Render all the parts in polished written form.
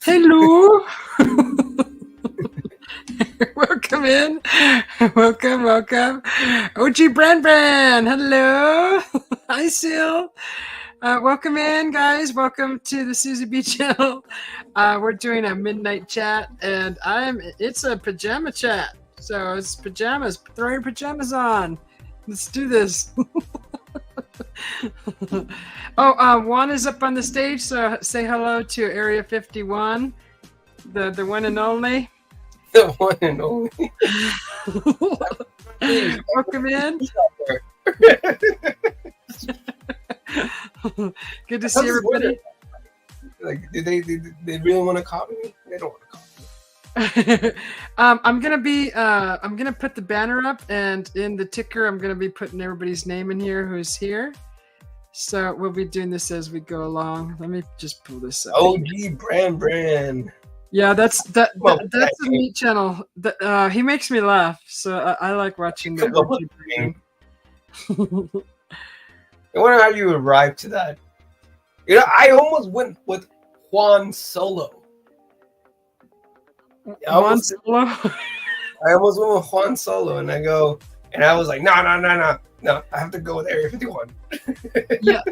Hello. Welcome in. Welcome. OG Bran. Hello. Hi, Seal. Welcome in, guys. Welcome to the Susie B channel. We're doing a midnight chat, and it's a pajama chat. So it's pajamas. Throw your pajamas on. Let's do this. Juan is up on the stage, so say hello to Area 51, the one and only. The one and only. Welcome in. Good to see everybody. Like, do they really want to copy me? They don't want to copy me. I'm gonna put the banner up, and in the ticker, I'm gonna be putting everybody's name in here who's here. So we'll be doing this as we go along. Let me just pull this up. OG Bran. Yeah, that's a neat channel. He makes me laugh, so I like watching the OG Bran. I wonder how you arrived to that. You know, I almost went with Juan Solo. I almost went with Juan Solo, and I was like, no, I have to go with Area 51. Yeah,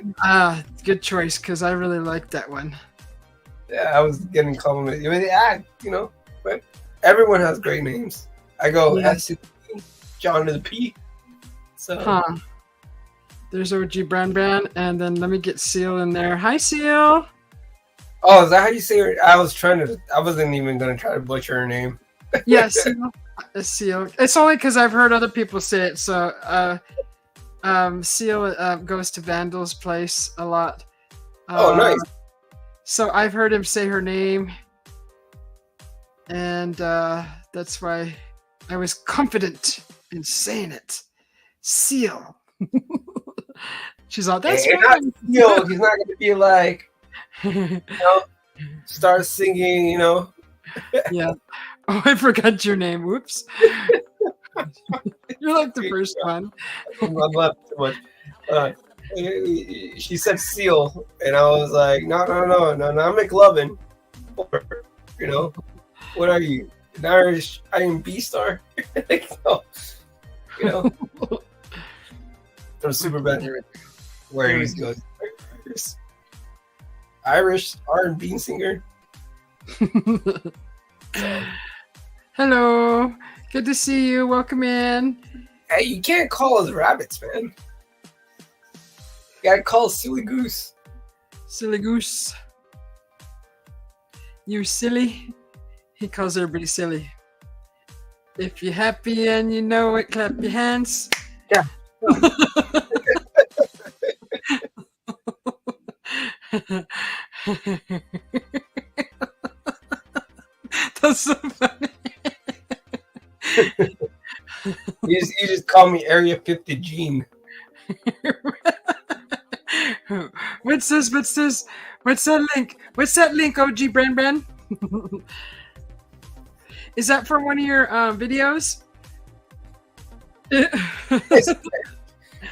good choice, because I really like that one. Yeah, I was getting complimented. I mean, you know, but everyone has great names. I go S to the P, John to the P. So there's OG Bran, and then let me get Seal in there. Hi, Seal. Oh, is that how you say her? I wasn't even gonna try to butcher her name. Yeah, Seal. Seal. It's only because I've heard other people say it. So, Seal goes to Vandal's place a lot. Oh, nice. So I've heard him say her name, and that's why I was confident in saying it. Seal. She's all, that's right. Seal. He's not gonna be like, you know, start singing, you know. Yeah. Oh, I forgot your name. Whoops. You're like the first one. I love too much. She said Seal, and I was like, no, I'm McLovin. You know, what are you? An Irish IMB star? No. You know, those super bad where he goes. Irish R&B singer. Hello, good to see you. Welcome in. Hey, you can't call us rabbits, man. You gotta call us silly goose. Silly goose. You silly. He calls everybody silly. If you're happy and you know it, clap your hands. Yeah. That's so funny. You just call me Area 50 Gene. What's this? What's that link? OG Bran? Is that from one of your videos? Dude,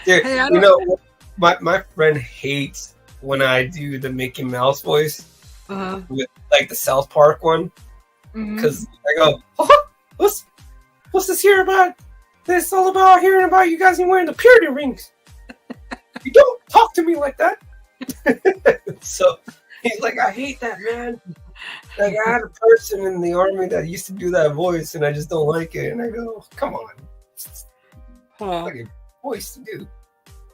Hey, you know, my friend hates when I do the Mickey Mouse voice with like the South Park one, because I go, what's this here about? This all about hearing about you guys wearing the purity rings. You don't talk to me like that. So he's like, I hate that, man. Like, I had a person in the army that used to do that voice, and I just don't like it. And I go, come on, it's like a voice to do.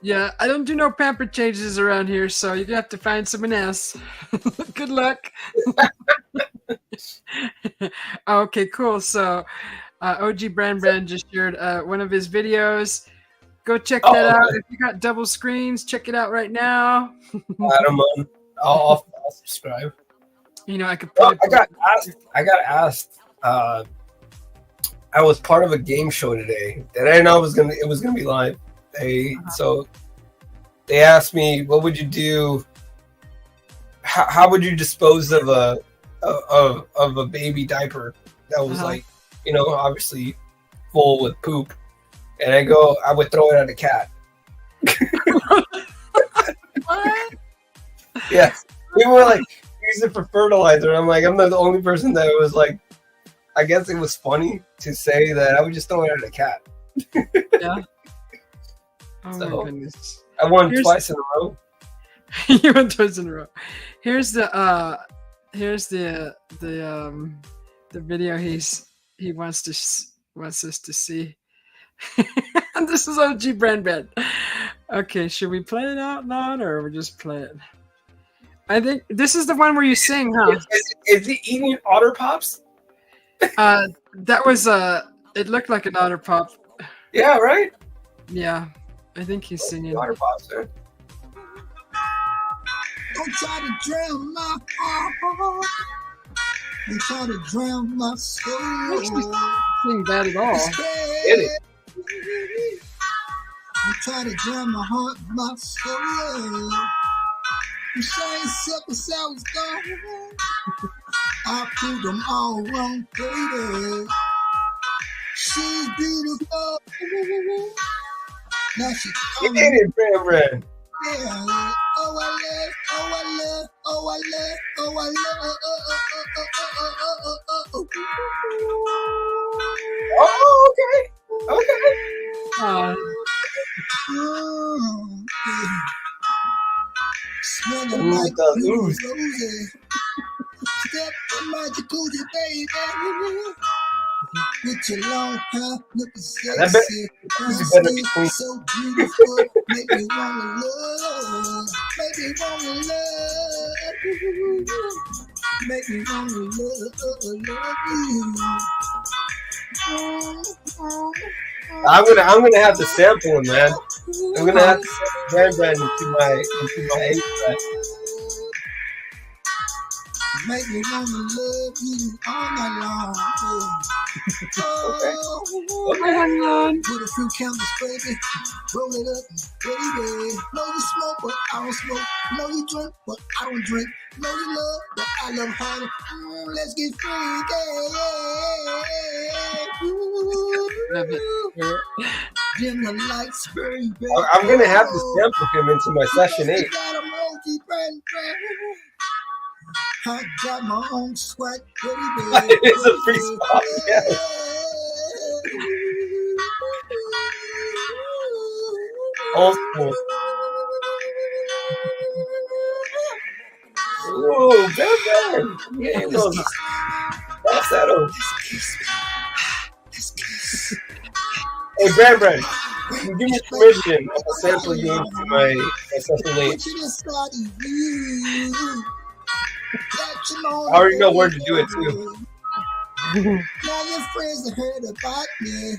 Yeah, I don't do no pamper changes around here, so you're gonna have to find someone else. Good luck. Okay, cool. So OG Bran just shared one of his videos. Go check that out. If you got double screens, check it out right now. I'll subscribe. You know, I could. I got asked. I was part of a game show today that I didn't know it was gonna be live. So they asked me, what would you do? How would you dispose of a baby diaper that was like, you know, obviously full with poop? And I go, I would throw it at a cat. What? Yeah, we were like, use it for fertilizer. I'm like, I'm not the only person that was like, I guess it was funny to say that I would just throw it at a cat. Yeah. Oh So, my goodness. I won twice in a row. You went twice in a row. Here's the video he wants us to see. And this is OG Brand. Okay, should we play it out loud or we just play it? I think this is the one where you sing, huh? Is he eating otter pops? That was it looked like an otter pop. Yeah, right? Yeah. I think he's singing. Otter pops, man. Don't try to drown my heart. Don't try to drown my soul. Not bad at all. Get it. Don't try to drown my heart, my soul. You say simple sounds gone. I proved them all wrong, baby. She's beautiful. Now she's You did it, Brand. yeah. Oh, I love, oh, I love, oh, I love, oh, I love, Oh, okay. Smelling like roses. Step in my jacuzzi, baby. With your long hair, looking sexy. So beautiful, make me wanna love. Make me wanna love. Make me wanna love you. I'm gonna have to sample him, man. I'm gonna have to sample Brand into my A track. Make me wanna love you all night long. Okay. Put a few candles, baby. Roll it up, baby. Know you smoke, but I don't smoke. Know you drink, but I don't drink. Know you love, but I love harder. Let's get freaky. Dim the lights, baby. I'm gonna have to sample him into my session 8. I got my own swag, baby. It's a free spot, yeah. Old school. Ooh, Brand. Yeah, those falsettos. Hey, Brand. You give me permission. I'll sample you into my session 8. I already know where to do it too. Now your friends have heard about me.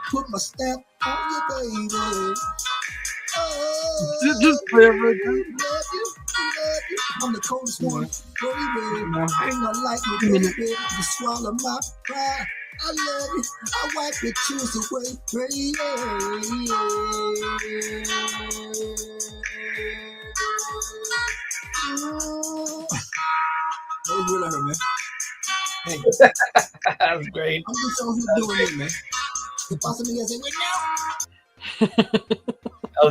Put my stamp on your baby. Oh, Just play it right there. love you. I'm the coldest one, baby. Ain't no like me, baby. You swallow my pride. I love you. I wipe your tears away, baby. That was really hurt, man. Hey, That was great. I'm just over here doing it, man. If I somebody else say, wait, now. That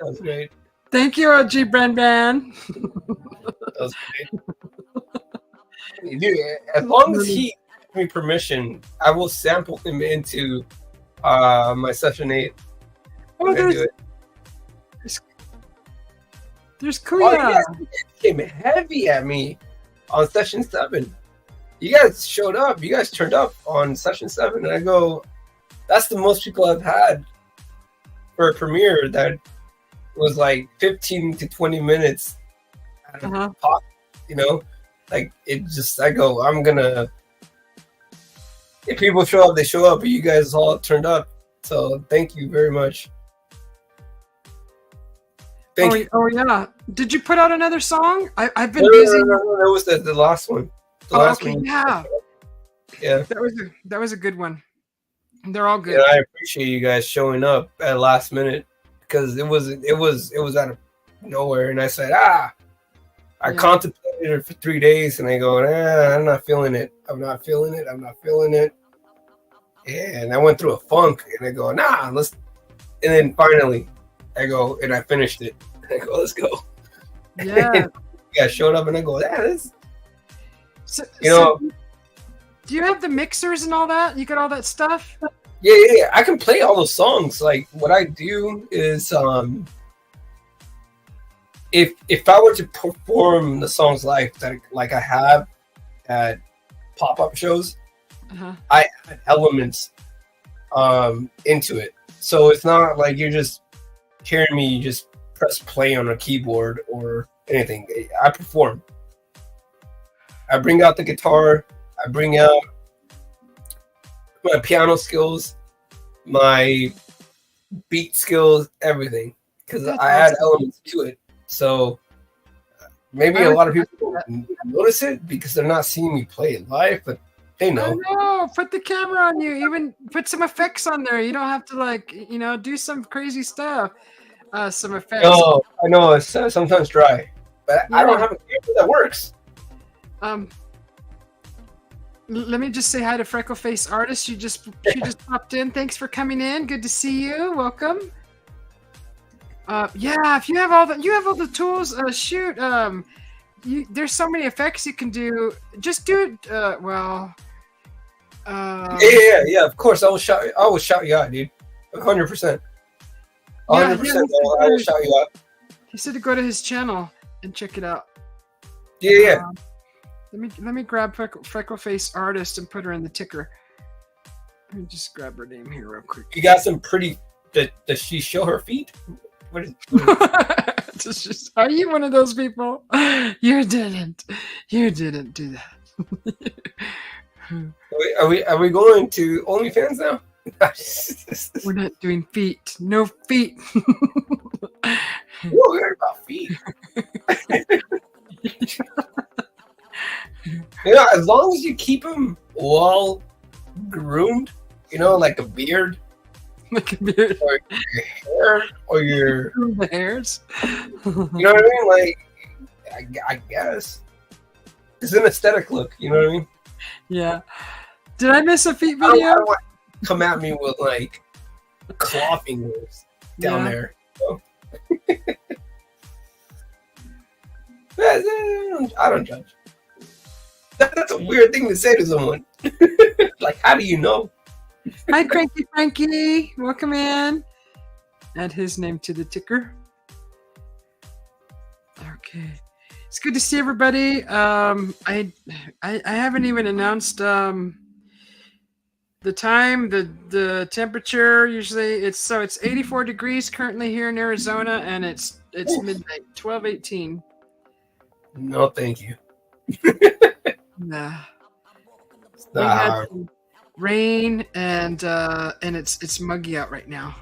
was great. Thank you, OG Brand. That was great. Dude, as long as he gives me permission, I will sample him into my session 8. Oh, there's Kuya. Oh, you guys came heavy at me on session 7. You guys showed up. You guys turned up on session 7. And I go, that's the most people I've had for a premiere that was like 15 to 20 minutes out of pop, you know? Like, it just, I go, I'm gonna, if people show up, they show up, but you guys all turned up. So thank you very much. Thank you. Oh, yeah. Did you put out another song? I've been busy. No, that was the last one. The last okay, one. Yeah. That was a good one. They're all good. Yeah, I appreciate you guys showing up at last minute because it was out of nowhere, and I said, I contemplated it for 3 days, and I go, I'm not feeling it. I'm not feeling it. And I went through a funk, and I go, let's. And then finally, I go, and I finished it. I go, let's go. Yeah. Yeah, showed up and I go, yeah, this. So, You know. Do you have the mixers and all that? You got all that stuff? Yeah. I can play all those songs. Like what I do is, if I were to perform the songs live, that like I have at pop-up shows, I add elements into it. So it's not like you're just hearing me just press play on a keyboard or anything. I perform. I bring out the guitar. I bring out my piano skills, my beat skills, everything, because I add elements to it. So maybe a lot of people don't notice it because they're not seeing me play it live, but they know. I know. Put the camera on you. Even put some effects on there. You don't have to do some crazy stuff. Some effects. No, I know it's sometimes dry, but I don't have a camera that works. Let me just say hi to Freckle Face Artist. She just popped in. Thanks for coming in. Good to see you. Welcome. If you have all the tools, shoot. There's so many effects you can do. Just do it. Yeah. Of course, I will shout you out, dude. 100%. 100%. I will shout you out. He said to go to his channel and check it out. Yeah. Let me grab Freckle Face Artist and put her in the ticker. Let me just grab her name here real quick. You got some pretty. Does she show her feet? What is Are you one of those people? You didn't do that. Are we going to OnlyFans now? We're not doing feet. No feet. We're worried about feet. As long as you keep them well groomed, like a beard. Like a beard. Or your hair. Or your... The hairs. You know what I mean? Like, I guess. It's an aesthetic look, you know what I mean? Yeah. Did I miss a feet video? I don't want to come at me with, like, claw fingers down there. So. I don't judge. That's a weird thing to say to someone. Like, how do you know? Hi, Cranky Frankie. Welcome in. Add his name to the ticker. Okay. It's good to see everybody. I haven't even announced the time, the temperature. Usually it's 84 degrees currently here in Arizona, and it's midnight, 12:18. No, thank you. Nah. We had some rain and it's muggy out right now.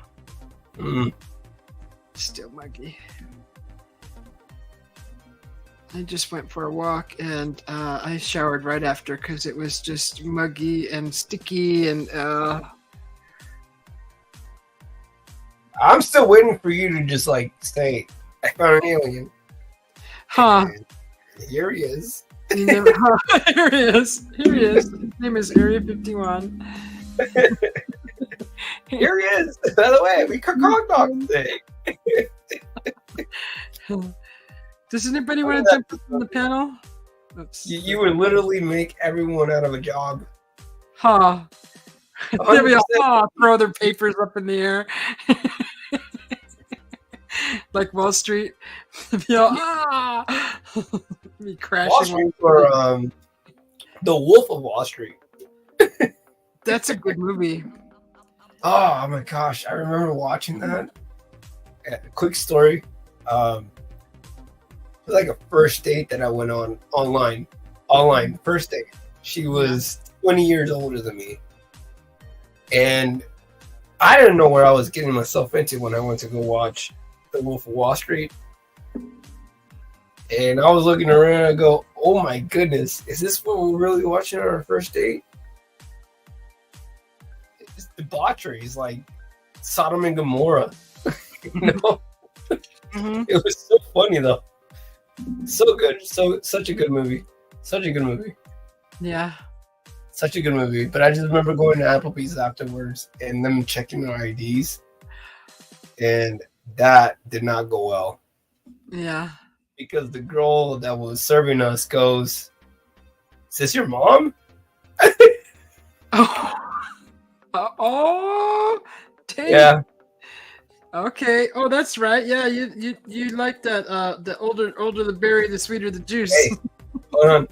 Still muggy. I just went for a walk and I showered right after because it was just muggy and sticky and I'm still waiting for you to just like say I found an alien. Huh. And here he is. Here he is. His name is Area 51. Here he is. By the way, we cook hot dogs today. Does anybody want to jump up on the panel? You would literally make everyone out of a job. Huh. They'll be throw their papers up in the air. Like Wall Street. Be all, be crashing. Wall Street or The Wolf of Wall Street. That's a good movie. Oh my gosh, I remember watching that. Quick story. It was like a first date that I went on online. First date. She was 20 years older than me. And I didn't know where I was getting myself into when I went to go watch The Wolf of Wall Street. And I was looking around and I go, oh my goodness, is this what we're really watching on our first date? It's debauchery. It's like Sodom and Gomorrah. Mm-hmm. It was so funny though. So good. Such a good movie. Yeah. Such a good movie. But I just remember going to Applebee's afterwards and them checking their IDs. And that did not go well. Yeah. because the girl that was serving us goes, "Is this your mom?" Oh, dang. Yeah. Okay. Oh, that's right. Yeah, you like that. The older the berry, the sweeter the juice. Hey, hold on.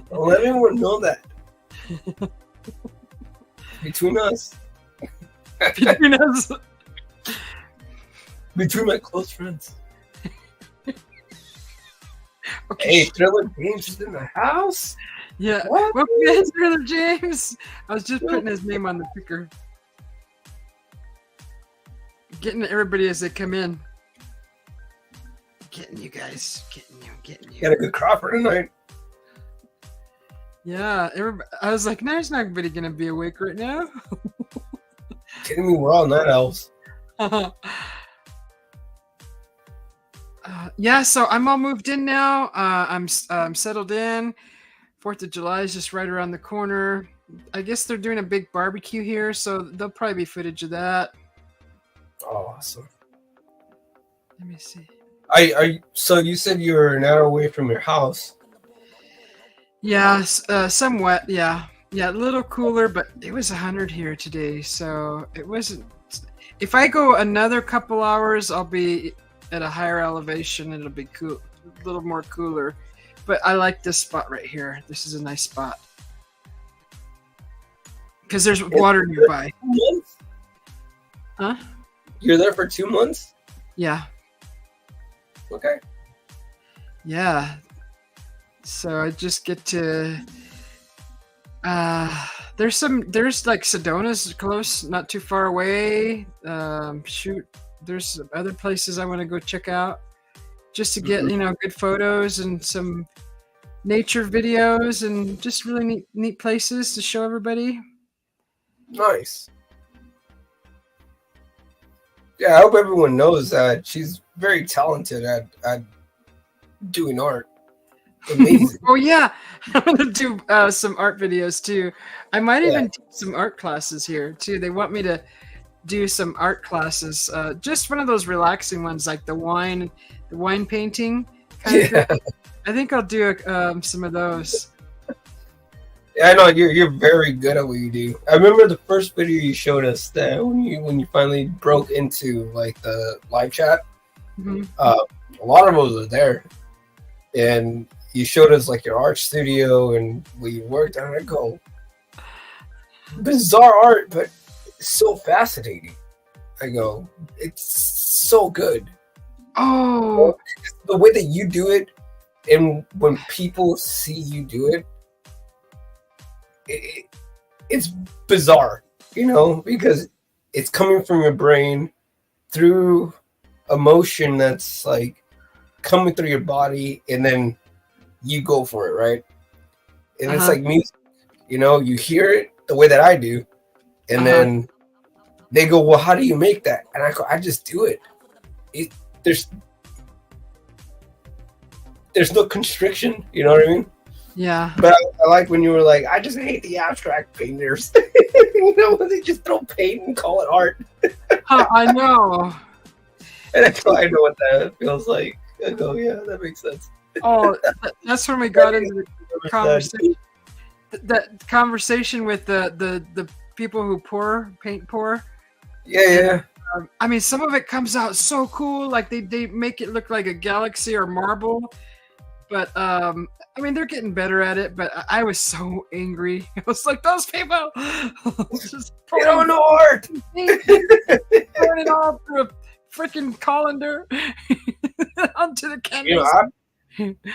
Don't let anyone know that. Between us. Between us. Between my close friends. Okay. Hey, Thriller James is in the house? Yeah. What? Welcome in, Thriller James. I was just putting his name on the picker. Getting everybody as they come in. Getting you guys. Getting you. Got a good crop for tonight. Yeah. I was like, there's not nobody going to be awake right now. Kidding me? We're all night elves. Yeah, so I'm all moved in now. I'm settled in. 4th of July is just right around the corner. I guess they're doing a big barbecue here, so there'll probably be footage of that. Oh, awesome. Let me see. So you said you were an hour away from your house. Yeah, somewhat. Yeah, a little cooler, but it was 100 here today, so it wasn't. If I go another couple hours, I'll be at a higher elevation. It'll be cool, a little more cooler. But I like this spot right here. This is a nice spot because there's water nearby. 2 months? Huh? You're there for 2 months? Yeah. Okay. Yeah. So I just get to. There's like Sedona's close, not too far away. There's other places I want to go check out, just to get good photos and some nature videos and just really neat places to show everybody. Nice. Yeah, I hope everyone knows that she's very talented at doing art. Amazing. Oh yeah, I want to do some art videos too. I might even teach some art classes here too. They want me to do some art classes, just one of those relaxing ones, like the wine painting kind of thing. I think I'll do some of those. Yeah, I know you're very good at what you do. I remember the first video you showed us that when you finally broke into like the live chat. Mm-hmm. A lot of us are there, and you showed us like your art studio and where you worked on. I go, bizarre art, but so fascinating. I go, it's so good. Oh, the way that you do it, and when people see you do it, it's bizarre, because it's coming from your brain through emotion that's like coming through your body, and then you go for it, right? And it's like music, you hear it the way that I do, and then they go, well, how do you make that? And I go, I just do it. There's no constriction, you know what I mean? yeah. But I like when you were like, I just hate the abstract painters. They just throw paint and call it art. I know. And I know what that feels like. I go, yeah, that makes sense. Oh, that's when we got into the conversation. That conversation with the people who paint pour. Yeah. I mean, some of it comes out so cool. Like they make it look like a galaxy or marble. But I mean, they're getting better at it. But I was so angry. I was like, those people just they don't know art. Pouring it all through a freaking colander onto the canvas.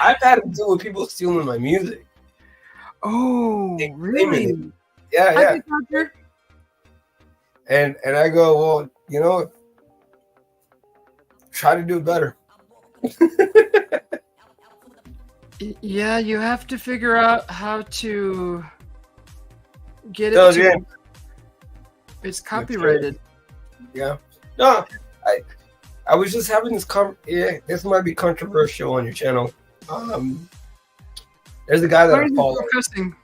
I've had to deal with people stealing my music. Oh, really? Yeah. And I go, well, try to do it better. Yeah, you have to figure out how to get it. It's copyrighted. Yeah. No, I was just having this this might be controversial on your channel. There's a guy that I follow, and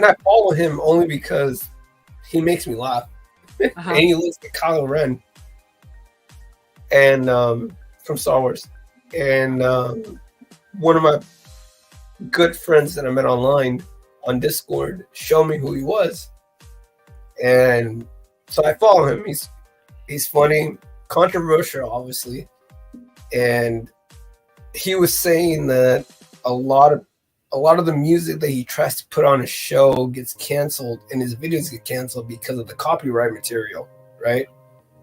I follow him only because he makes me laugh. And he looks like Kylo Ren, and from Star Wars, and one of my good friends that I met online on Discord showed me who he was, and so I follow him. He's funny, controversial, obviously, and he was saying that a lot of the music that he tries to put on his show gets canceled, and his videos get canceled because of the copyright material, right?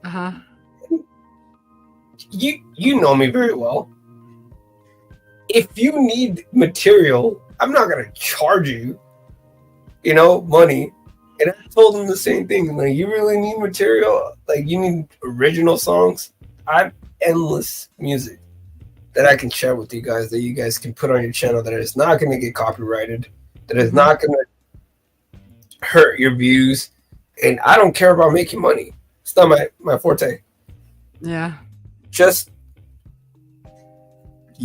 Uh-huh. You know me very well. If you need material, I'm not gonna charge you, money. And I told him the same thing. Like, you really need material? Like, you need original songs? I have endless music that I can share with you guys, that you guys can put on your channel, that is not going to get copyrighted, that is not going to hurt your views. And I don't care about making money. It's not my forte. Yeah. Just,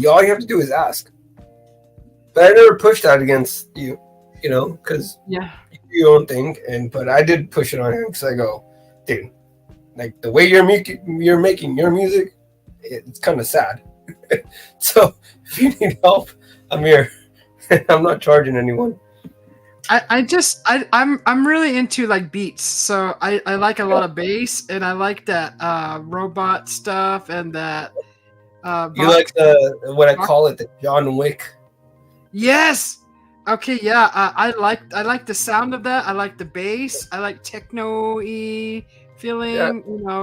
all you have to do is ask. But I never pushed that against you, because you do your own thing. But I did push it on him because I go, dude, like, the way you're making your music, it's kind of sad. So if you need help, I'm here. I'm not charging anyone. I'm really into like beats, so I like a lot of bass, and I like that robot stuff and that. You like what I call it, the John Wick? Yes. Okay. Yeah. I like the sound of that. I like the bass. I like techno-y feeling. Yeah.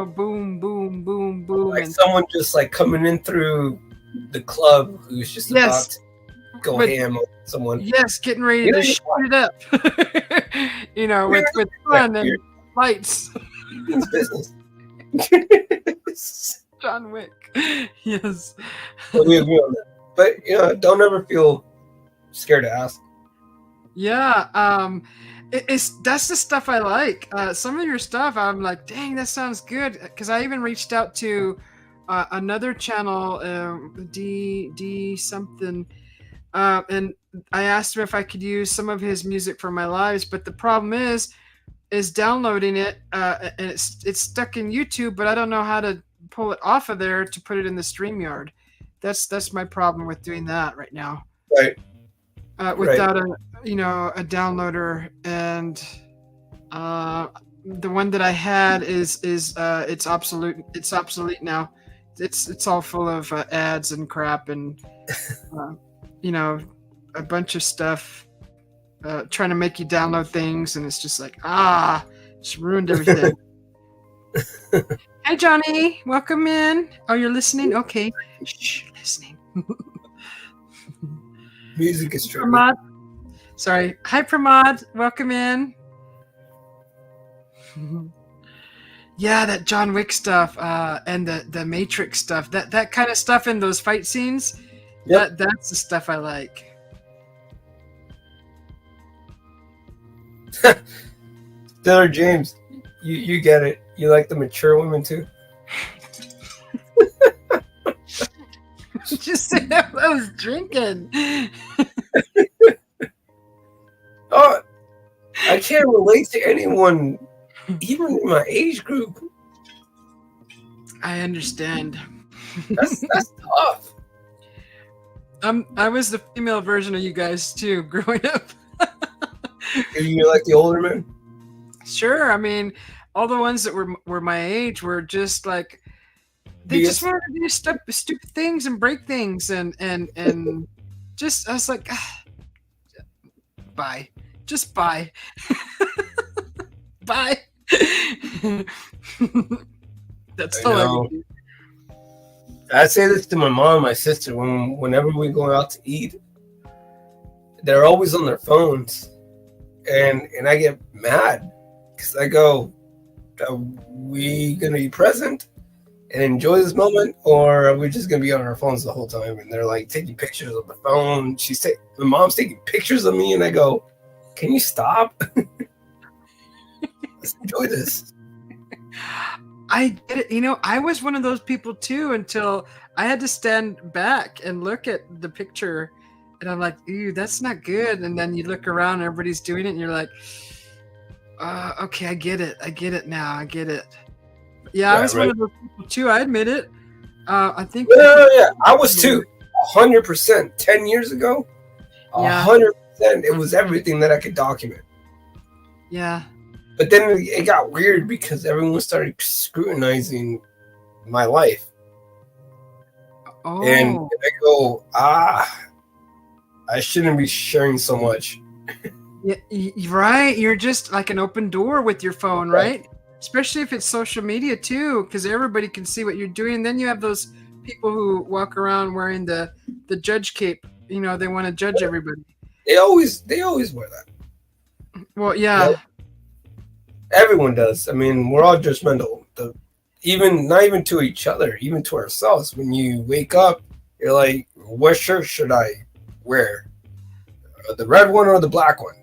Boom, boom, boom, boom. Like someone just like coming in through the club who's just about to go ham on someone. Yes, getting ready to shoot it up. with fun and lights. Business. John Wick. Yes. So we agree on that. But don't ever feel scared to ask. Yeah. That's the stuff I like. Some of your stuff, I'm like, dang, that sounds good. Because I even reached out to another channel, D something, and I asked him if I could use some of his music for my lives. But the problem is downloading it, and it's stuck in YouTube. But I don't know how to pull it off of there to put it in the StreamYard. That's my problem with doing that right now. Right. Without a downloader, and the one that I had is it's obsolete. It's obsolete now. It's all full of ads and crap and a bunch of stuff trying to make you download things, and it's just like just ruined everything. Hi Johnny, welcome in. Oh, you're listening? Okay. Shh, listening. Music is true. Pramod. Sorry. Hi, Pramod. Welcome in. Yeah, that John Wick stuff and the Matrix stuff. That kind of stuff in those fight scenes. Yep. That's the stuff I like. Taylor James, you get it. You like the mature women too? Just said I was drinking. Oh, I can't relate to anyone, even in my age group. I understand. That's tough. I was the female version of you guys too, growing up. You like the older men? Sure. I mean, all the ones that were my age were just like, they just wanted to do stupid things and break things and just, I was like, bye. Just bye. Bye. That's all I can do. I say this to my mom and my sister whenever we go out to eat. They're always on their phones, and I get mad because I go, "Are we gonna be present and enjoy this moment, or are we just gonna be on our phones the whole time?" And they're like taking pictures of the phone. My mom's taking pictures of me, and I go, "Can you stop? Let's enjoy this." I get it. I was one of those people too until I had to stand back and look at the picture, and I'm like, "Ew, that's not good." And then you look around, and everybody's doing it, and you're like, "Okay, I get it. I get it now. I get it." Yeah, I was one of those people too. I admit it. I think. Yeah, I was too. 100%. 10 years ago, 100%. It was everything that I could document. Yeah. But then it got weird because everyone started scrutinizing my life. Oh. And I go, I shouldn't be sharing so much. Yeah, right. You're just like an open door with your phone, right? Especially if it's social media too, because everybody can see what you're doing. Then you have those people who walk around wearing the judge cape. You know, they want to judge everybody. They always wear that. Well, yeah. You know? Everyone does. I mean, we're all judgmental. Not even to each other, even to ourselves. When you wake up, you're like, what shirt should I wear? The red one or the black one?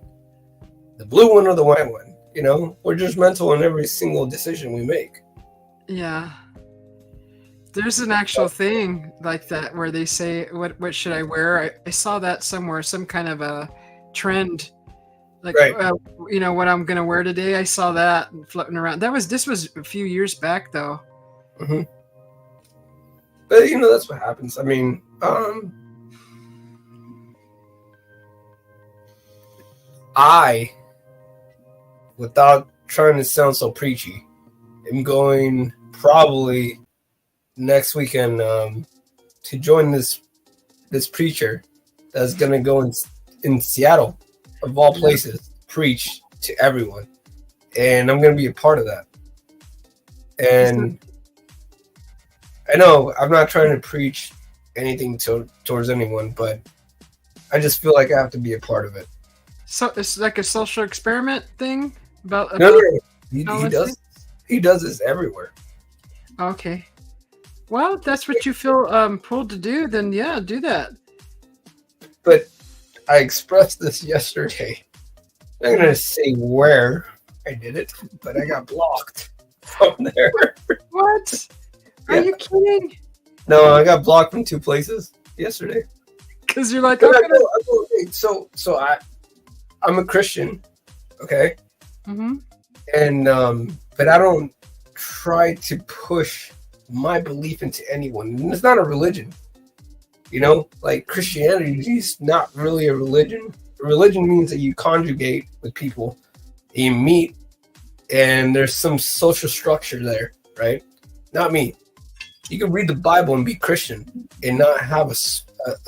The blue one or the white one? You know, we're judgmental in every single decision we make. Yeah. There's an actual thing like that where they say, what should I wear? I saw that somewhere, some kind of a trend. Like, you know, what I'm going to wear today. I saw that floating around. This was a few years back though. Mm-hmm. But you know, that's what happens. I mean, without trying to sound so preachy, am going probably next weekend to join this preacher that's going to go in Seattle, of all places, preach to everyone. And I'm going to be a part of that. And I know I'm not trying to preach anything towards anyone, but I just feel like I have to be a part of it. So it's like a social experiment thing? No. He does this everywhere. Okay. Well, if that's what you feel pulled to do, then yeah, do that. But I expressed this yesterday. I'm not going to say where I did it, but I got blocked from there. What? Are you kidding? No, I got blocked from 2 places yesterday. Because you're like, I'm a Christian, okay? Mm-hmm. And but I don't try to push my belief into anyone. And it's not a religion. You know, like Christianity is not really a religion. A religion means that you conjugate with people, you meet, and there's some social structure there, right? Not me. You can read the Bible and be Christian and not have a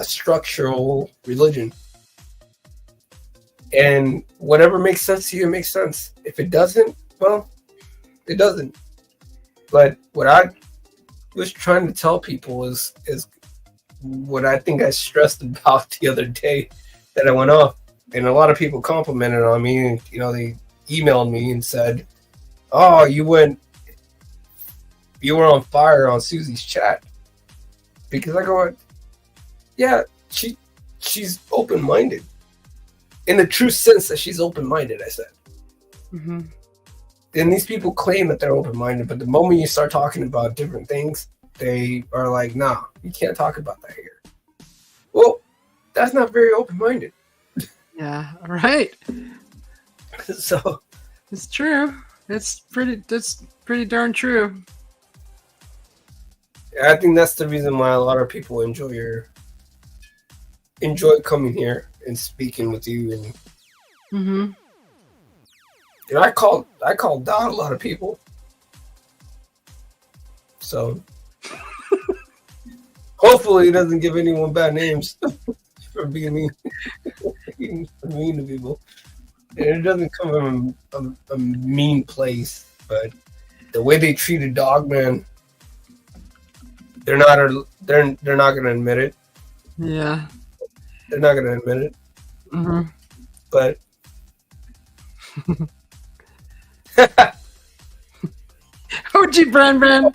structural religion. And whatever makes sense to you, makes sense. If it doesn't, well, it doesn't. But what I was trying to tell people is what I think I stressed about the other day that I went off. And a lot of people complimented on me. And, you know, they emailed me and said, oh, you were on fire on Susie's chat. Because I go, yeah, she's open-minded. In the true sense that she's open-minded, I said. Mm-hmm. And these people claim that they're open-minded, but the moment you start talking about different things, they are like, nah, you can't talk about that here. Well, that's not very open-minded. Yeah, right. So it's true. That's pretty darn true. I think that's the reason why a lot of people enjoy coming here and speaking with you. And mm-hmm. And I called out a lot of people. So hopefully it doesn't give anyone bad names for being mean to people. And it doesn't come from a mean place, but the way they treat a dog, man, they're not gonna admit it. Yeah. They're not gonna admit it. Mm-hmm. But OG Brand.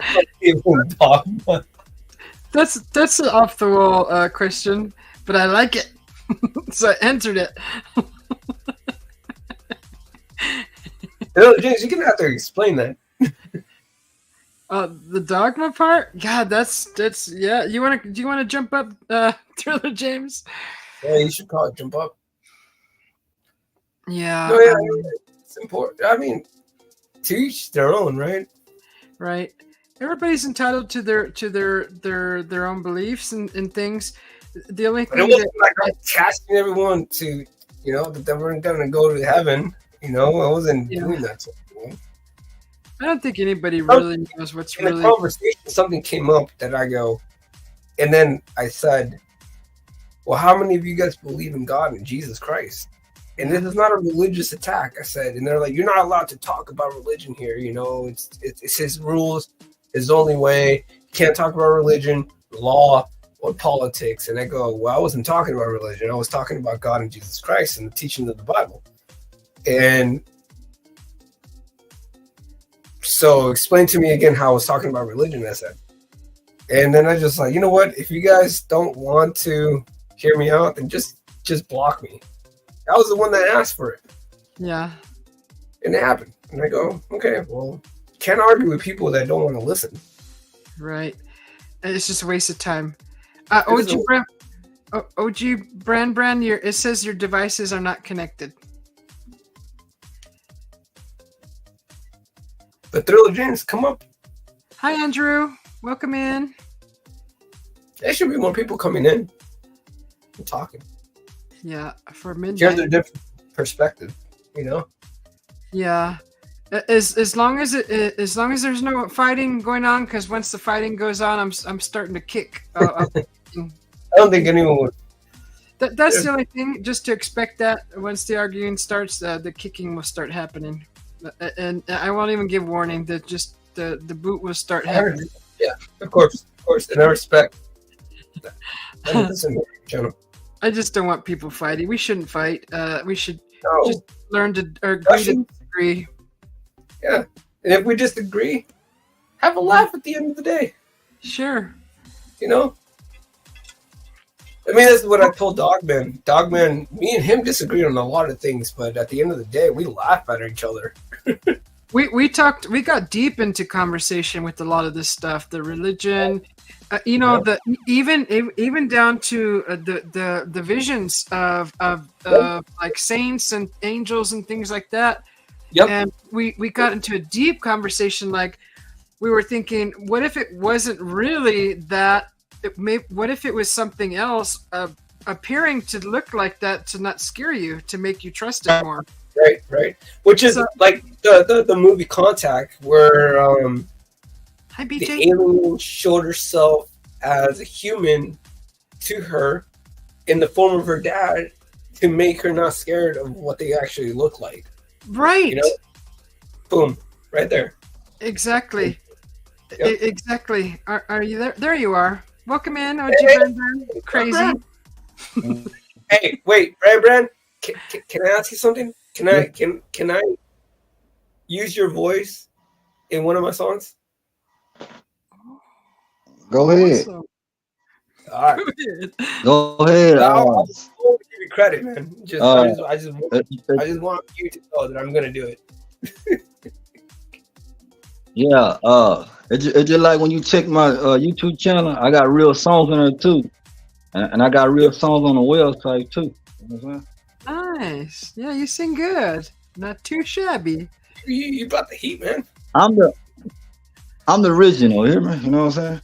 That's an off the wall question, but I like it. So I entered it. No, James, you're gonna have to explain that. The dogma part? God, that's yeah. Do you wanna jump up, Thriller James? Yeah, you should call it jump up. Yeah. No, yeah, it's important. I mean, to each their own, right? Right. Everybody's entitled to their own beliefs and things. The only But it thing wasn't like I was casting everyone to, that they weren't going to go to heaven. I wasn't doing that. To everyone. I don't think anybody really knows what's in really. the conversation, something came up that I go, and then I said, well, how many of you guys believe in God and Jesus Christ? And this is not a religious attack, I said. And they're like, you're not allowed to talk about religion here. It's his rules, his only way. You can't talk about religion, law, or politics. And I go, well, I wasn't talking about religion. I was talking about God and Jesus Christ and the teaching of the Bible. And so explain to me again how I was talking about religion, I said. And then I just like, you know what? If you guys don't want to hear me out, then just block me. I was the one that asked for it. Yeah. And it happened. And I go, okay, well, can't argue with people that don't want to listen. Right. It's just a waste of time. OG Brand, it says your devices are not connected. The Thriller James, come up. Hi, Andrew. Welcome in. There should be more people coming in and talking. Yeah, for midnight. Here's a different perspective, Yeah, as long as there's no fighting going on, because once the fighting goes on, I'm starting to kick. I don't think anyone would. That's the only thing. Just to expect that once the arguing starts, the kicking will start happening, and I won't even give warning. That just the boot will start happening. Yeah, of course, and I respect that. I just don't want people fighting. We shouldn't fight. We should just learn to agree to disagree. Yeah, and if we disagree, have a laugh at the end of the day. Sure. I mean, that's what I told Dogman. Dogman, me and him disagreed on a lot of things, but at the end of the day, we laugh at each other. We got deep into conversation with a lot of this stuff, the religion, even down to the visions of like saints and angels and things like that. Yep. And we got into a deep conversation. Like we were thinking, what if it wasn't really that? What if it was something else appearing to look like that to not scare you, to make you trust it more? Right. Which is like the movie Contact, where Hi, BJ. The alien showed herself as a human to her in the form of her dad to make her not scared of what they actually look like. Right. Boom. Right there. Exactly. Yep. Exactly. Are you there? There you are. Welcome in, OG Brandon. Crazy. Hey, wait, Brand. Can I ask you something? Can I use your voice in one of my songs? Go ahead. Awesome. All right. Go ahead. I'll give you credit, man. I just want you to know that I'm gonna do it. Yeah. It's just like when you check my YouTube channel, I got real songs on there too, and I got real songs on the website too. You know what I'm saying? Nice. Yeah, you sing good. Not too shabby. You brought the heat, man. I'm the original, hear me? You know what I'm saying?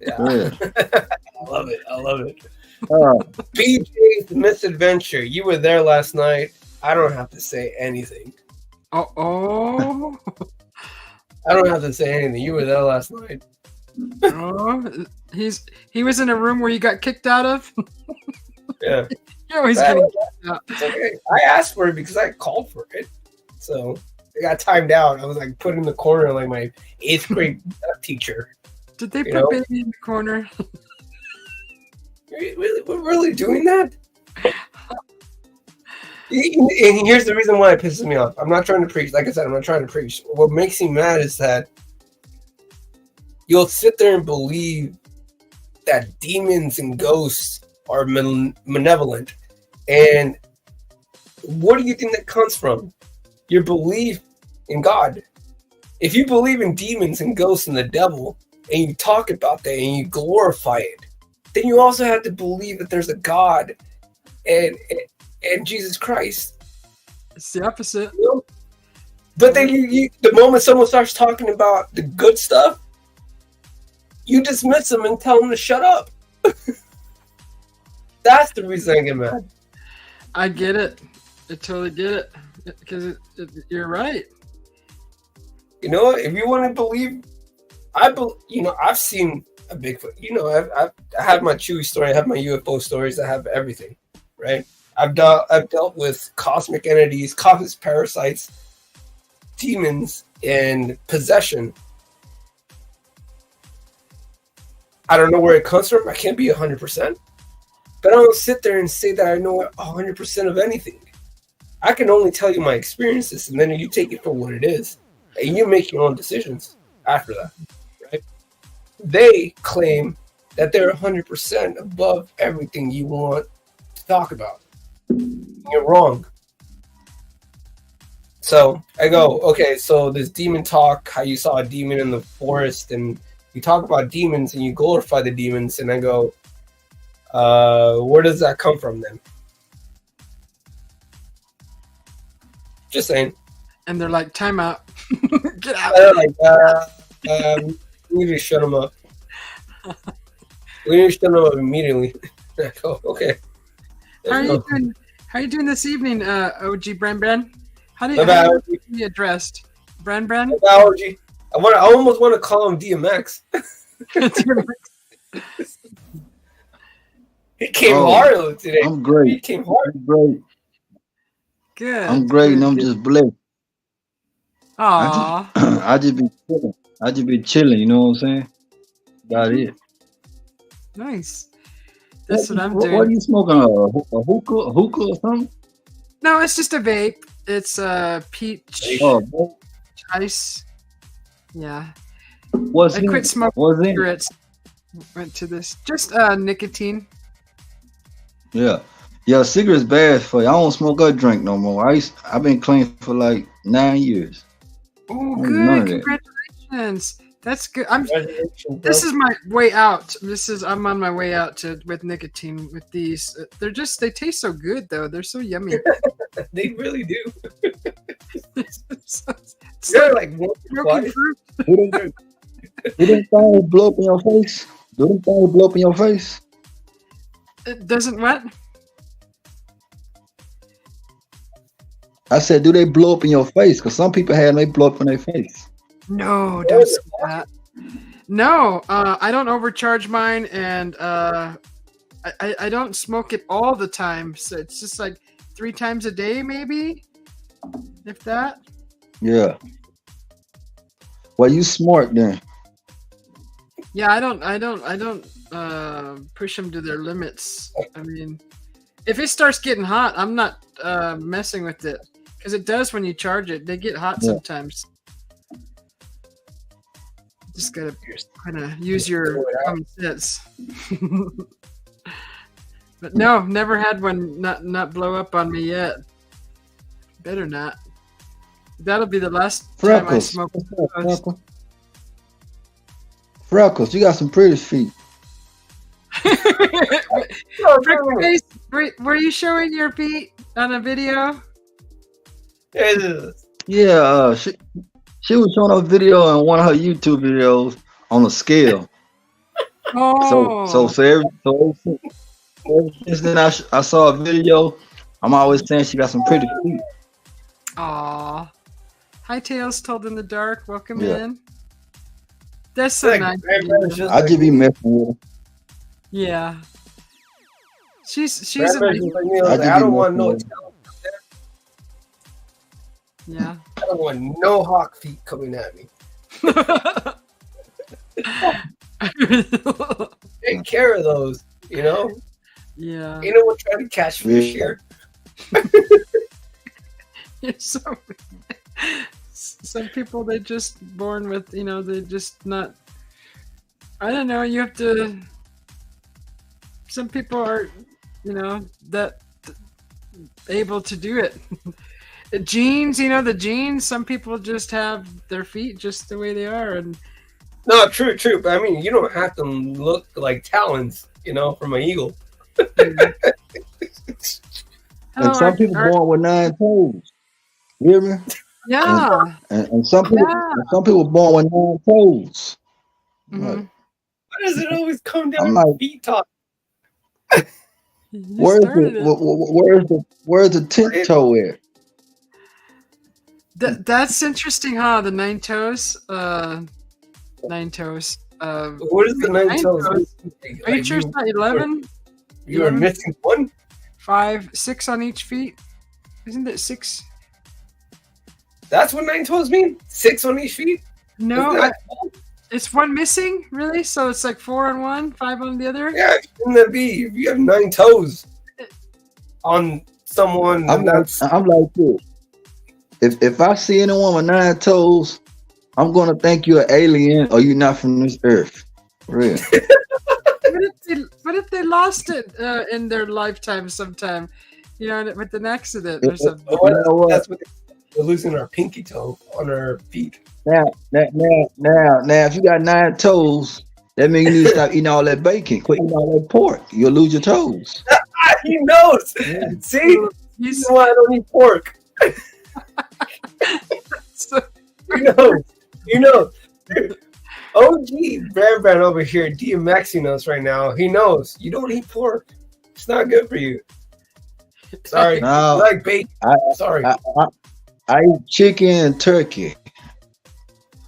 Yeah. I love it. BJ's Misadventure. You were there last night. I don't have to say anything. Oh. I don't have to say anything. You were there last night. Oh, he was in a room where you got kicked out of. Yeah. You're always getting kicked out. It's okay. I asked for it because I called for it. So I got timed out. I was like put in the corner like my 8th grade teacher. Did they put baby in the corner? Really? We're really doing that? And here's the reason why it pisses me off. I'm not trying to preach. Like I said, I'm not trying to preach. What makes me mad is that you'll sit there and believe that demons and ghosts are malevolent. And what do you think that comes from? Your belief in God. If you believe in demons and ghosts and the devil, and you talk about that and you glorify it, then you also have to believe that there's a God and Jesus Christ. It's the opposite. But then you the moment someone starts talking about the good stuff, you dismiss them and tell them to shut up. That's the reason I get mad. I get it. I totally get it. Because you're right. You know what? If you want to believe, I've seen a Bigfoot. You know, I have my Chewy story. I have my UFO stories. I have everything, right? I've dealt with cosmic entities, cosmic parasites, demons, and possession. I don't know where it comes from. I can't be 100%. But I don't sit there and say that I know 100% of anything. I can only tell you my experiences, and then you take it for what it is. And you make your own decisions after that, right? They claim that they're 100% above everything you want to talk about. You're wrong. So I go, okay, so this demon talk, how you saw a demon in the forest, and you talk about demons and you glorify the demons, and I go, where does that come from then? Just saying. And they're like, time out. Get out. They're like, we need to shut them up. We need to shut them up immediately. I go, okay. How are you doing this evening, OG Bran? How do you be addressed? Bran? Allergy. I almost want to call him DMX. He came hard today. I'm great. He came hard. I'm great. Good. I'm great, and I'm just blessed. Aww. I just be chilling. I just be chilling. You know what I'm saying? About it. Nice. That's what I'm doing. What are you smoking? A hookah or something? No, it's just a vape. It's peach ice. Yeah. What's I in? quit smoking What's in? cigarettes. Went to this. Just nicotine. Yeah. Yeah, cigarettes bad for you. I don't smoke or drink no more. I've been clean for like 9 years. Oh, good. Congratulations. That's good. This is my way out. I'm on my way out with nicotine with these. They taste so good though. They're so yummy. They really do. They're like broken fruit. You didn't find it blow up in your face? Didn't find it blow up in your face? It doesn't what? I said, do they blow up in your face? Because some people have them, they blow up in their face. No, don't say that. No, I don't overcharge mine, and I don't smoke it all the time. So it's just like 3 times a day, maybe, if that. Yeah. Well, you smart then. Yeah, I don't push them to their limits. I mean, if it starts getting hot, I'm not messing with it, because it does when you charge it. They get hot sometimes. Just gotta kind of use your common sense. But no, never had one not blow up on me yet. Better not. That'll be the last time I smoke. Freckles, you got some pretty feet. Were you showing your feet on a video? Yeah, she was showing a video in one of her YouTube videos on a scale. Oh. So ever since then I saw a video. I'm always saying she got some pretty feet. Aw. Hi, Tails Told in the Dark. Welcome in. That's so nice. I just be messing with her. Yeah. She's I don't want no talent. Yeah. I don't want no hawk feet coming at me. Take care of those, you know? Yeah. You know, we're trying to catch fish here. You're so some people, they're just born with, they're just not, I don't know, you have to, some people are, that able to do it. Genes, the genes, some people just have their feet just the way they are. And no, true. But I mean, you don't have to look like talons, from an eagle. And some people born with 9 toes. You hear me? Yeah. And some people born with 9 toes. Mm-hmm. Why does it always come down to feet talk? Where's the 10th toe at? That's interesting, huh? The 9 toes. 9 toes. What is the 9 toes? Are you sure it's not 11? You are missing one? 5, 6 on each feet. Isn't it 6? That's what 9 toes mean? 6 on each feet? No, it's one missing, really? So it's like 4 on one, 5 on the other? Yeah, shouldn't that be? If you have 9 toes on someone, I'm like this. If I see anyone with 9 toes, I'm gonna think you're an alien or you're not from this earth. Real. What if they lost it in their lifetime sometime? You know, with an accident or something. That's what we're losing our pinky toe on our feet. Now, if you got 9 toes, that means you need to stop eating all that bacon. Quit eating all that pork. You'll lose your toes. He knows. Yeah. See? He's why I don't eat pork. You know. OG Brand over here, DMXing us right now. He knows. You don't eat pork. It's not good for you. Sorry. No, I like bacon. Sorry. I eat chicken and turkey.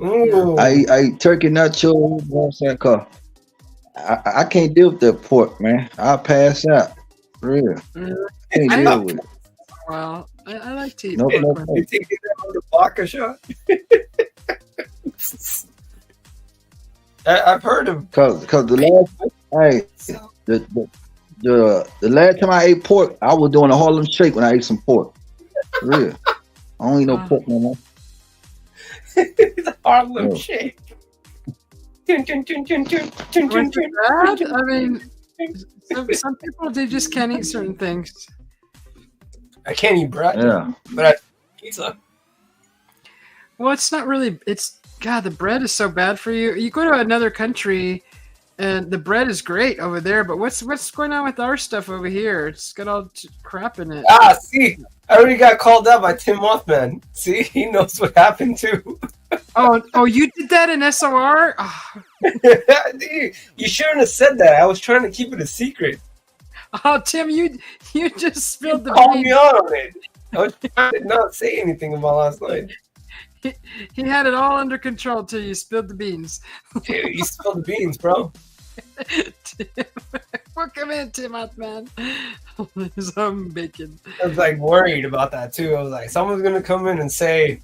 Ooh. I eat turkey nachos. What's that called? I can't deal with that pork, man. I'll pass out. For real. Can't deal with it. Well, I like to eat pork. You take it out of the vodka shot? I've heard of because the last time I ate pork, I was doing a Harlem Shake when I ate some pork. For real. I don't eat no pork no more. The Harlem Shake. I mean, some people they just can't eat certain things. I can't eat bread. Yeah, but I eat pizza. Well, it's not really. It's God. The bread is so bad for you. You go to another country, and the bread is great over there. But what's going on with our stuff over here? It's got all crap in it. See, I already got called out by Tim Mothman. See, he knows what happened too. Oh, you did that in SOR? Oh. Dude, you shouldn't have said that. I was trying to keep it a secret. Oh, Tim, you just spilled the beans. Call me out on it. I was trying to not say anything about last night. He had it all under control till you spilled the beans. Dude, you spilled the beans, bro. Welcome in, Tim Mothman. Some bacon. I was like worried about that too. I was like, someone's gonna come in and say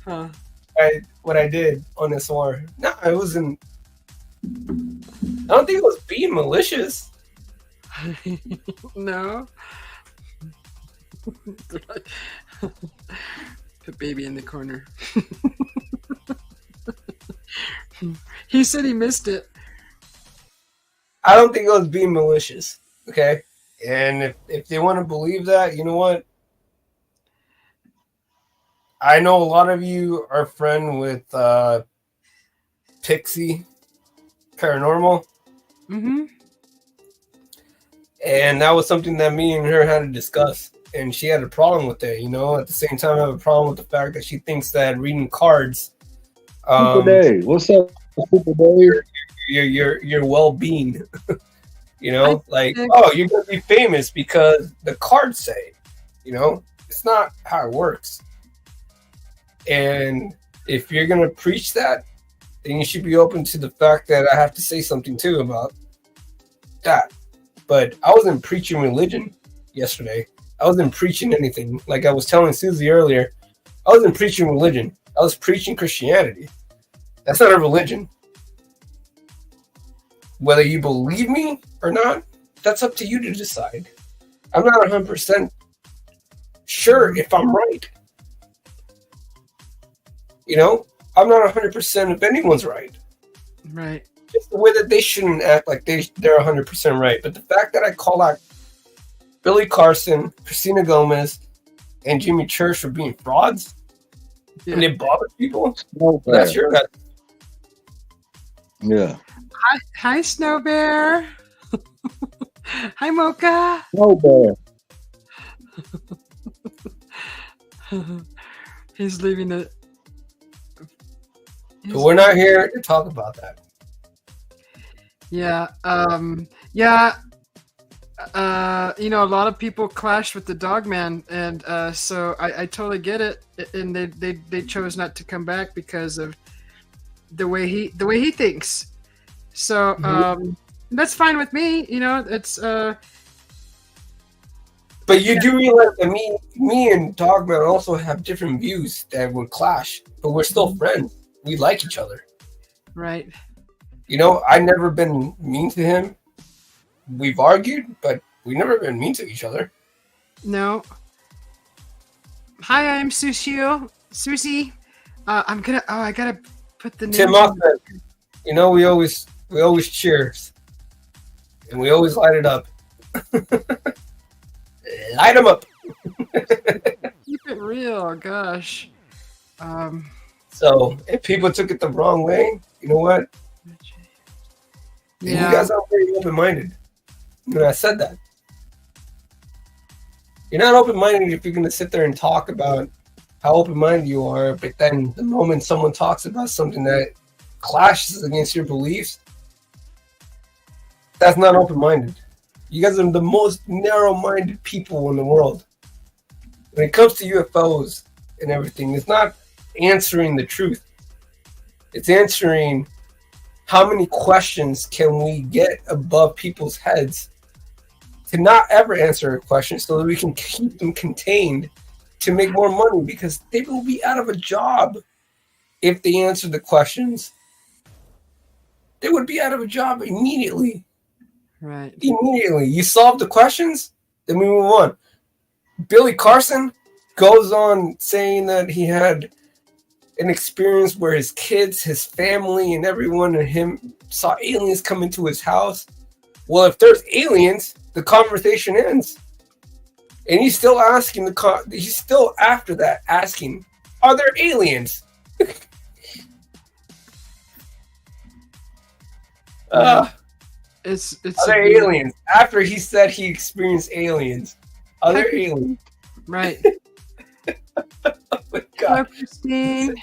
what I did on this war. No, it wasn't. I don't think it was being malicious. No. Put baby in the corner. He said he missed it. I don't think it was being malicious. Okay. And if they want to believe that, you know what? I know a lot of you are friend with Pixie Paranormal. Mm-hmm. And that was something that me and her had to discuss. And she had a problem with it, you know. At the same time, I have a problem with the fact that she thinks that reading cards. Super Dave, what's up, Super Dave? Your well-being. You know, you're gonna be famous because the cards say. You know, it's not how it works. And if you're gonna preach that, then you should be open to the fact that I have to say something too about that. But I wasn't preaching religion yesterday. I wasn't preaching anything. Like I was telling Susie earlier, I wasn't preaching religion. I was preaching Christianity. That's not a religion. Whether you believe me or not, that's up to you to decide. I'm not 100% sure if I'm right. You know, I'm not 100% if anyone's right. Right. Just the way that they shouldn't act like they're 100% right. But the fact that I call out Billy Carson, Christina Gomez, and Jimmy Church for being frauds, and they bother people, that's your bad. Yeah. Hi, Snow Bear. Hi, Mocha. Snow Bear. He's leaving it. So we're not here to talk about that. Yeah. you know, a lot of people clash with the Dogman, and so I totally get it. And they chose not to come back because of the way he thinks. So that's fine with me. You know, it's. But you do realize that me and Dogman also have different views that would clash, but we're still friends. We like each other. Right. You know, I've never been mean to him. We've argued, but we've never been mean to each other. No. Hi, I'm Susie. I'm gonna. Oh, I gotta put the name. Tim Moffat. You know, we always cheers, and we always light it up. Light them up. Keep it real, gosh. So if people took it the wrong way, you know what? Yeah. You guys are very open-minded. When I said that, you're not open-minded if you're going to sit there and talk about how open-minded you are, but then the moment someone talks about something that clashes against your beliefs, that's not open-minded. You guys are the most narrow-minded people in the world. When it comes to UFOs and everything, it's not answering the truth. It's answering how many questions can we get above people's heads to not ever answer a question so that we can keep them contained to make more money, because they will be out of a job if they answer the questions. They would be out of a job immediately. Right. Immediately. You solve the questions, then we move on. Billy Carson goes on saying that he had an experience where his kids, his family, and everyone and him saw aliens come into his house. Well, if there's aliens, the conversation ends. And he's still asking he's still after that asking, are there aliens? It's are there aliens? After he said he experienced aliens, are there aliens? Right. Oh my God. Hello, Christine.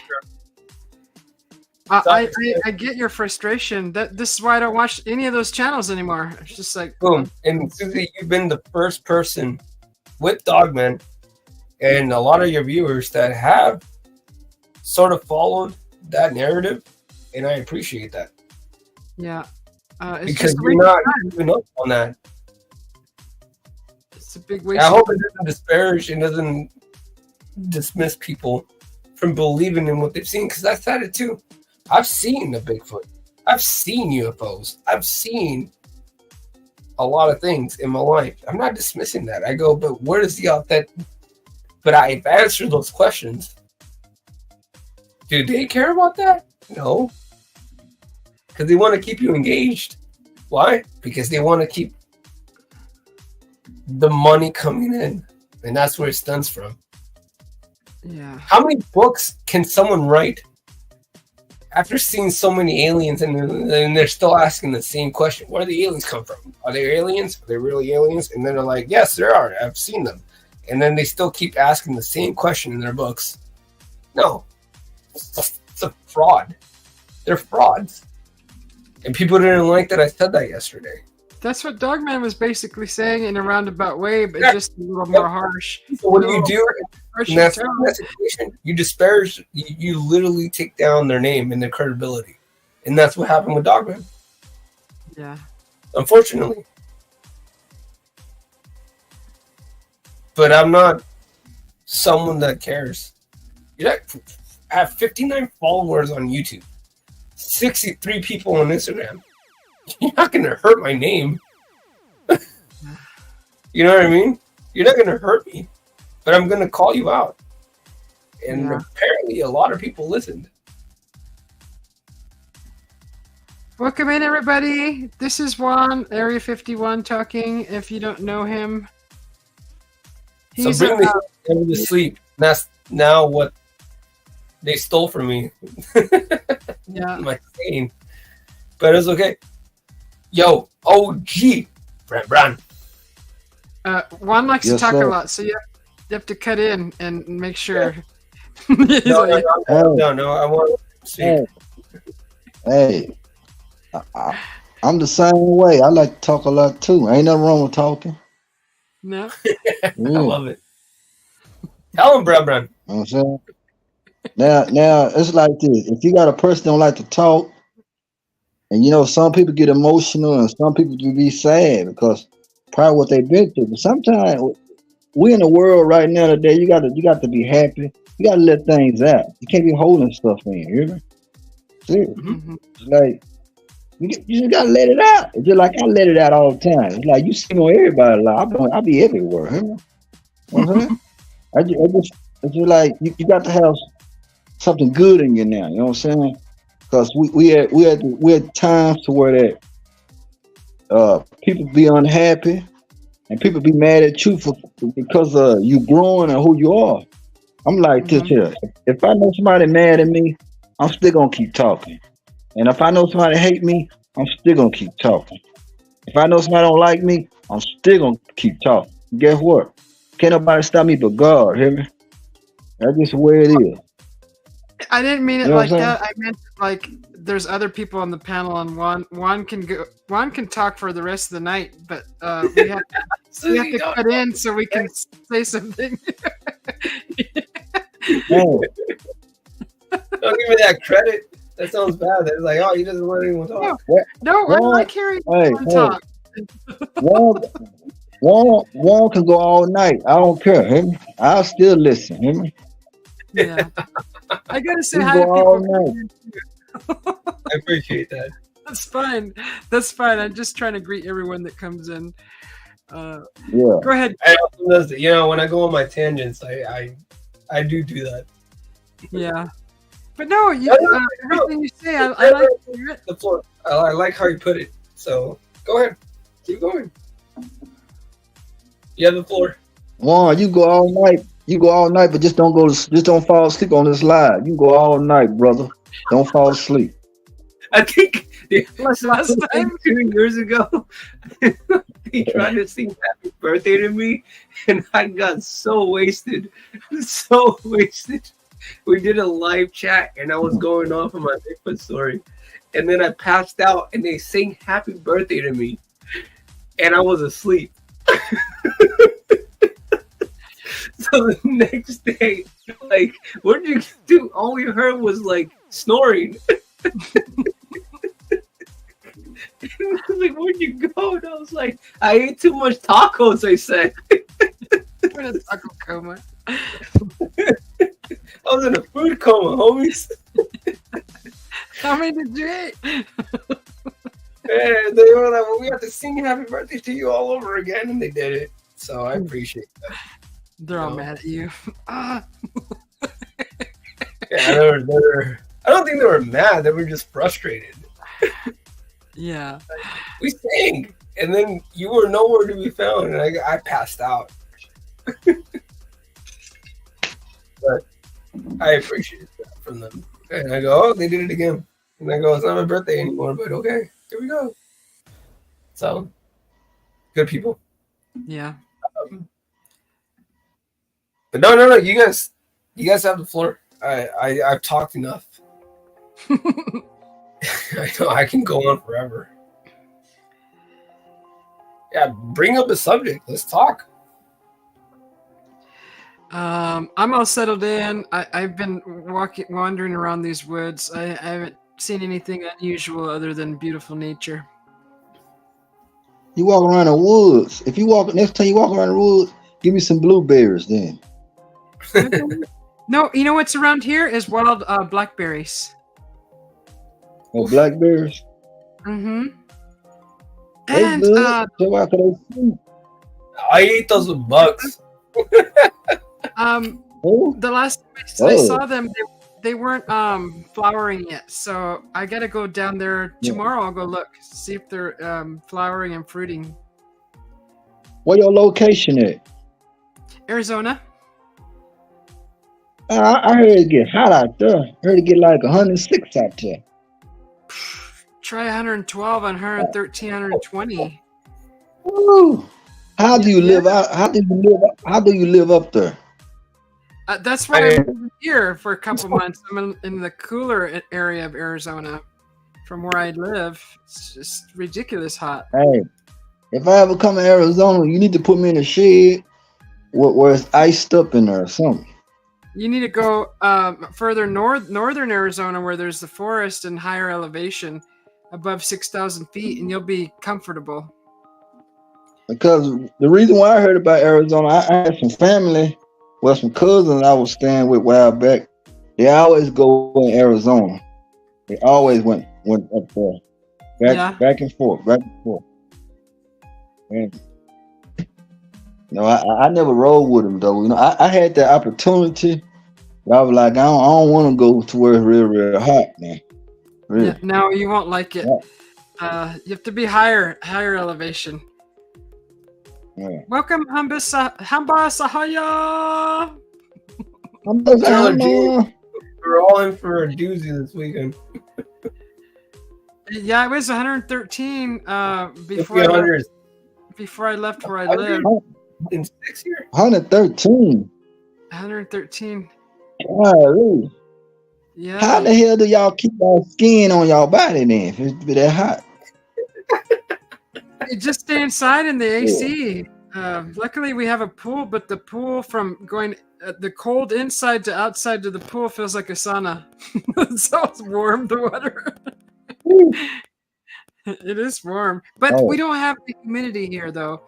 I get your frustration. This is why I don't watch any of those channels anymore. It's just like boom. And Susie, you've been the first person with Dogman and a lot of your viewers that have sort of followed that narrative, and I appreciate that. Yeah. Because you're not giving up on that. It's a big waste. I hope it doesn't disparage and doesn't dismiss people from believing in what they've seen, because I've said it too. I've seen the Bigfoot. I've seen UFOs. I've seen a lot of things in my life. I'm not dismissing that. I go, but where is the authentic? But I've answered those questions. Do they care about that? No. Because they want to keep you engaged. Why? Because they want to keep the money coming in. And that's where it stems from. Yeah. How many books can someone write after seeing so many aliens and they're still asking the same question? Where do the aliens come from? Are they aliens? Are they really aliens? And then they're like, yes, there are. I've seen them. And then they still keep asking the same question in their books. No. It's a fraud. They're frauds. And people didn't like that I said that yesterday. That's what Dogman was basically saying in a roundabout way, but just a little more harsh. So what do you do in that situation? You disparage, you literally take down their name and their credibility. And that's what happened with Dogman. Yeah. Unfortunately. But I'm not someone that cares. I have 59 followers on YouTube. 63 people on Instagram. You're not going to hurt my name. You know what I mean? You're not going to hurt me, but I'm going to call you out. And apparently a lot of people listened. Welcome in, everybody. This is Juan, Area 51, talking. If you don't know him, he's so bring me never to sleep. That's now what they stole from me. Yeah. My saying. But it's okay. Yo, OG, Bran. Juan likes to talk a lot, so you have to cut in and make sure. No, I want to speak. Hey, I'm the same way. I like to talk a lot too. Ain't nothing wrong with talking. No. I Yeah. love it. Tell him, Brad. You know what I'm saying? Now it's like this. If you got a person that don't like to talk, and some people get emotional and some people do be sad because probably what they've been through. But sometimes we in the world right now today, you got to be happy. You got to let things out. You can't be holding stuff in. You hear me? Seriously. Mm-hmm. It's like you just gotta let it out. It's just like I let it out all the time. It's like you see me on everybody. Like I be everywhere. You know what I'm saying? It's just like you got to have something good in you now. You know what I'm saying? Because we had times to where that people be unhappy and people be mad at you because you growing and who you are. I'm like this here. If I know somebody mad at me, I'm still gonna keep talking. And if I know somebody hate me, I'm still gonna keep talking. If I know somebody don't like me, I'm still gonna keep talking. Guess what? Can't nobody stop me but God. Hear me? That's just the way it is. I didn't mean it You know like what I'm that. I meant like there's other people on the panel, and Juan can talk for the rest of the night, but we have to cut in so we can say something. Man, Don't give me that credit. That sounds bad. It's like, oh, he doesn't want anyone to talk. No, I like hearing Juan talk. One can go all night. I don't care. Hear me? I'll still listen. Hear me? Yeah. I gotta say We hi to go all people. I appreciate that. That's fine. That's fine. I'm just trying to greet everyone that comes in. Yeah. Go ahead. I also notice that, when I go on my tangents, I do that. Yeah. But no, everything you say, I like to hear it. The floor. I like how you put it. So go ahead, keep going. You have the floor. Juan, you go all night. You go all night, but just don't fall asleep on this live. You go all night, brother. Don't fall asleep. I think last time 2 years ago, he tried to sing happy birthday to me, and I got so wasted. So wasted. We did a live chat, and I was going off on my Bigfoot story. And then I passed out, and they sang happy birthday to me. And I was asleep. So the next day, like, what did you do? All we heard was, like, snoring. I was like, where'd you go? And I was like, I ate too much tacos, I said. I'm in a taco coma. I was in a food coma, homies. How many did you eat? And they were like, well, we have to sing happy birthday to you all over again. And they did it. So I appreciate that. They're all mad at you. Yeah, I don't think they were mad. They were just frustrated. Yeah. We sang. And then you were nowhere to be found. And I passed out. But I appreciate that from them. And I go, oh, they did it again. And I go, it's not my birthday anymore, but okay, here we go. So, good people. Yeah. But no, you guys have the floor. I've talked enough. I know I can go on forever. Yeah, bring up a subject. Let's talk. I'm all settled in. I've been wandering around these woods. I haven't seen anything unusual other than beautiful nature. You walk around the woods. If you walk next time you walk around the woods, give me some blueberries then. No, you know what's around here is wild blackberries. Oh, blackberries? Mm-hmm. They And good. So after they sweet. I ate those with bugs. Oh, the last time I saw them, they weren't flowering yet. So I gotta go down there tomorrow. I'll go look, see if they're flowering and fruiting. where your location at? Arizona. I heard it get hot out there. I heard it get like 106 out there. Try 112 and 113, 120. Ooh. How do you live out? How do you live up there? That's why I'm here for a couple months. I'm in the cooler area of Arizona. from where I live. It's just ridiculous hot. Hey, if I ever come to Arizona, you need to put me in a shed where it's iced up in there or something. You need to go further northern Arizona, where there's the forest and higher elevation, above 6,000 feet, and you'll be comfortable. Because the reason why I heard about Arizona, I had some family, well, some cousins I was staying with a while back. They always go in Arizona. They always went up there, back and forth. And I never rode with them though. I had that opportunity. But I was like, I don't want to go to where it's real hot, man. Really. Yeah, no, you won't like it. Yeah. You have to be higher elevation. Yeah. Welcome, Hamba Sahaya. We're all in for a doozy this weekend. Yeah, it was 113 before I left where I live. In 6 years? 113. 113. Golly. Yeah. How the hell do y'all keep our skin on y'all body then if it's that hot? You just stay inside in the AC. Luckily, we have a pool, but the pool from going the cold inside to outside to the pool feels like a sauna. So it's warm, the water. It is warm, but we don't have the humidity here, though.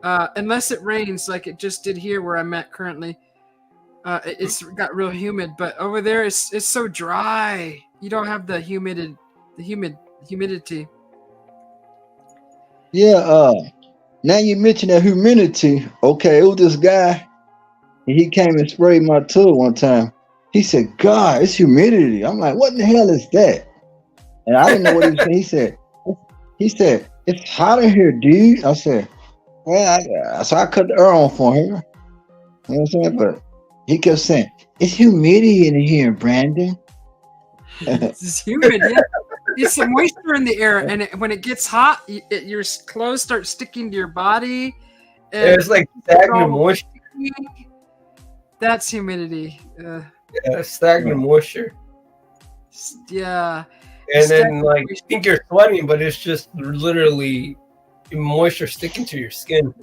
Unless it rains, like it just did here where I'm at currently. It's got real humid, but over there it's so dry. You don't have the humidity. Yeah. Now you mention that humidity. Okay, it was this guy. And he came and sprayed my tool one time. He said, "God, it's humidity." I'm like, "What in the hell is that?" And I didn't know what he was saying. He said, "It's hot in here, dude." I said, "Well," so I cut the air on for him. You know what I'm saying? But he kept saying, "It's humidity in here, Brandon." It's humid, yeah. It's some moisture in the air, and when it gets hot, your clothes start sticking to your body. It's like stagnant moisture. That's humidity. Stagnant moisture. Yeah. And then, like, you think you're sweating, but it's just literally moisture sticking to your skin.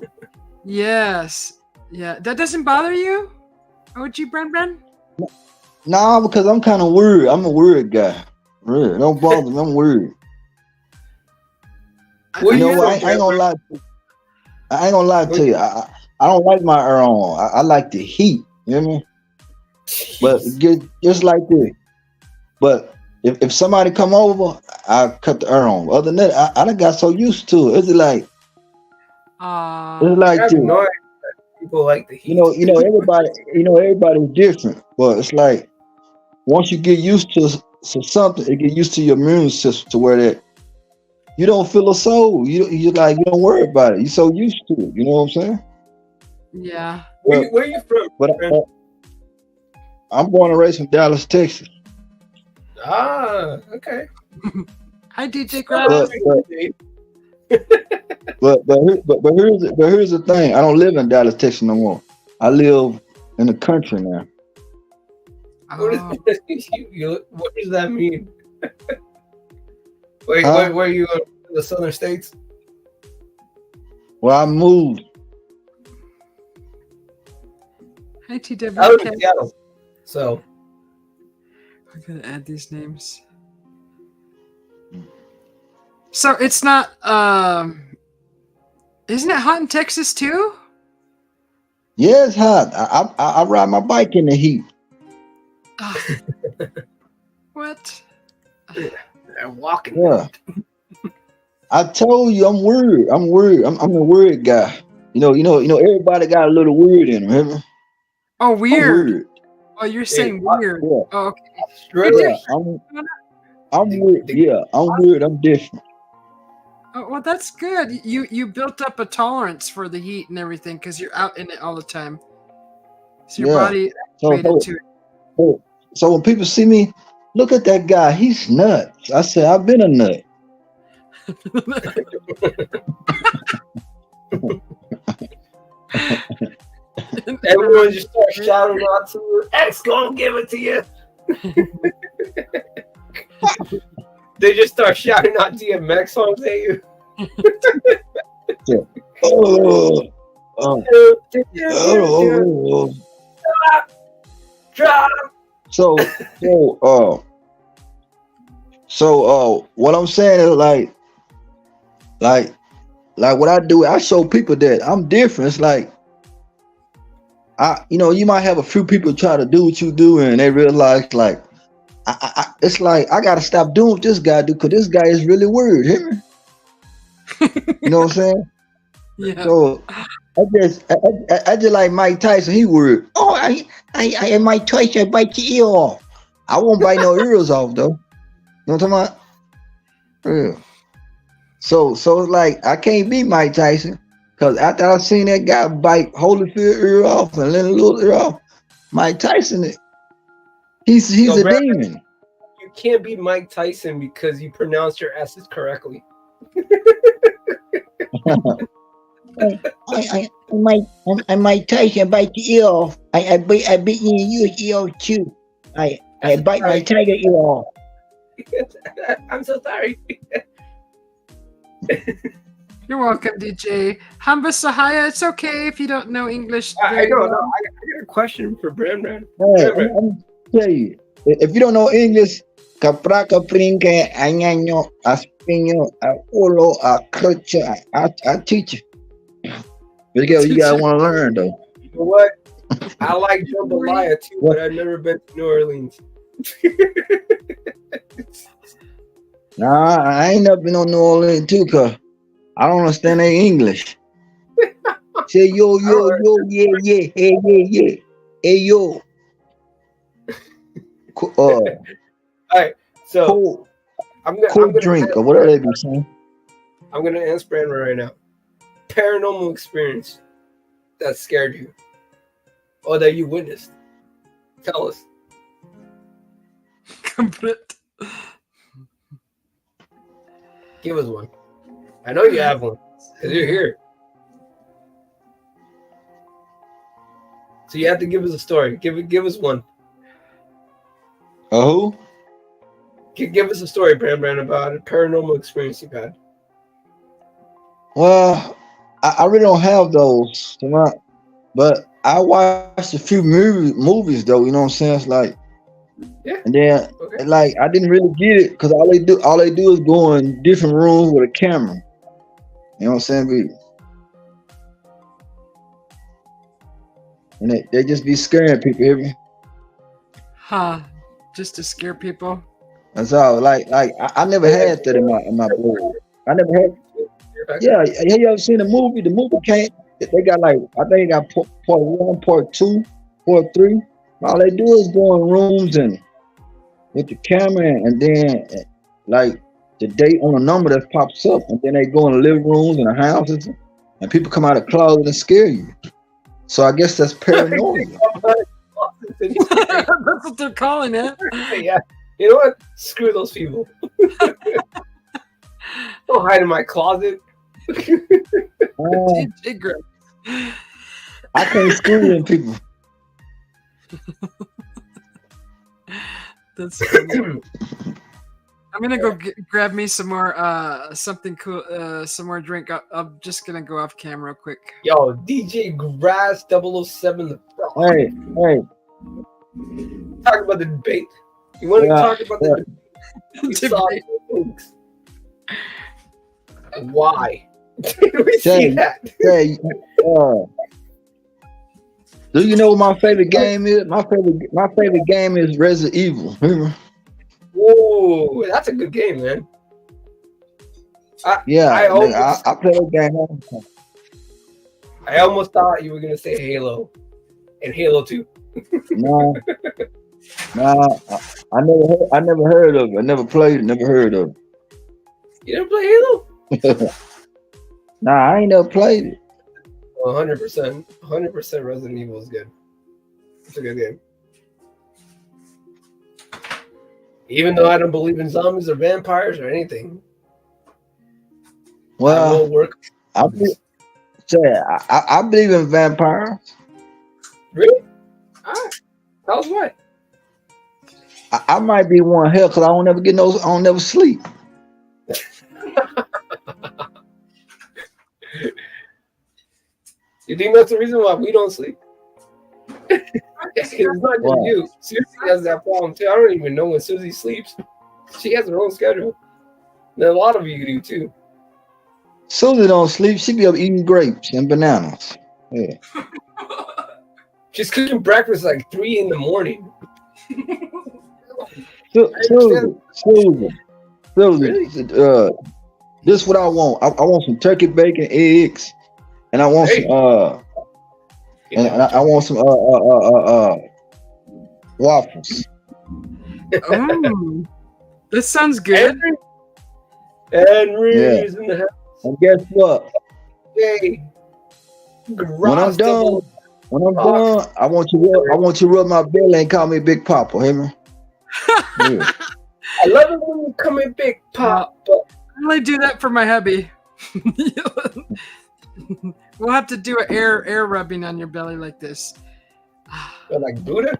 Yes. Yeah. That doesn't bother you? OG Bren? Nah, because I'm kind of worried. I'm a worried guy. Really, don't bother me. I'm worried. Well, you know what? I ain't gonna lie. I ain't gonna lie to you. I don't like my air on. I like the heat. You know what I mean? But just like this. But if somebody come over, I cut the air on. Other than that, I done got so used to it. It's like people like the heat. Everybody's different. But it's like once you get used to something, it get used to your immune system to where that you don't feel a soul. You don't worry about it. You're so used to it. You know what I'm saying? Yeah. Where are you from? But I'm born and raised in Dallas, Texas. Ah, okay. Hi, DJ Crowd. But here's the thing. I don't live in Dallas, Texas no more. I live in the country now. What does that mean? Wait, where are you in the southern states? Well, I moved. Hi, TW. I live in Seattle. So I'm gonna add these names. So it's not isn't it hot in Texas too? Yeah, it's hot. I ride my bike in the heat. What? I'm walking. Yeah. I told you I'm worried. I'm a worried guy. You know, everybody got a little weird in them, remember? Oh, weird. Oh, you're saying weird. Yeah. Oh, okay. Really? I'm weird. Yeah, I'm weird. I'm different. Oh, well, that's good. You built up a tolerance for the heat and everything because you're out in it all the time. So your body activated to it. So when people see me, look at that guy. He's nuts. I said, I've been a nut. Everyone just starts shouting out to you. X gonna give it to you. They just start shouting out DMX songs at you. Oh, Drop. So what I'm saying is like what I do, I show people that I'm different. It's like you might have a few people try to do what you do, and they realize like it's like I gotta stop doing what this guy do because this guy is really weird. Hear me? You know what I'm saying? Yeah. So I just like Mike Tyson. He weird. Oh, I Mike Tyson bite your ear off. I won't bite no ears off though. You know what I'm talking about? Yeah. So it's like I can't be Mike Tyson because after I seen that guy bite Holyfield ear off and Lennon Lewis ear off, Mike Tyson, he's a Brad, demon. You can't be Mike Tyson because you pronounce your S's correctly. I Mike Tyson bite your ear off. I bit you ear off too. I bite my tiger ear off. I'm so sorry. You're welcome, DJ. Hamba Sahaya, it's okay if you don't know English. I know. I got a question for Brandon. I'm tell you, if you don't know English, capraca prinke añaño aspiño a olo a crutch I teach you. But you gotta want to learn though. You know what? I like jambalaya too, but I've never been to New Orleans. Nah, I ain't never been on New Orleans too, cause I don't understand their English. Say yo, yeah, hey yo. All right, so cold I'm gonna drink or whatever they be saying. I'm gonna ask Brandon right now. Paranormal experience that scared you, or that you witnessed. Tell us. Complete. Give us one. I know you have one because you're here. So you have to give us a story. Give us one. Who? Give us a story, Brandon, about a paranormal experience you've had. Well, I really don't have those, but I watched a few movies though. You know what I'm saying? It's like, yeah. And then like I didn't really get it because all they do is go in different rooms with a camera. You know what I'm saying? And they just be scaring people. Hear me? Huh? Just to scare people. That's all. Like I never had that in my board. I never had. Yeah, have you ever seen the movie? The movie came. They got like I think they got part 1, part 2, part 3. All they do is go in rooms and with the camera, and then like the date on a number that pops up, and then they go in the living rooms and the houses, and people come out of the closet and scare you. So I guess that's paranormal. That's what they're calling it. Yeah. You know what? Screw those people. Don't hide in my closet. I can't screw them people. That's funny. I'm gonna go grab me some more something cool, some more drink. I'm just gonna go off camera real quick. Yo, DJ Grass 007. Hey. Talk about the debate. You want to talk about the debate? Why? we see that? Do you know what my favorite game is? My favorite game is Resident Evil. Remember? Whoa, that's a good game, man. I play that game all the time. I almost thought you were gonna say Halo and Halo 2. No, I never heard of it. I never played it. Never heard of it. You never play Halo? Nah, I ain't never played it. 100%. 100% Resident Evil is good. It's a good game. Even though I don't believe in zombies or vampires or anything. Well, I believe in vampires. Really? Alright. Tell us why. I might be one hell because I don't never get no. I don't never sleep. You think that's the reason why we don't sleep? It's not just you. Susie has that problem too. I don't even know when Susie sleeps. She has her own schedule. And a lot of you do too. Susie don't sleep. She be up eating grapes and bananas. Yeah. She's cooking breakfast like 3 in the morning. Susie, Really? this is what I want. I want some turkey bacon, eggs, and I want Hey. some and I want some waffles. Oh, this sounds good. Henry's in the house. And guess what? Hey. When I'm done, I want you to rub my belly and call me Big Papa. Hear me? Yeah. I love it when you come in Big Papa. I only do that for my hubby. We'll have to do an air rubbing on your belly like this. Like Buddha?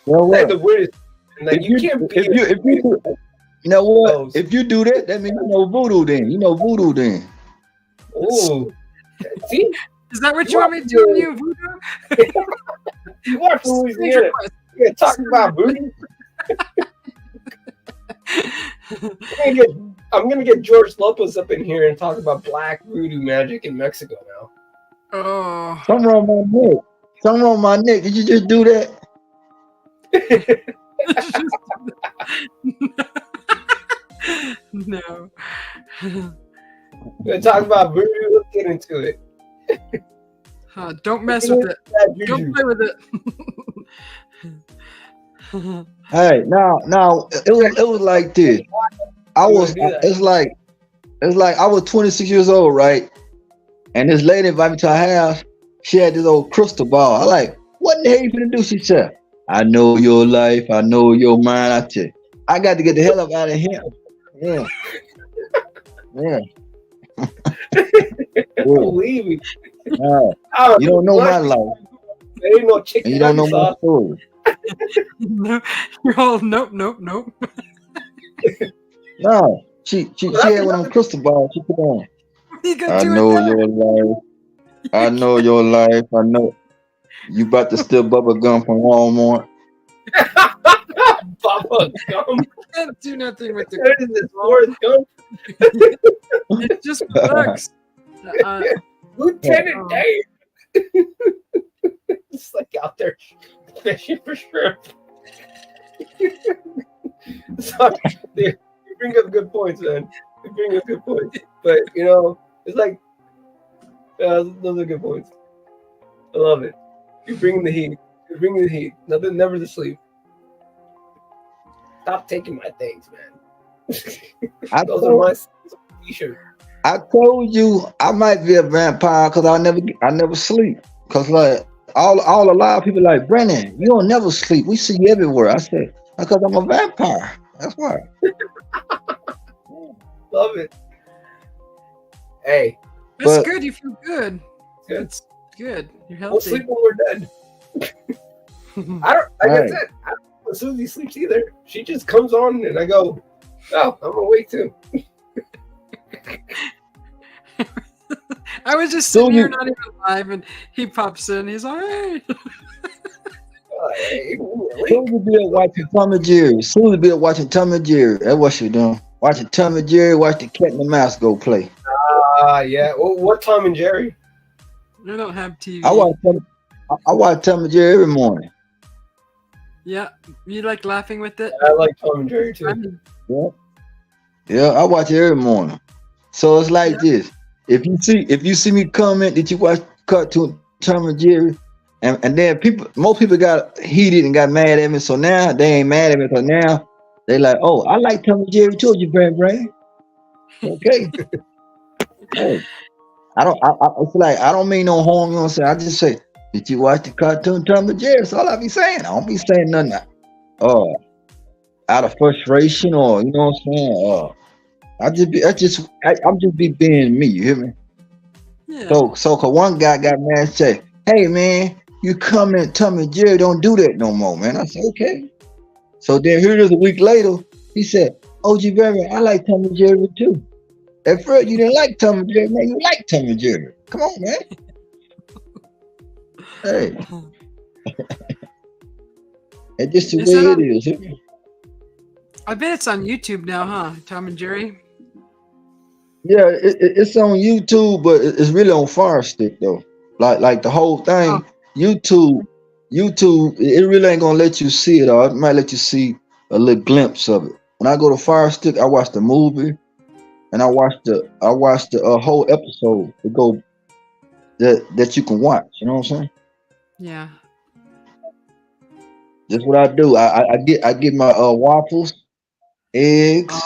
Well, Like the weirdest. Like you can't be. You know what? If you do that, that means you know voodoo then. You know voodoo then. Ooh. See? Is that what you want me to do with you, voodoo? You watch Louisiana. You're talking about voodoo? I'm gonna get George Lopez up in here and talk about black voodoo magic in Mexico now. Oh. Something wrong with my neck. Something wrong with my neck. Did you just do that? No. We're gonna talk about voodoo. Let's get into it. Don't mess with it. Don't play with it. Hey, now it was like this. It's like I was 26 years old, right? And this lady invited me to her house. She had this old crystal ball. I like, what the hell you gonna do? She said, I know your life, I know your mind. I tell you, I got to get the hell up out of here. Yeah. Yeah. Believe me. You don't know my life. There ain't no chicken. And you don't know my story. No, you're all nope. No, she had one of them crystal balls. She put on. I know your life. I know your life. I know you about to steal bubble gum from Walmart. Bubble gum. Can't do nothing with the. Where is this Forrest Gump? It just bugs. Lieutenant Dave. Just like out there fishing for shrimp. Sorry, you bring up good points, man. You bring up good points. But, you know, it's like, those are good points. I love it. You bring the heat. You bring the heat. Nothing, never to sleep. Stop taking my things, man. Those are my t-shirts. I told you I might be a vampire because I never sleep. Cause like all a lot of people like, Brennan, you don't never sleep. We see you everywhere. I said, because I'm a vampire. That's why. Love it. Hey. That's good. You feel good. Good. It's good. You're healthy. We'll sleep when we're dead. I don't, like I said, I don't know when Susie sleeps either. She just comes on and I go, oh, I'm awake too. I was just sitting here, not even alive, and he pops in. He's like, "Hey." Susie be watching Tom and Jerry. Susie be watching Tom and Jerry. That's what she doing. Watching Tom and Jerry. Watch the cat and the mouse go play. Yeah. Well, what Tom and Jerry? I don't have TV. I watch Tom and Jerry every morning. Yeah, you like laughing with it? I like Tom and Jerry too. Yeah, I watch it every morning. So it's like this. If you see me comment that you watch cartoon Tom and Jerry, and then most people got heated and got mad at me. So now they ain't mad at me. So now they like, oh, I like Tom and Jerry too, you brain. Okay. Hey, it's like I don't mean no harm. You know what I'm saying? I just say, did you watch the cartoon Tom and Jerry? That's all I be saying. I don't be saying nothing out of frustration or you know what I'm saying. I'm just being me. You hear me? Yeah. So cause one guy got mad and say, "Hey man, you come and tell me, Jerry, don't do that no more, man. I said, okay. So then here it is a week later. He said, OG Barry, I like Tom and Jerry too. At first, you didn't like Tom and Jerry. Man, you like Tom and Jerry. Come on, man. Hey. It's just the way it is. I bet it's on YouTube now, huh? Tom and Jerry? Yeah, it's on YouTube, but it's really on Fire Stick, though. Like the whole thing, YouTube, it really ain't going to let you see it all. It might let you see a little glimpse of it. When I go to Fire Stick, I watch the movie. And I watched the whole episode to go that you can watch. You know what I'm saying? Yeah. That's what I do. I get my waffles, eggs,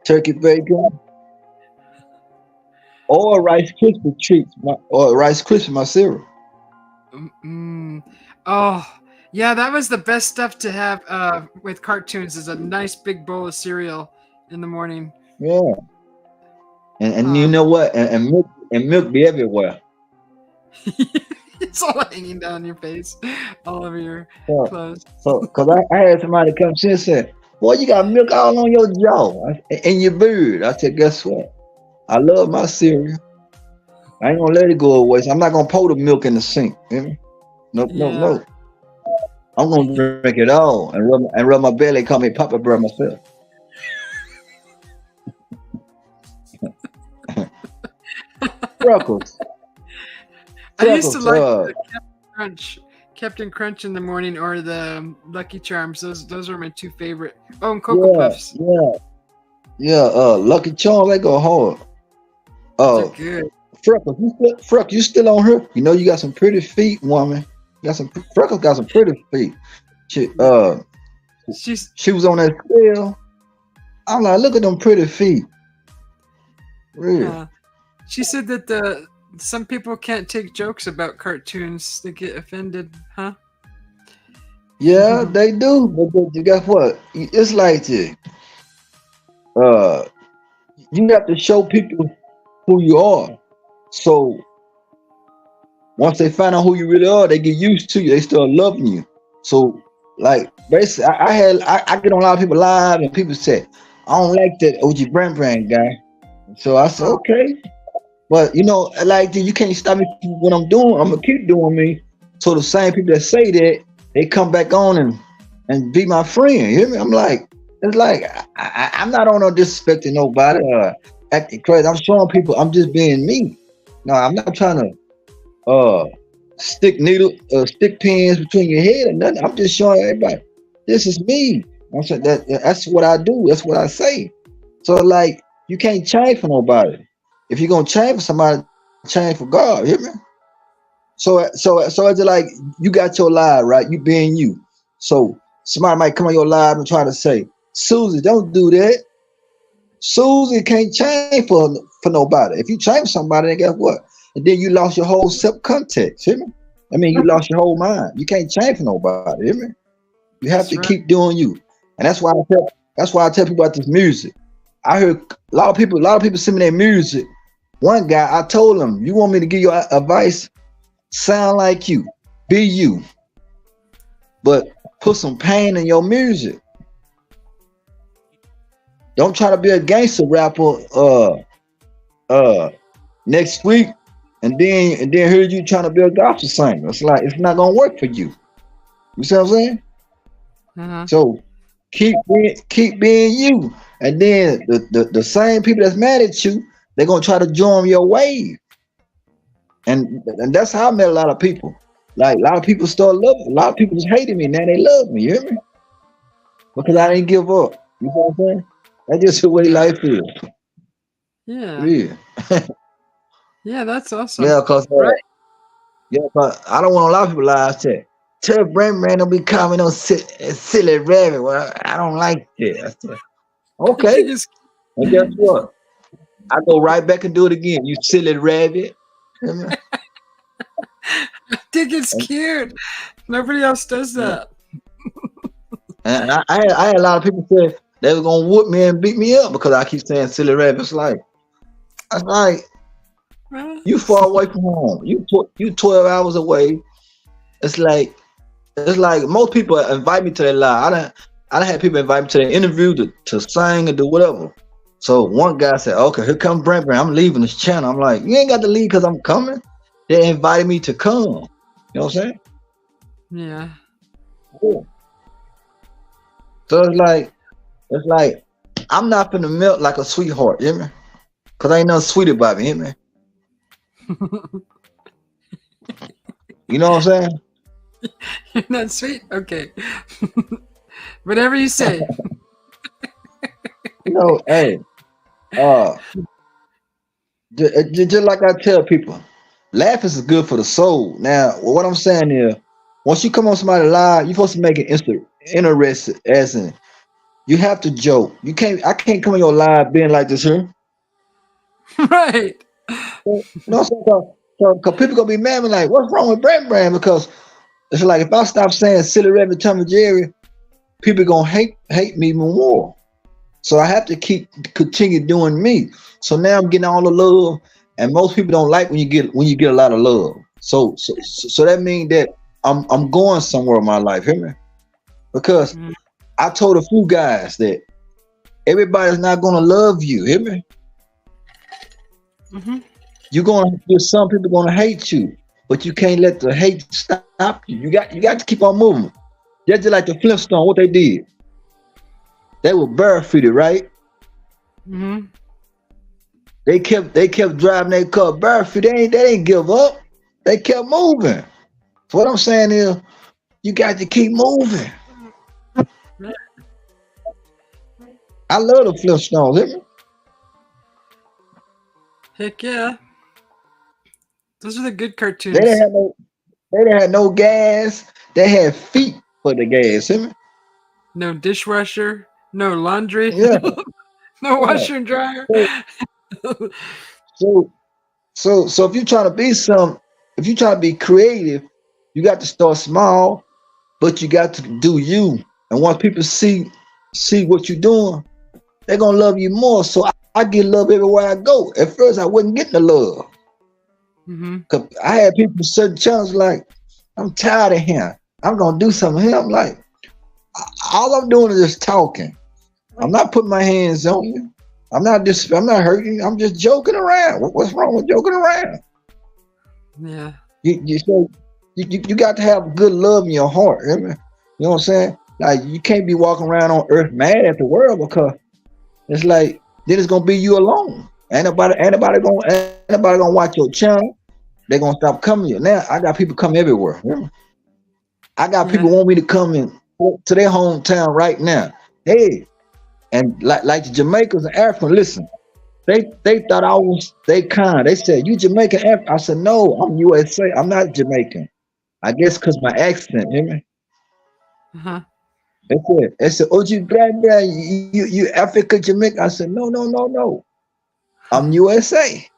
turkey bacon, or Rice Krispie treats, or Rice Krispie my cereal. Oh, yeah, that was the best stuff to have with cartoons. Is a nice big bowl of cereal in the morning. Yeah, and you know what? And milk be everywhere. It's all hanging down your face, all over your clothes. So, cause I had somebody come in and said, "Boy, you got milk all on your jaw and your beard." I said, "Guess what? I love my cereal. I ain't gonna let it go away. So I'm not gonna pour the milk in the sink. You know? No. I'm gonna drink it all and rub my belly. Call me Papa Bear myself." Freckles. I used to like the Captain Crunch in the morning, or the Lucky Charms. Those are my two favorite. Oh, and Cocoa Puffs. Yeah. Lucky Charms, they go hard. They're good. Freckles, you still on her? You know you got some pretty feet, woman. Freckles got some pretty feet. She was on that scale. I'm like, look at them pretty feet. Really? She said that some people can't take jokes about cartoons. They get offended, huh? Yeah, they do. But guess what? It's like this. You have to show people who you are. So once they find out who you really are, they get used to you. They start loving you. So like basically, I get on a lot of people live, and people say, "I don't like that OG Brand guy." So I said, okay. But like you can't stop me from what I'm doing. I'm gonna keep doing me. So the same people that say that, they come back on and be my friend. You hear me? I'm like, it's like I'm not on no disrespecting nobody or acting crazy. I'm showing people I'm just being me. No, I'm not trying to stick pins between your head or nothing. I'm just showing everybody this is me. I'm saying that's what I do. That's what I say. So like you can't change for nobody. If you're gonna change for somebody, change for God. You hear me? So it's like you got your live, right? You being you. So somebody might come on your live and try to say, Susie, don't do that. Susie can't change for nobody. If you change somebody, then guess what? And then you lost your whole self-context. Hear me? I mean, you lost your whole mind. You can't change for nobody. Hear me? You have to keep doing you. And that's why I tell people about this music. I heard a lot of people send me their music. One guy, I told him, you want me to give you advice? Sound like you. Be you. But put some pain in your music. Don't try to be a gangster rapper next week and then hear you trying to be a gospel singer. It's like it's not gonna work for you. You see what I'm saying? So keep being you. And then the same people that's mad at you, they're gonna try to join your wave. And that's how I met a lot of people. Like a lot of people start loving. A lot of people just hated me. Now they love me. You hear me? Because I didn't give up. You know what I'm saying? That's just the way life is. Yeah. Yeah, that's awesome. Yeah, cause I don't want a lot of people live chat. Tell Brand don't be commenting on silly rabbit. Well, I don't like that. Okay. And guess what? I go right back and do it again. You silly rabbit. I think it's cute. Nobody else does that. And I had a lot of people say they were gonna whoop me and beat me up because I keep saying silly rabbit. It's like You far away from home. You 12 hours away. It's like most people invite me to their live. I done had people invite me to their interview to sing and do whatever. So one guy said, "Okay, here come Brent. I'm leaving this channel." I'm like, "You ain't got to leave because I'm coming." They invited me to come. You know what I'm saying? Yeah. So it's like I'm not finna melt like a sweetheart, you hear me? Cause ain't nothing sweet about me, you hear me? You know what I'm saying? You're not sweet? Okay. Whatever you say. You know, hey, just like I tell people, laughing is good for the soul. Now, what I'm saying is, once you come on somebody live, you're supposed to make it interesting, as in, you have to joke. I can't come on your live being like this here. Right. You know, so people gonna be mad and like, what's wrong with Brand? Because it's like if I stop saying silly rabbit, Tom and Jerry, people gonna hate me even more. So I have to continue doing me. So now I'm getting all the love, and most people don't like when you get a lot of love. So that means that I'm going somewhere in my life, hear me? Because I told a few guys that everybody's not gonna love you, hear me? Mm-hmm. Some people gonna hate you, but you can't let the hate stop you. You got to keep on moving. Just like the Flintstones, what they did. They were barefooted, right? Mm-hmm. They kept driving their car barefooted. They didn't give up. They kept moving. So what I'm saying is, you got to keep moving. I love the Flintstones, hear me? Heck yeah. Those are the good cartoons. They didn't have no gas. They had feet for the gas, hear me? No dishwasher, no laundry, Yeah. no washer and dryer. So if you're trying to be creative, you got to start small, but you got to do you. And once people see what you're doing, they're gonna love you more. So I get love everywhere I go. At first, I wasn't getting the love. Mm-hmm. Cause I had people in certain channels like, I'm tired of him. I'm gonna do something here. I'm like, all I'm doing is just talking. I'm not putting my hands on you. I'm not hurting you. I'm just joking around. What's wrong with joking around? Yeah. You got to have good love in your heart. You know what I'm saying? Like you can't be walking around on earth mad at the world because it's like then it's gonna be you alone. Ain't nobody gonna watch your channel. They're gonna stop coming to you. Now I got people coming everywhere. Remember? I got people want me to come in to their hometown right now. Hey, and like the Jamaicans and Africans, listen, they thought they kind. They said, "You Jamaican?" I said, "No, I'm USA. I'm not Jamaican. I guess because my accent, hear me?" Uh-huh. They said, "Oh, you you Africa Jamaican?" I said, "No. I'm USA."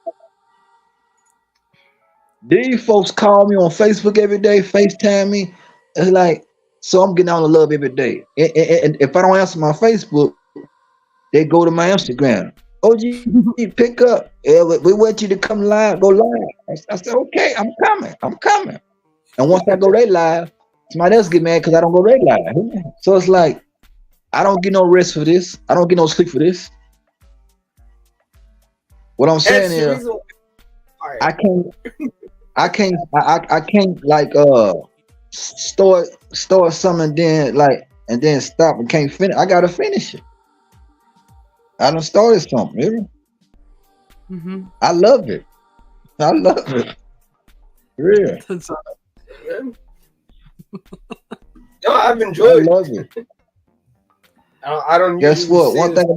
These folks call me on Facebook every day, FaceTime me. It's like, so I'm getting all the love every day. And if I don't answer my Facebook, they go to my Instagram. Oh, you pick up. Yeah, we want you to come live. Go live. I said, okay, I'm coming. And once I go they live, somebody else get mad because I don't go they live. So it's like, I don't get no rest for this. I don't get no sleep for this. What I'm saying is, I can't like start something and then stop and can't finish. I gotta finish it. I done started something, you know? Mm-hmm. I love it. Yeah. That's no, I've enjoyed. I love it. I don't. Guess what? One thing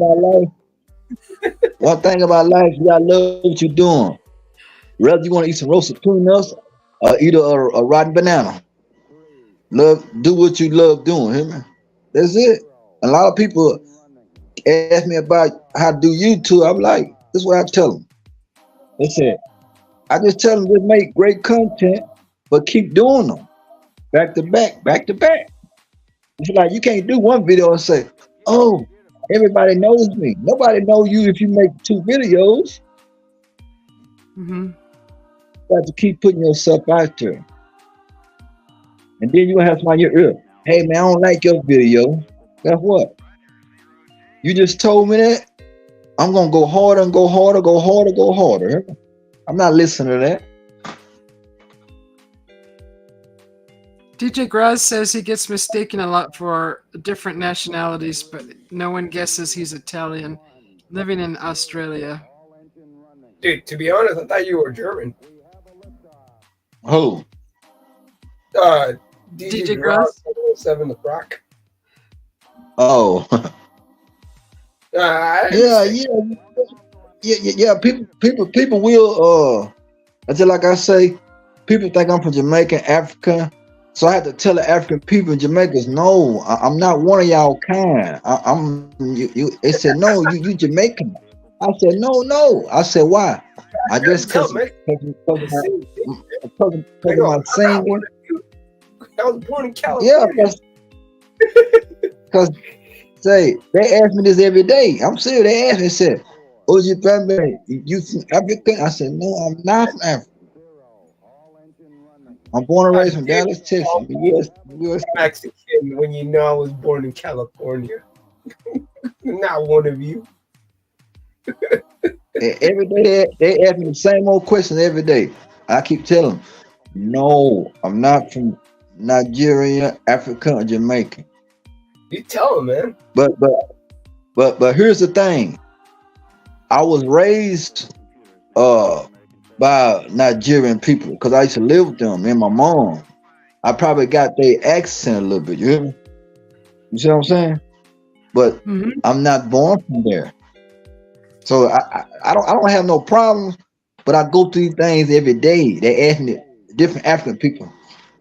about life, you gotta love what you're doing. Whether you want to eat some roasted peanuts or eat a rotten banana. Do what you love doing, hear me? That's it. A lot of people ask me about how to do YouTube. I'm like, this is what I tell them. They said, I just tell them just make great content, but keep doing them. Back to back. It's like you can't do one video and say, oh, everybody knows me. Nobody knows you if you make 2 videos. Mm-hmm. got to keep putting yourself out there. And then you have somebody in your ear. Hey man, I don't like your video. Guess what? You just told me that. I'm gonna go harder and go harder, go harder, go harder. I'm not listening to that. DJ Graz says he gets mistaken a lot for different nationalities, but no one guesses he's Italian, living in Australia. Dude, to be honest, I thought you were German. Who? DJ Graz? 7 The Rock. Oh. Yeah. People will. Just like I say, people think I'm from Jamaica, Africa. So I had to tell the African people in Jamaica, no, I'm not one of y'all kind. I'm you. They said no, you Jamaican. I said no. I said why? I guess because of my singing. I was born in California. Yeah, because say they ask me this every day. I'm serious. They ask me, said, "Oh, you family? You from Africa?" I said, "No, I'm not from Africa. I'm born and raised from Dallas, Texas, US." Mexican when you know I was born in California. Not one of you. Every day they ask me the same old question every day. I keep telling them, "No, I'm not from Nigeria, Africa, or Jamaica." You tell them, man. But here's the thing. I was raised by Nigerian people because I used to live with them and my mom. I probably got their accent a little bit. You hear me? You see what I'm saying? But I'm not born from there, so I don't have no problems. But I go through these things every day. They ask me different African people.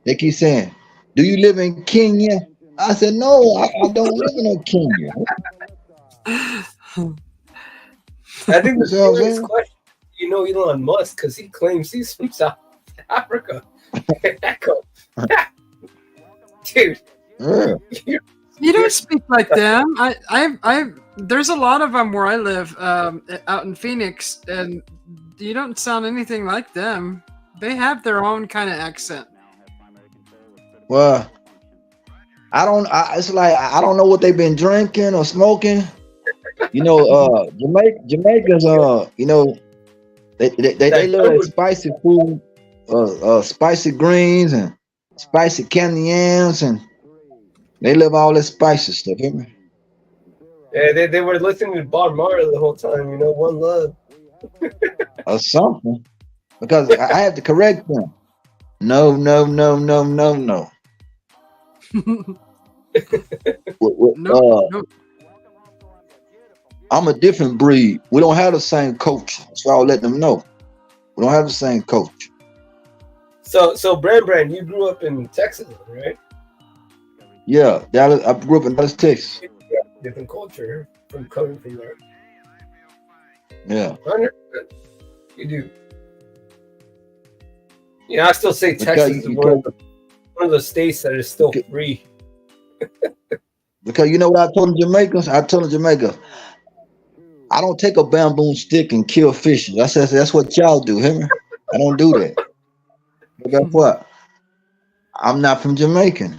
They keep saying, "Do you live in Kenya?" I said, "No, I don't live in no Kenya." I think the serious question, you know, Elon Musk, because he claims he's from South Africa. Dude, you don't speak like them. There's a lot of them where I live, out in Phoenix, and you don't sound anything like them. They have their own kind of accent. Well, it's like I don't know what they've been drinking or smoking. You know, Jamaicans, you know, they love that spicy food, spicy greens and spicy candy yams, and they love all that spicy stuff. Hear me? Yeah, they were listening to Bob Marley the whole time. You know, One Love or something, because I have to correct them. No. No. I'm a different breed. We don't have the same culture. So I'll let them know. We don't have the same culture. So Brand, you grew up in Texas, right? Yeah, Dallas. I grew up in Dallas, Texas. Yeah, different culture from coming from there. Yeah, 100%. You do. Yeah, I still say Texas is one of the states that is still free. Because you know what I told the Jamaicans? I told the Jamaicans, I don't take a bamboo stick and kill fishes. I said, that's what y'all do. Hear me? I don't do that. But guess what? I'm not from Jamaican.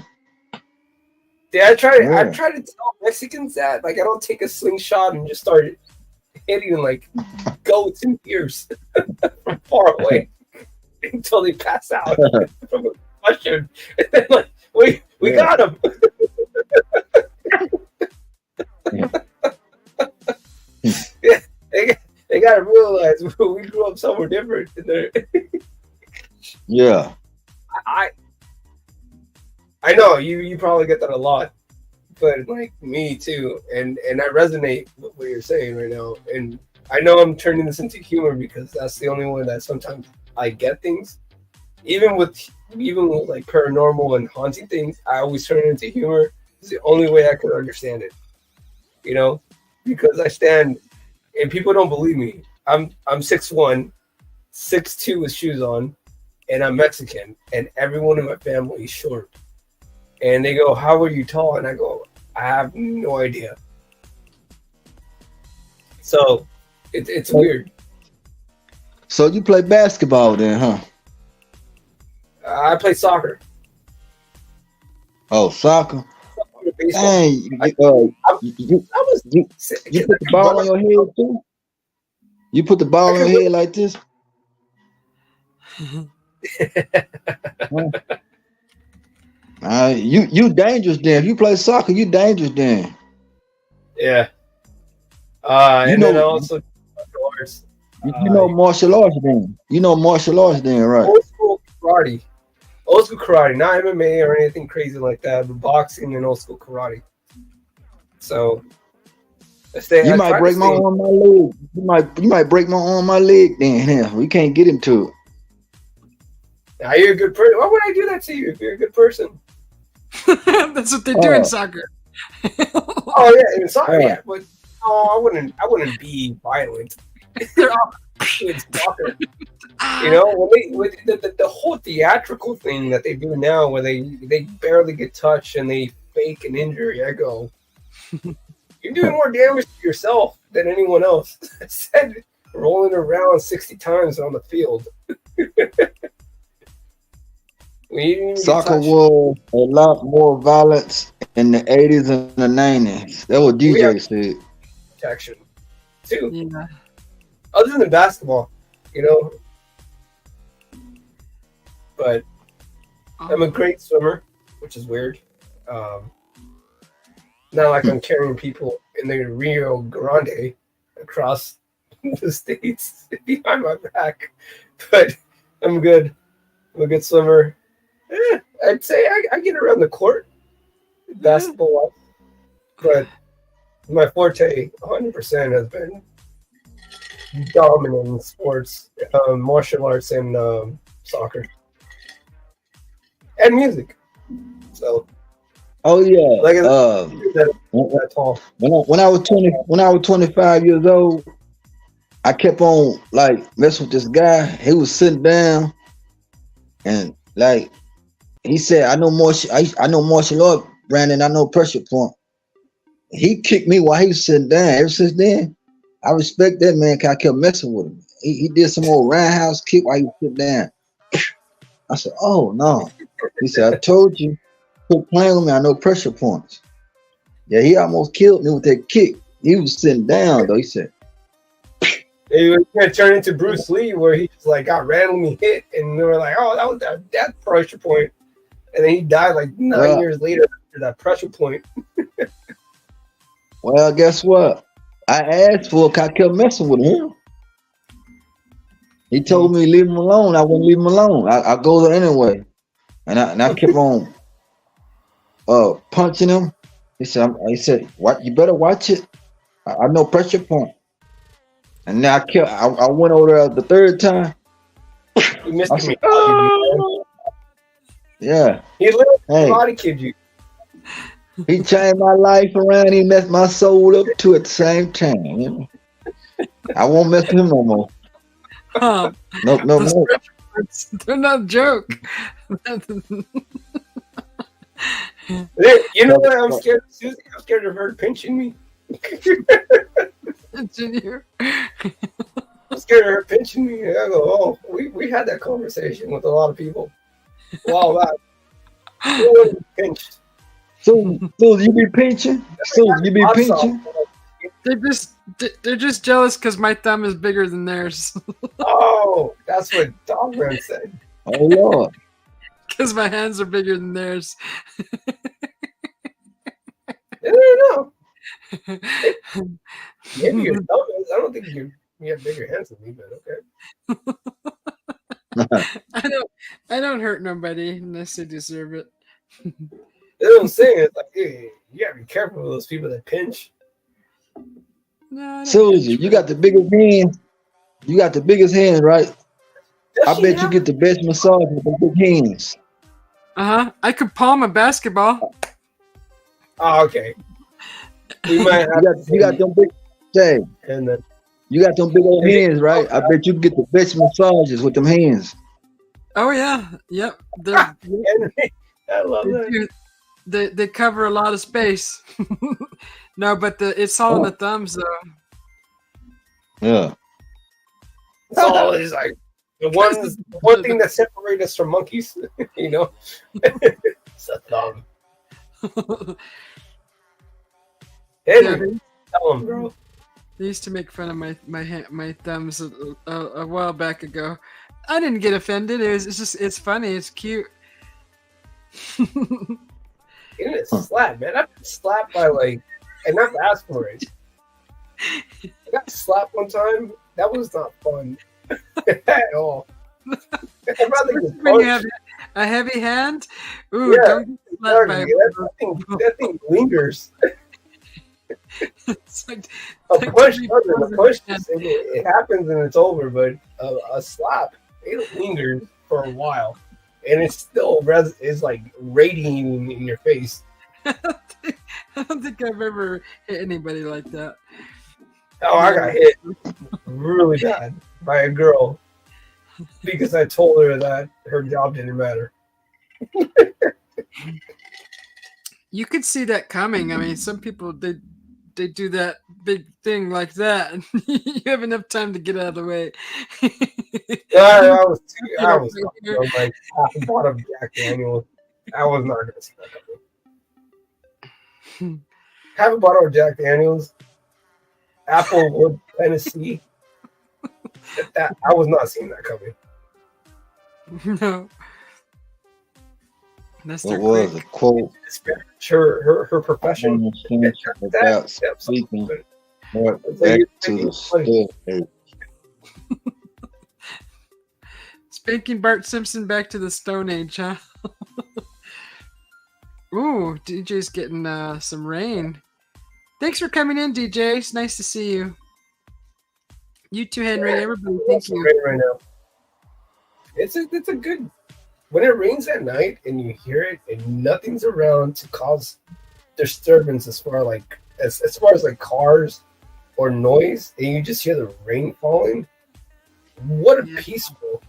Yeah, I try to tell Mexicans that. Like, I don't take a slingshot and just start hitting like goats and deers from far away until they pass out from a question. And then, like, we got them. Yeah, they got to realize we grew up somewhere different. Yeah. I know you probably get that a lot, but like me too, and I resonate with what you're saying right now. And I know I'm turning this into humor because that's the only way that sometimes I get things. Even with like paranormal and haunting things, I always turn it into humor. It's the only way I can understand it. You know, because I stand, and people don't believe me. I'm 6'1", 6'2" with shoes on, and I'm Mexican, and everyone in my family is short. And they go, "How are you tall?" And I go, "I have no idea." So it's weird. So you play basketball then, huh? I play soccer. Oh, soccer. Baseball. Dang, you put the ball on your head too? You put the ball on your head like this? You dangerous then. If you play soccer, you dangerous then. Yeah. And then also martial arts. You know martial arts then. You know martial arts then, right? Old school karate. Old school karate, not MMA or anything crazy like that, but boxing and old school karate. So you might break my arm, my leg. You might break my arm, my leg. Then yeah, we can't get into it. Now you're a good person. Why would I do that to you if you're a good person? That's what they do in soccer. Oh yeah, in soccer, yeah. But I wouldn't be violent. They're all in soccer. You know, when the whole theatrical thing that they do now, where they barely get touched and they fake an injury, I go, you're doing more damage to yourself than anyone else. I said rolling around 60 times on the field. Soccer was a lot more violence in the 80s and the 90s. That was DJ said. Protection, too. Yeah. Other than basketball, you know. But I'm a great swimmer, which is weird. Not like I'm carrying people in the Rio Grande across the states behind my back, but I'm good. I'm a good swimmer. I'd say I get around the court, basketball, but my forte 100% has been dominating sports, martial arts, and soccer, and music. So. Oh yeah. Like that tall. When I was 25 years old, I kept on like messing with this guy. He was sitting down, and like he said, I know martial art, Brandon. I know pressure point. He kicked me while he was sitting down. Ever since then, I respect that man because I kept messing with him. He did some old roundhouse kick while he was sitting down. I said, oh no. He said, I told you, quit playing with me. I know pressure points. Yeah, he almost killed me with that kick. He was sitting down though. He said, he was gonna turn into Bruce Lee, where he just like got randomly hit, and they were like, "Oh, that was that pressure point," and then he died like 9 years later after that pressure point. Well, guess what? I asked for it. I kept messing with him. He told me leave him alone. I wouldn't leave him alone. I go there anyway, and I kept on punching him. He said, "What? You better watch it. I know pressure point." And now I went over there the third time. You missed me. Yeah. He literally body kid you. He changed my life around. He messed my soul up too at the same time. You know? I won't mess with him no more. Huh. No. They're not a joke. You know what? I'm scared of Susie. I'm scared of her pinching me. Pinching you? I'm scared of her pinching me. I go, oh, we had that conversation with a lot of people. Wow, that. Who wasn't pinched? So you be pinching? You be pinching? They're just jealous because my thumb is bigger than theirs. Oh, that's what Dogman said. Oh Lord. Because my hands are bigger than theirs. I don't know. Maybe your thumb is. I don't think you have bigger hands than me, but okay. I don't hurt nobody unless they deserve it. That's what I'm saying. It's like, hey, you gotta be careful with those people that pinch. No, Susie, you got the biggest hands. You got the biggest hands, right? I bet you get the best massage with the big hands. I could palm a basketball. Oh, okay. We might have you got them big and then you got them big old hands, right? I bet you get the best massages with them hands. Oh yeah, yep. I love that. They cover a lot of space. No, but it's all in the thumbs though. Yeah. It's always like The one thing that separates us from monkeys, you know, it's a thumb. Henry, tell him, bro. They used to make fun of my thumbs a while back ago. I didn't get offended. It's funny. It's cute. It is slap, man. I've been slapped by and I've asked for it. I got slapped one time. That was not fun at all. I'd rather get when you have a heavy hand, ooh, yeah, don't get slapped by that thing lingers. It's like A push it happens and it's over, but a slap, it lingers for a while, and it's still is like radiating in your face. I don't think I've ever hit anybody like that. Oh, I got hit really bad by a girl because I told her that her job didn't matter. You could see that coming. I mean, some people they do that big thing like that, and you have enough time to get out of the way. I was like half a bottle of Jack Daniels. I was not going to see that coming. Half a bottle of Jack Daniels, Applewood, Tennessee. I was not seeing that coming. No. That's what was a quote? Her profession. About speaking back to the stone. Spanking Bart Simpson back to the Stone Age, huh? Ooh, DJ's getting some rain. Thanks for coming in, DJ. It's nice to see you. You too, Henry. Everybody, thank you. Right now. It's a good. When it rains at night and you hear it and nothing's around to cause disturbance as far as like cars or noise, and you just hear the rain falling. What a peaceful.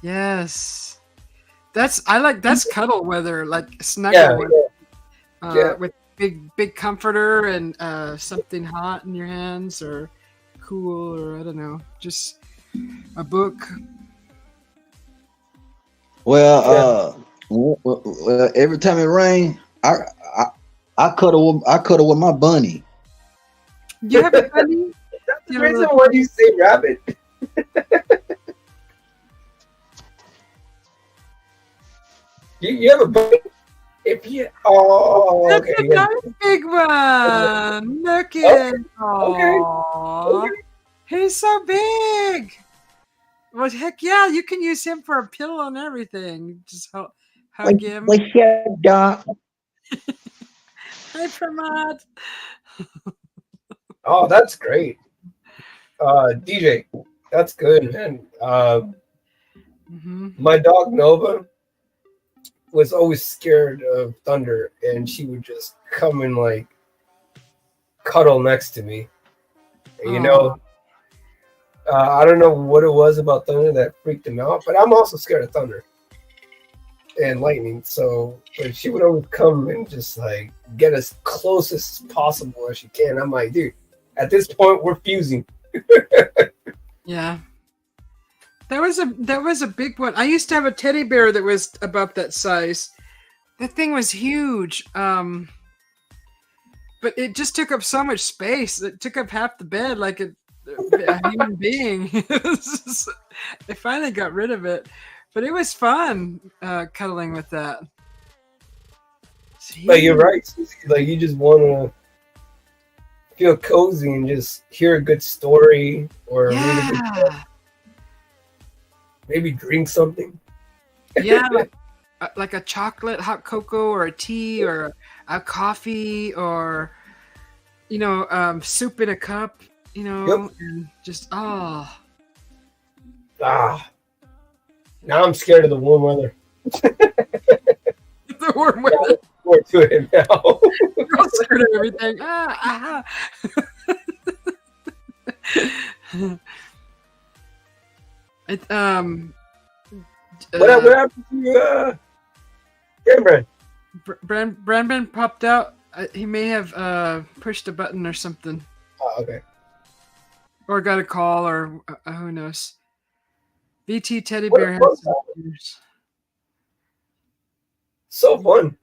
Yes, that's cuddle weather, like snuggle with big comforter and something hot in your hands or cool or I don't know, just a book. Well, every time it rains, I cuddle with my bunny. You have a bunny? That's the reason why you say rabbit. you have a bunny? That's a nice big one. Look at him. Okay. He's so big. Well, heck yeah, you can use him for a pillow and everything. Just hug him. What's your dog? Hi, Pramod. Oh, that's great. DJ, that's good, man. My dog Nova was always scared of thunder, and she would just come and like cuddle next to me. You know, I don't know what it was about thunder that freaked him out, but I'm also scared of thunder and lightning. So like, she would always come and just like get as close as possible as she can. I'm like, dude, at this point, we're fusing. Yeah. That was a big one. I used to have a teddy bear that was about that size. That thing was huge. But it just took up so much space. It took up half the bed like a human being. I finally got rid of it. But it was fun cuddling with that. But you're right, Susie. Like you just want to feel cozy and just hear a good story or read a good book. Maybe drink something. Yeah, like a chocolate hot cocoa or a tea or a coffee or, soup in a cup, and just, Now I'm scared of the warm weather. The warm weather. More to it now. I'm scared of everything. What happened to Cameron? Brandon popped out. He may have pushed a button or something. Oh, okay. Or got a call, or who knows. BT Teddy What a Bear fun has his ears. So fun.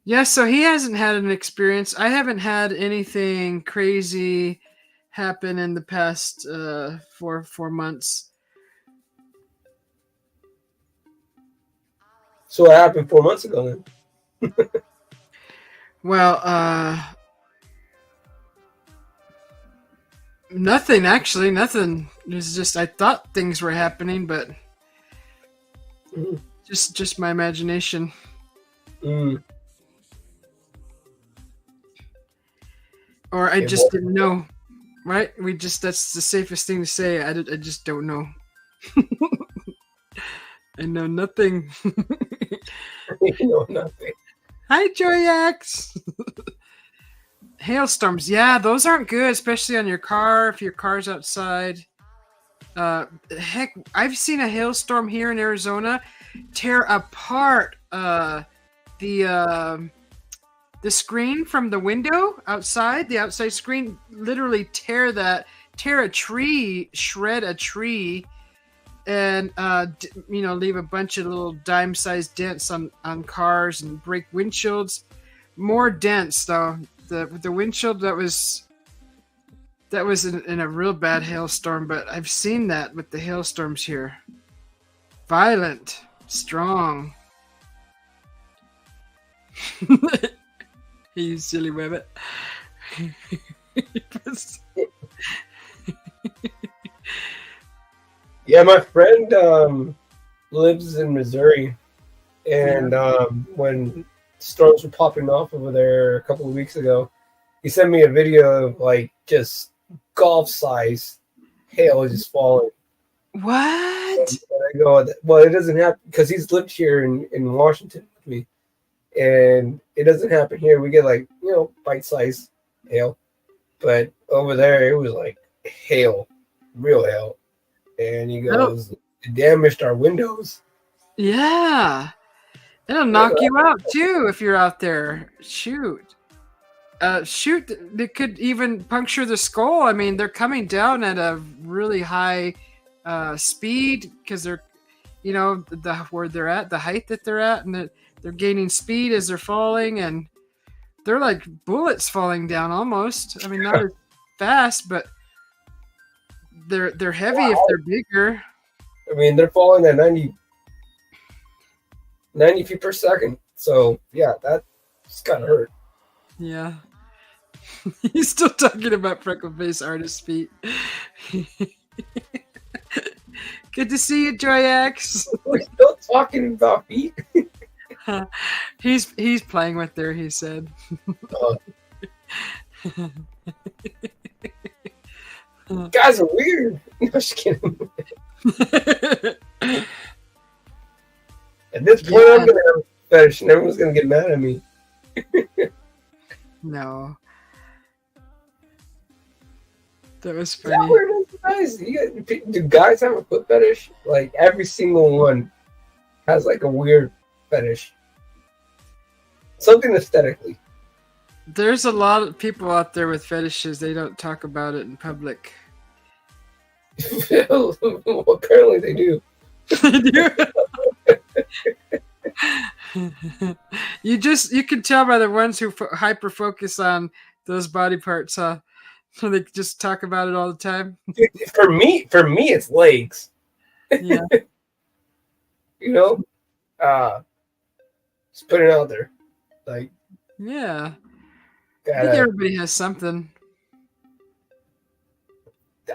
Yeah, so he hasn't had an experience. I haven't had anything crazy happen in the past 4 months. So what happened 4 months ago then? Well, nothing actually. Nothing. It was just I thought things were happening, but just my imagination. Or I just didn't know. Right? That's the safest thing to say. I just don't know. I know nothing. You know nothing. Hi, Joyax. Hailstorms. Yeah, those aren't good, especially on your car if your car's outside. Heck, I've seen a hailstorm here in Arizona tear apart the screen from the window outside. The outside screen literally tear a tree, shred a tree, and leave a bunch of little dime-sized dents on cars and break windshields. More dents though. The windshield that was in a real bad hailstorm, but I've seen that with the hailstorms here. Violent, strong. You silly rabbit. Yeah, my friend lives in Missouri, and when storms were popping off over there a couple of weeks ago, he sent me a video of like just golf size hail just falling. What? And I go, well, it doesn't happen because he's lived here in Washington with me, and it doesn't happen here. We get like bite size hail, but over there it was like hail, real hail. And he goes, it damaged our windows. Yeah. It'll knock you out too if you're out there. Shoot. It could even puncture the skull. I mean, they're coming down at a really high speed because they're, where they're at, the height that they're at, and they're gaining speed as they're falling, and they're like bullets falling down almost. I mean, not as fast, but they're heavy if they're bigger. I mean, they're falling at 90 feet per second. So yeah, that's gotta hurt. Yeah. He's still talking about freckle face artist feet. Good to see you, Joyax. We're still talking about feet. He's playing with there, he said. Guys are weird. No, just kidding. At this point, I'm gonna have a fetish, and everyone's gonna get mad at me. No. That was funny. Yeah, where it is, guys? Do guys have a foot fetish? Like every single one has like a weird fetish. Something aesthetically. There's a lot of people out there with fetishes. They don't talk about it in public. Well, apparently they do. You can tell by the ones who hyper focus on those body parts, huh? So they just talk about it all the time. For me, it's legs. Yeah. Just put it out there. Like, yeah. I think everybody has something.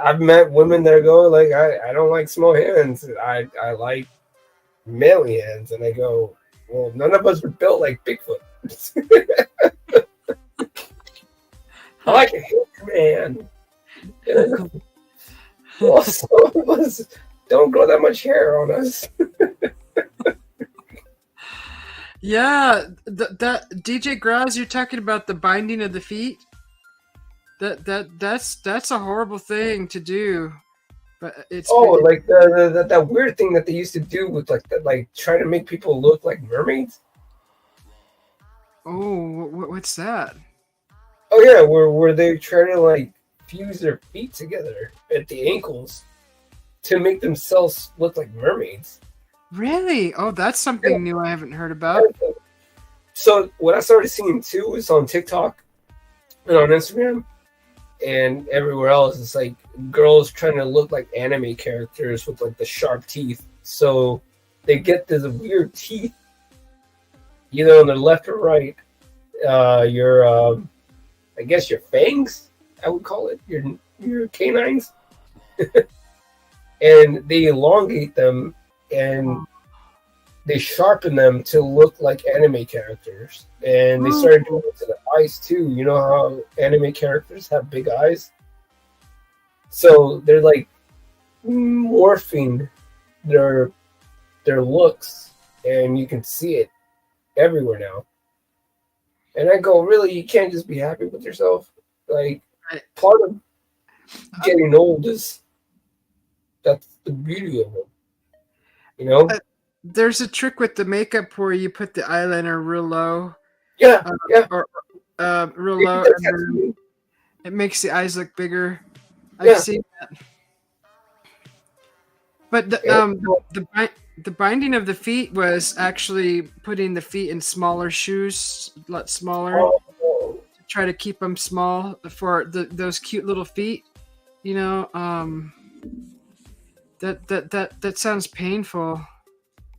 I've met women that go like, I don't like small hands. I like manly hands, and I go, well, none of us were built like Bigfoot. I like a hair man. Well, some of us don't grow that much hair on us. Yeah, that DJ Graz, you're talking about the binding of the feet. That's a horrible thing to do, but it's like that weird thing that they used to do with like trying to make people look like mermaids. Oh, what's that? Oh yeah, where they try to like fuse their feet together at the ankles, to make themselves look like mermaids. Really? Oh, that's something new I haven't heard about. So what I started seeing too was on TikTok and on Instagram and everywhere else. It's like girls trying to look like anime characters with like the sharp teeth. So they get this weird teeth, either on the left or right. Your I guess your fangs, I would call it, your canines. And they elongate them and they sharpen them to look like anime characters. And they started doing it to the eyes too. You know how anime characters have big eyes? So they're like morphing their looks, and you can see it everywhere now. And I go, really, you can't just be happy with yourself. Like, part of getting old is that's the beauty of it. You know? There's a trick with the makeup where you put the eyeliner real low. Yeah, Or real low, and then it makes the eyes look bigger. I've seen that. But the binding of the feet was actually putting the feet in smaller shoes, a lot smaller, to try to keep them small for those cute little feet. You know, that sounds painful.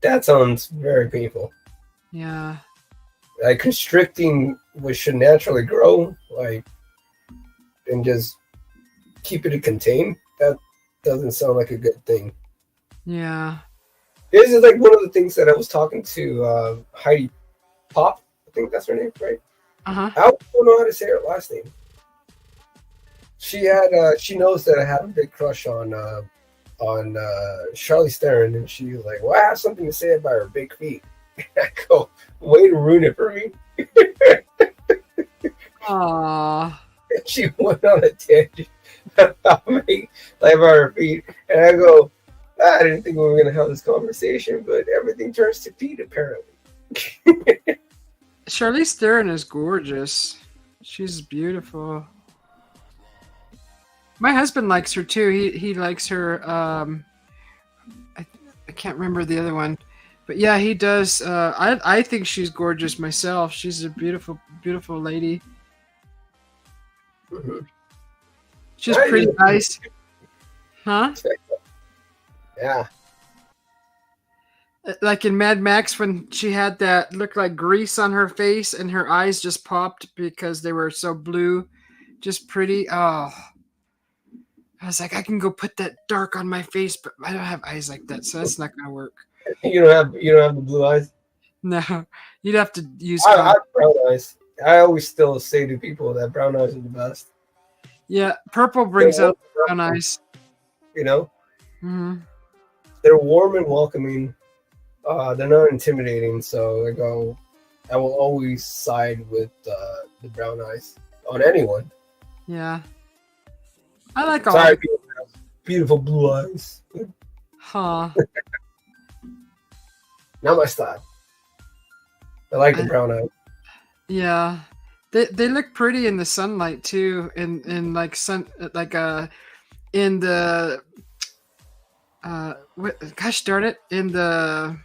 That sounds very painful. Yeah. Like constricting what should naturally grow, like, and just keep it contained. That doesn't sound like a good thing. Yeah. This is like one of the things that I was talking to Heidi Pop. I think that's her name, right? Uh-huh. I don't know how to say her last name. She knows that I have a big crush on Charlize Theron, and she was like, "Well, I have something to say about her big feet." I go, "Way to ruin it for me." Aww. And she went on a tangent about me, like about her feet, and I go, "I didn't think we were gonna have this conversation, but everything turns to feet apparently." Charlize Theron is gorgeous. She's beautiful. My husband likes her too. He likes her. I can't remember the other one, but yeah, he does. I think she's gorgeous myself. She's a beautiful, beautiful lady. Mm-hmm. She's pretty nice, huh? Yeah. Like in Mad Max when she had that looked like grease on her face and her eyes just popped because they were so blue, just pretty. Oh. I was like, I can go put that dark on my face, but I don't have eyes like that, so that's not gonna work. You don't have the blue eyes? No, you'd have to use. I have brown eyes. I always still say to people that brown eyes are the best. Yeah, purple brings out brown eyes. You know, mm-hmm. They're warm and welcoming. They're not intimidating. So I will always side with the brown eyes on anyone. Yeah. I like all. Sorry, beautiful blue eyes. Huh. Not my style. I like the brown eyes. Yeah, they look pretty in the sunlight too, in like in the gosh darn it, in the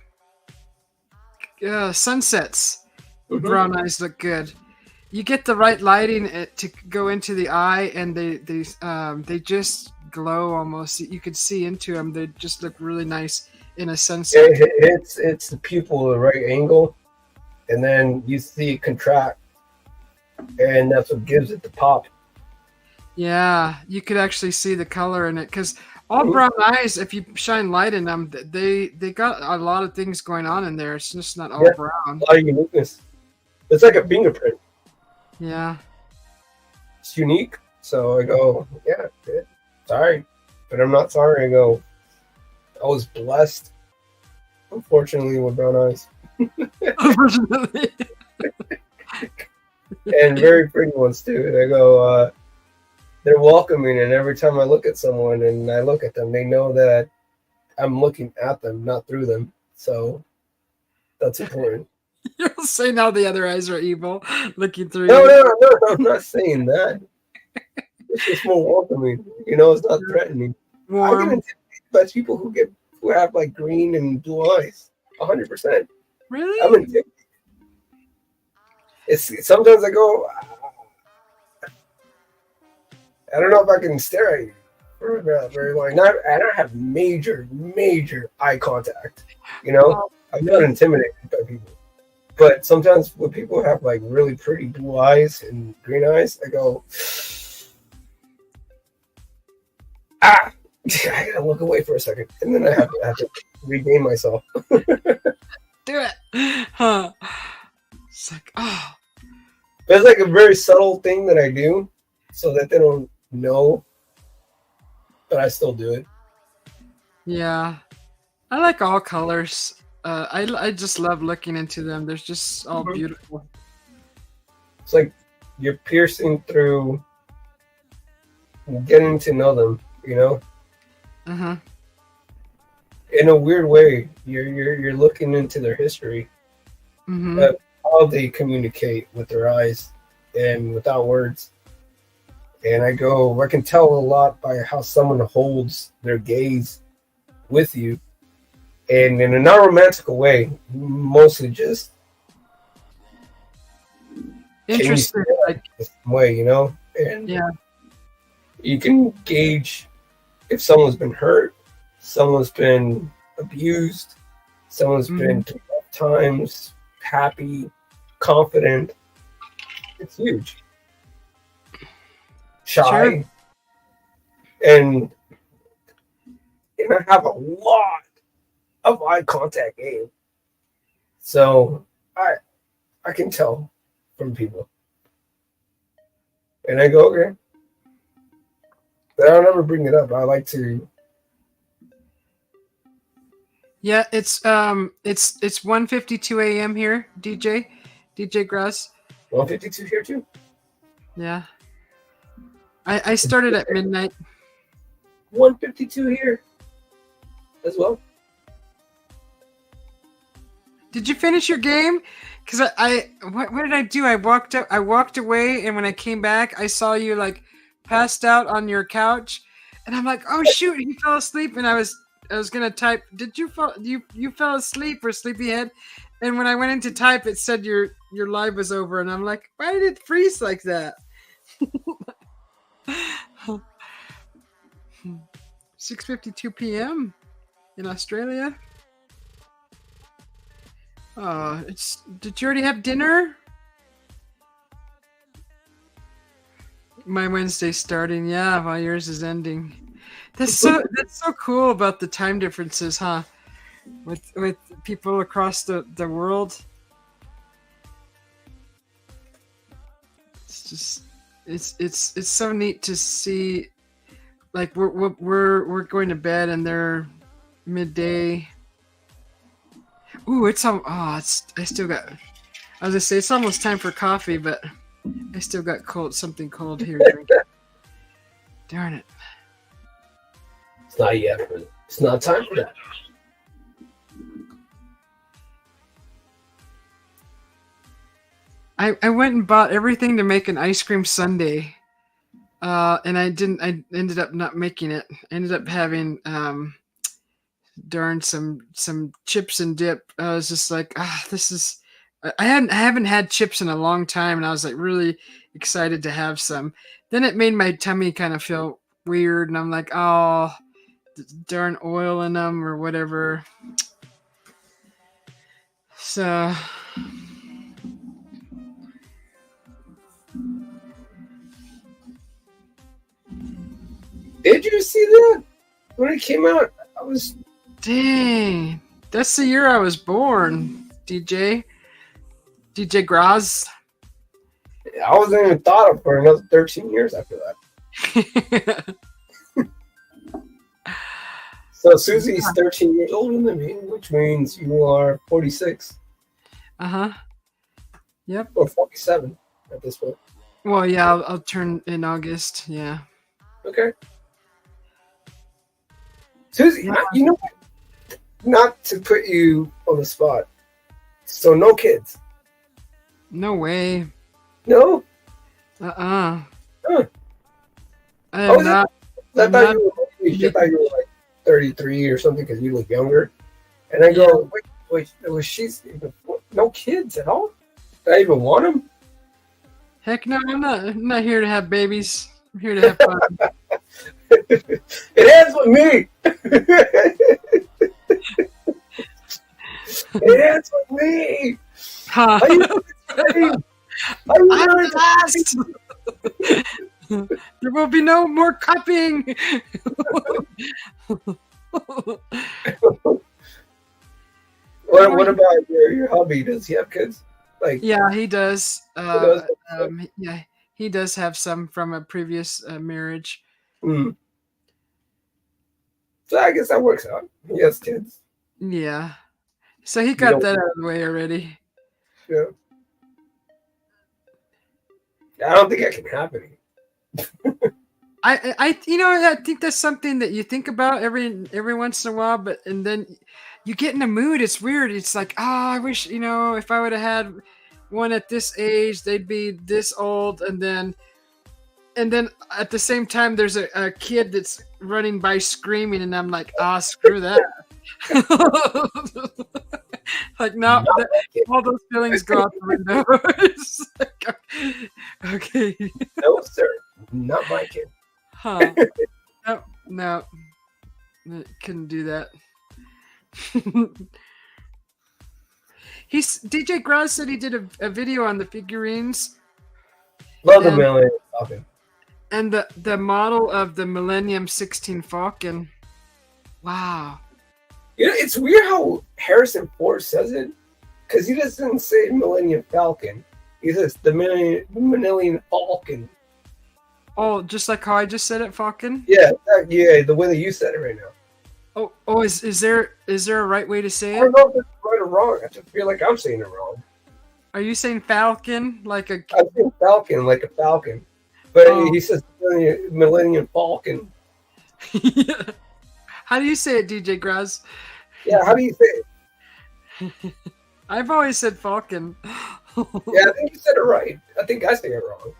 sunsets. Mm-hmm. Brown eyes look good. You get the right lighting to go into the eye, and they just glow almost. You could see into them. They just look really nice in a sunset. It's the pupil, the right angle, and then you see it contract, and that's what gives it the pop. Yeah, you could actually see the color in it because all brown eyes, if you shine light in them, they got a lot of things going on in there. It's just not all brown. A lot of uniqueness. It's like a fingerprint. Yeah. It's unique. So I go, yeah, sorry. But I'm not sorry. I go, I was blessed, unfortunately, with brown eyes. Unfortunately. And very pretty ones, too. And I go, they're welcoming. And every time I look at someone and I look at them, they know that I'm looking at them, not through them. So that's important. You'll say now the other eyes are evil, looking through. No, I'm not saying that. It's just more welcoming. You know, it's not threatening. Warm. I get intimidated touch people who have like green and blue eyes. 100%. Really? I'm intimidated. It's sometimes I go, I don't know if I can stare at you for very long. I don't have major eye contact. You know, I'm not intimidated by people. But sometimes when people have like really pretty blue eyes and green eyes, I go, I gotta look away for a second, and then I have to regain myself. Do it. Huh. It's like, oh. But it's like a very subtle thing that I do, so that they don't know, but I still do it. Yeah. I like all colors. I just love looking into them. They're just all beautiful. It's like you're piercing through, getting to know them. You know. Uh-huh. In a weird way, you're looking into their history, how they communicate with their eyes and without words. And I can tell a lot by how someone holds their gaze with you, and in a non-romantical way, mostly just interesting. Like, way, you know. And yeah, you can gauge if someone's been hurt, someone's been abused, someone's been through tough times, happy, confident. It's huge. Shy. Sure. And I have a lot of eye contact game. So I can tell from people. And I go, okay. But I don't ever bring it up. I like to. Yeah, it's 1:52 a.m. here, DJ Grass. 1:52 here too. Yeah. I started at midnight. 1:52 here as well. Did you finish your game? Because what did I do? I walked away, and when I came back, I saw you like passed out on your couch, and I'm like, oh shoot, he fell asleep. And I was gonna type, did you fall? You fell asleep or sleepyhead? And when I went in to type, it said your live was over, and I'm like, why did it freeze like that? 6:52 p.m. in Australia. Did you already have dinner? My Wednesday's starting, yeah, while yours is ending. That's so cool about the time differences, huh? With people across the world. It's just it's so neat to see. Like we're going to bed and they're midday. Ooh, I still got. I was gonna say it's almost time for coffee, but I still got something cold here. Darn it! It's not yet. It's not time for that. I went and bought everything to make an ice cream sundae, and I ended up not making it. I ended up having some chips and dip. I was just like, this is. I haven't had chips in a long time, and I was like really excited to have some. Then it made my tummy kind of feel weird, and I'm like, oh, darn oil in them or whatever. So. Did you see that when it came out? I was. Dang, that's the year I was born, DJ Graz. I wasn't even thought of for another 13 years after that. So Susie's 13 years older than me, which means you are 46. Uh-huh. Yep. Or 47 at this point. Well, yeah, I'll turn in August, yeah. Okay. Susie, Yeah. you know what? Not to put you on the spot. So no kids. No way. No? Uh-uh. Huh. I am not. I thought you were like 33 or something because you look younger. And I go, wait, she's no kids at all? Did I even want them? Heck no, I'm not here to have babies. I'm here to have fun. It ends with me. It ends with me. Huh. I'm last. There will be no more cupping. What about your hubby? Does he have kids? Like, yeah, he does. Yeah, he does have some from a previous marriage. So I guess that works out. He has kids. Yeah. So he got that out of the way already. Yeah. I don't think that can happen. I think that's something that you think about every once in a while, and then you get in a mood. It's weird. It's like, I wish, if I would have had one at this age, they'd be this old, and then at the same time, there's a kid that's running by screaming, and I'm like, screw that. Like, no, all those feelings go out the window. Like, okay. No, sir, not my kid. Huh. No, couldn't do that. DJ Graz said he did a video on the figurines. Love the Millennium Falcon. And the model of the Millennium 16 Falcon. Wow. It's weird how Harrison Ford says it, because he doesn't say Millennium Falcon. He says the Millennium Falcon. Oh, just like how I just said it, Falcon? Yeah, the way that you said it right now. Oh, is there a right way to say it? I don't know if it's right or wrong. I just feel like I'm saying it wrong. Are you saying Falcon? I'm saying Falcon, like a falcon. But he says Millennium Falcon. Yeah. How do you say it, DJ Graz? Yeah, how do you say it? I've always said Falcon. Yeah, I think you said it right. I think I say it wrong.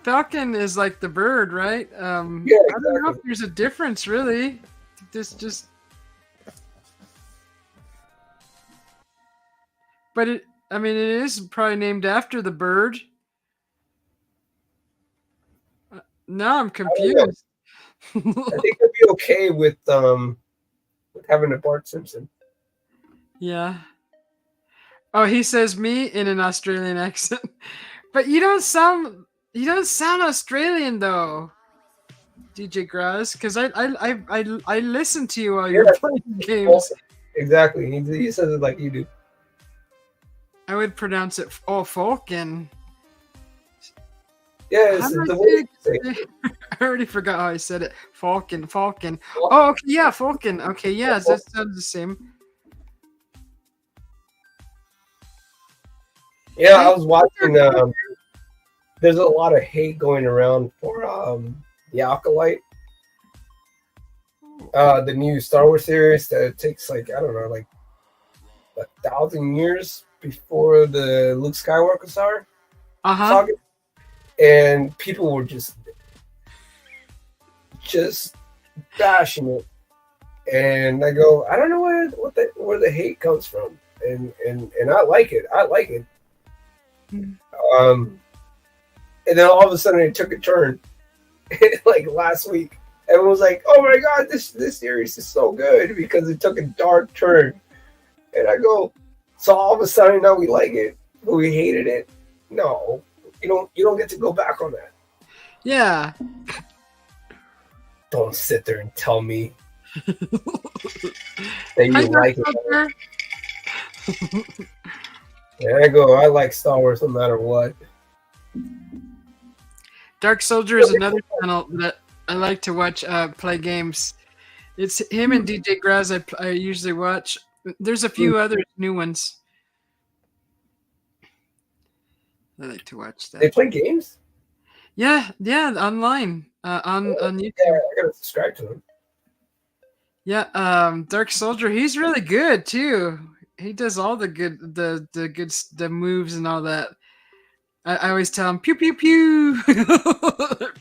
Falcon is like the bird, right? Yeah, exactly. I don't know if there's a difference, really. But it is probably named after the bird. Now I'm confused. I think I'd be okay with having a Bart Simpson. Yeah. Oh, he says me in an Australian accent. But you don't sound Australian though, DJ Graz, because I listen to you while you're playing games. Exactly. He says it like you do. I would pronounce it Falcon. Yeah, it's the way you say it. I already forgot how I said it. Falcon. Oh, okay, yeah, Falcon. Okay, yeah, that sounds the same. Yeah, I was watching. There's a lot of hate going around for the Acolyte, the new Star Wars series that takes like 1,000 years before the Luke Skywalker saga. And people were just bashing it, and I go, I don't know where the hate comes from, and I like it. And then all of a sudden it took a turn, like last week. Everyone was like, "Oh my god, this series is so good," because it took a dark turn. And I go, so all of a sudden now we like it, but we hated it. No. You don't get to go back on that. Yeah. Don't sit there and tell me that you like it. And I go, I like Star Wars no matter what. Dark Soldier is another channel that I like to watch play games. It's him and DJ Graz I usually watch. There's a few other new ones. I like to watch that. They play games? Yeah, online on YouTube. Yeah, I gotta subscribe to them. Yeah, Dark Soldier, he's really good too. He does all the good, the moves and all that. I always tell him, pew pew pew,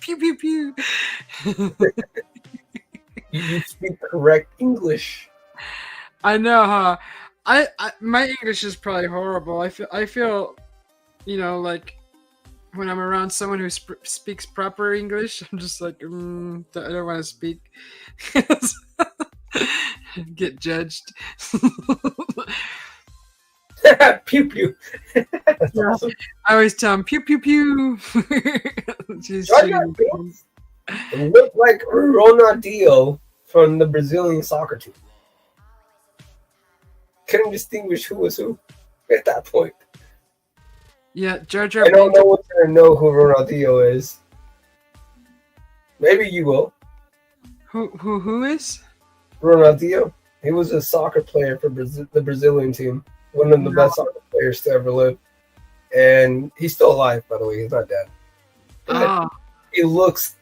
pew pew pew. You speak correct English. I know, huh? I my English is probably horrible. I feel, like when I'm around someone who speaks proper English, I'm just like, I don't want to speak. Get judged. Pew pew. That's Yeah. awesome. I always tell him pew pew pew. Jar Jar Binks looked like Ronaldinho from the Brazilian soccer team. Couldn't distinguish who was who at that point. Yeah, Jar Jar I don't Binks. know one's gonna know who Ronaldinho is. Maybe you will. Who is? Ronaldinho. He was a soccer player for the Brazilian team. One of the best soccer players to ever live. And he's still alive, by the way. He's not dead. But he looks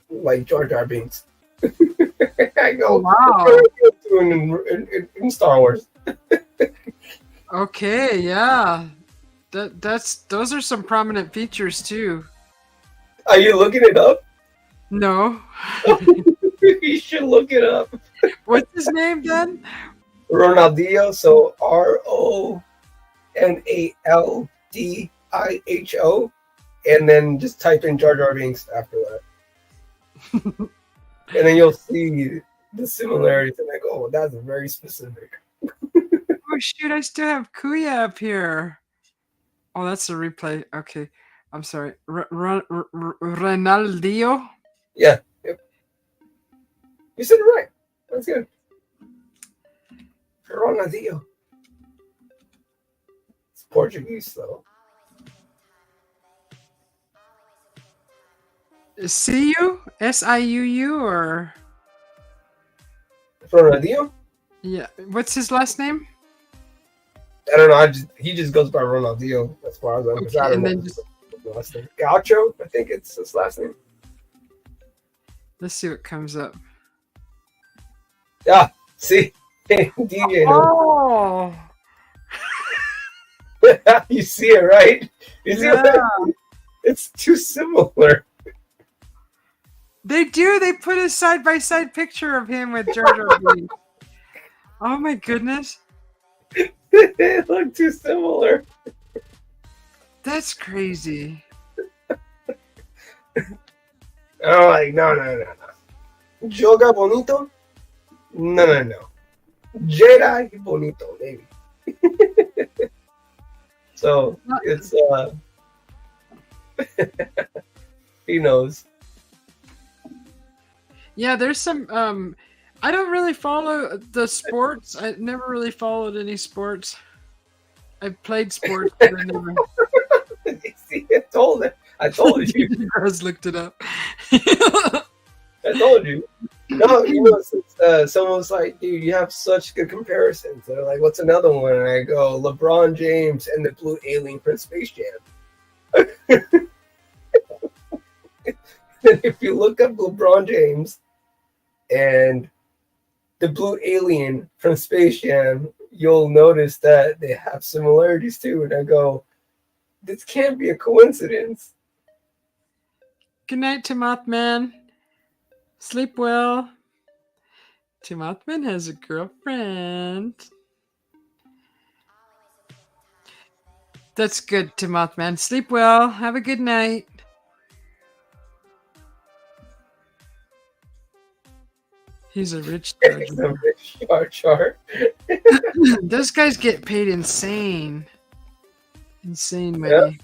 like Jar Jar Binks. I go, wow. In Star Wars. Okay, yeah. Those are some prominent features too. Are you looking it up? No. You should look it up. What's his name then? Ronaldinho, so Ronalddiho, and then just type in Jar Jar Binks after that. And then you'll see the similarities, and I go, oh, that's very specific. Oh shoot, I still have Kuya up here. Oh, that's a replay. Okay. I'm sorry. Ronaldinho? Yeah. Yep. You said it right. That's good. Ronaldinho. It's Portuguese, though. Siu? Siuu or? Ronaldinho? Yeah. What's his last name? I don't know. He just goes by Ronaldinho as far as I'm concerned. I don't know his last name. Gaucho, I think it's his last name. Let's see what comes up. Yeah, see? DJ. Oh! You see it, right? You see Yeah. it? It's too similar. They do. They put a side-by-side picture of him with Jar Jar Binks. Oh my goodness. They look too similar. That's crazy. I'm like, no. Joga bonito? No. Jedi bonito, maybe. So it's he knows. Yeah, there's some I don't really follow the sports. I never really followed any sports. I've played sports, but I never. See, I told you. You guys looked it up. I told you. No, since someone was like, dude, you have such good comparisons. They're like, what's another one? And I go, LeBron James and the blue alien from Space Jam. If you look up LeBron James and the blue alien from Space Jam, you'll notice that they have similarities too. And I go, this can't be a coincidence. Good night, Timothman. Sleep well. Timothman has a girlfriend. That's good, Timothman. Sleep well. Have a good night. He's a rich Char. Those guys get paid insane money.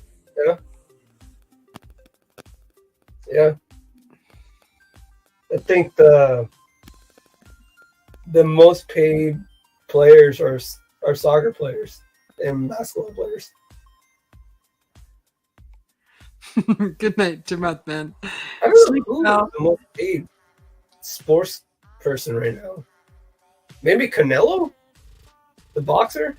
Yeah. I think the most paid players are soccer players and basketball players. Good night, Timothman. I don't know who's the most paid sports person right now. Maybe Canelo, the boxer.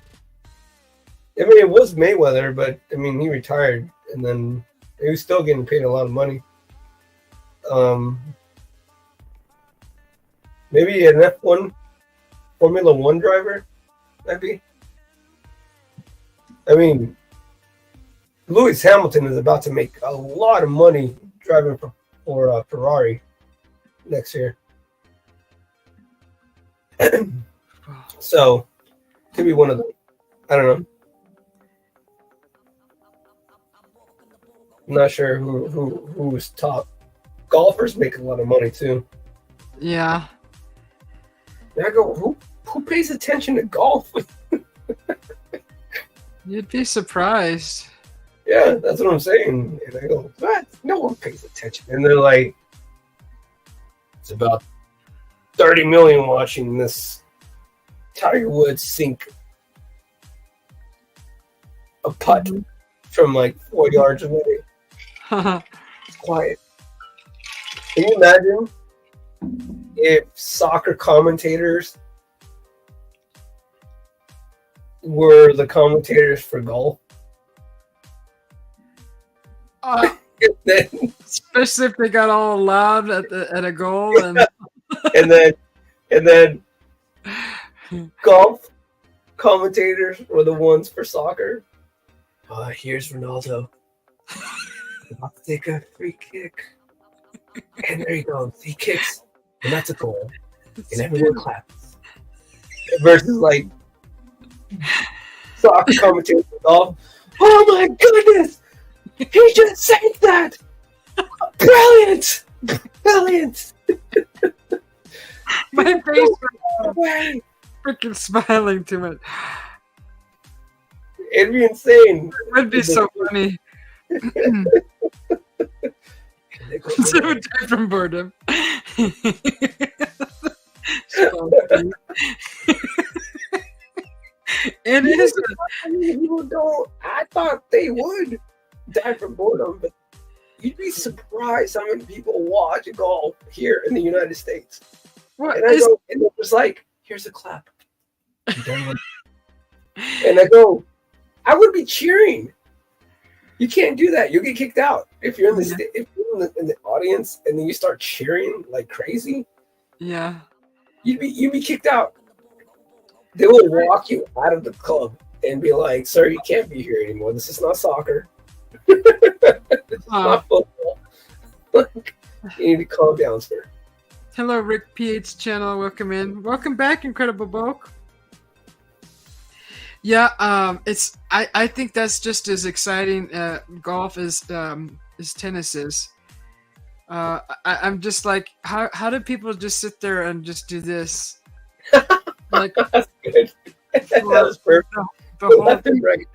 I mean, it was Mayweather, but I mean, he retired, and then he was still getting paid a lot of money. Maybe an F1 Formula One driver, maybe. I mean, Lewis Hamilton is about to make a lot of money driving for Ferrari next year. So, could be one of them. I don't know. I'm not sure who's top. Golfers make a lot of money too. Yeah. And I go, who pays attention to golf? You'd be surprised. Yeah, that's what I'm saying. And I go, what? No one pays attention. And they're like, it's about 30 million watching this Tiger Woods sink a putt from like 4 yards away. It's quiet. Can you imagine if soccer commentators were the commentators for golf? Then, Especially if they got all loud at a goal and and then golf commentators were the ones for soccer. Here's Ronaldo. About to take a free kick. And there he goes. He kicks. And that's a goal. And everyone claps. Versus like soccer commentators with golf. Oh my goodness! He just saved that! Brilliant! Brilliant! my face was freaking smiling too much. It'd be insane. It would be so funny. So die from boredom. So funny. It is. People don't. I thought they would die from boredom, but you'd be surprised how many people watch golf here in the United States. What And I is? go, and it was like, here's a clap. You done with it? And I go, I would be cheering. You can't do that. You'll get kicked out if you're in the if you're in the audience and then you start cheering like crazy. Yeah. You'd be kicked out. They will walk you out of the club and be like, "Sir, you can't be here anymore. This is not soccer. This is not football. You need to calm down, sir." Hello, Rick PH channel. Welcome in. Welcome back, Incredible Bulk. Yeah, it's. I think that's just as exciting golf as tennis is. I'm just like, how do people just sit there and just do this? Like, That's good. That's perfect. The whole Left and thing. right.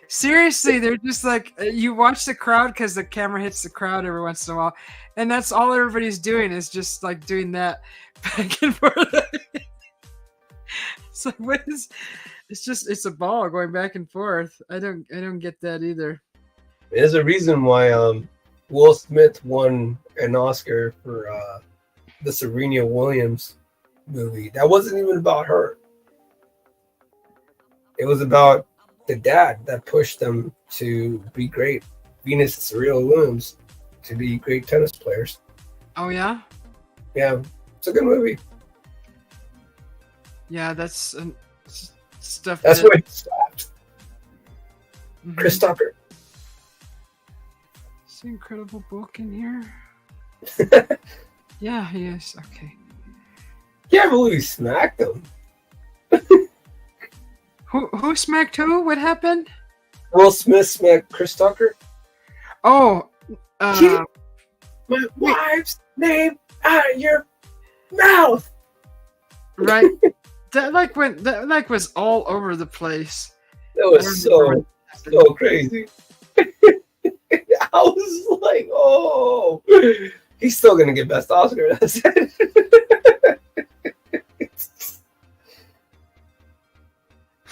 Seriously, they're just like, you watch the crowd because the camera hits the crowd every once in a while, and that's all everybody's doing is just like doing that back and forth. It's like, what is? It's a ball going back and forth. I don't get that either. There's a reason why Will Smith won an Oscar for the Serena Williams movie. That wasn't even about her. It was about the dad that pushed them to be great. Venus and Serena Williams to be great tennis players. Oh yeah, Yeah, it's a good movie. yeah. That's stuff. That's that, where it stopped. Mhm. Chris Tucker. Is the Incredible Book in here? Yeah, he is. Okay. Can't believe he smacked him. Who smacked who? What happened? Will Smith smacked Chris Tucker. Oh, Keep my wife's name out of your mouth. right. That was all over the place. That was so crazy. I was like, oh, he's still gonna get best Oscar. That's it.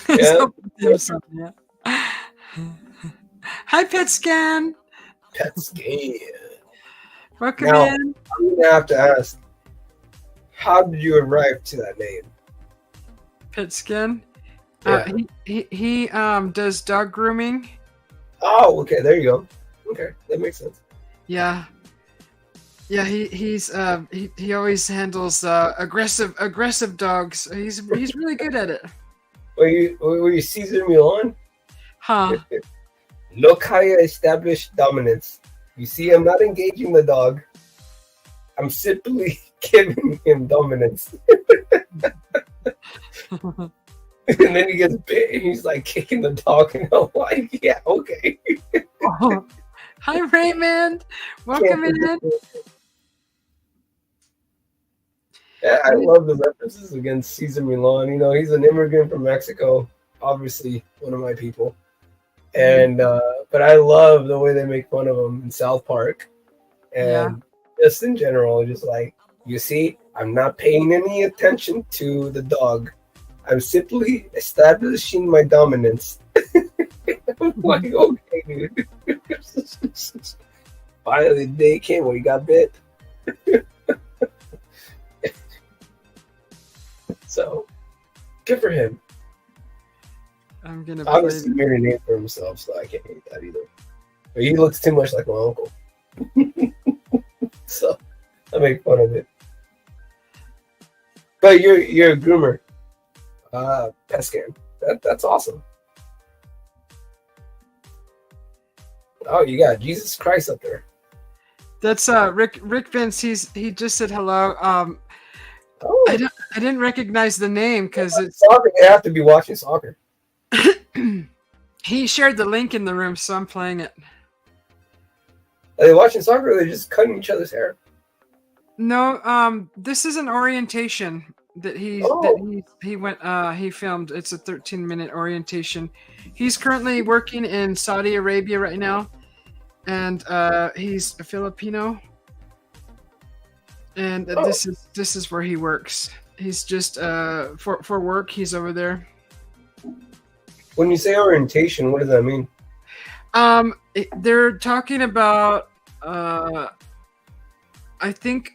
Yeah. Yeah. Hi, Pet Scan. Pet scan. Welcome Now- in. I'm gonna have to ask, how did you arrive to that name? Pet Scan. Yeah. He does dog grooming. Oh, okay, there you go. Okay, that makes sense. Yeah. Yeah, he always handles aggressive dogs. He's really good at it. Were you Caesar Milan? Huh. Look how you establish dominance. You see, I'm not engaging the dog. I'm simply giving him dominance. and then he gets bit, and he's like kicking the dog, and I'm like, yeah, okay. Oh. Hi, Raymond. Welcome in. Yeah, I love the references against Cesar Millan. You know, he's an immigrant from Mexico, obviously one of my people. And but I love the way they make fun of him in South Park, and just in general, just like, you see, I'm not paying any attention to the dog. I'm simply establishing my dominance. I'm like, okay, dude. Finally, the day came when he got bit. So, good for him. I'm gonna obviously made a name for himself, so I can't hate that either. But he looks too much like my uncle, so I make fun of it. But you're a groomer, pet scan. That's awesome. Oh, you got Jesus Christ up there. That's Rick Vince. He just said hello. I didn't recognize the name because it's soccer. They have to be watching soccer. He shared the link in the room, so I'm playing it. Are they watching soccer, or are they just cutting each other's hair? No, this is an orientation that he went. He filmed. It's a 13-minute orientation. He's currently working in Saudi Arabia right now, and he's a Filipino. And this is where he works. He's just for work. He's over there. When you say orientation, what does that mean? They're talking about. I think.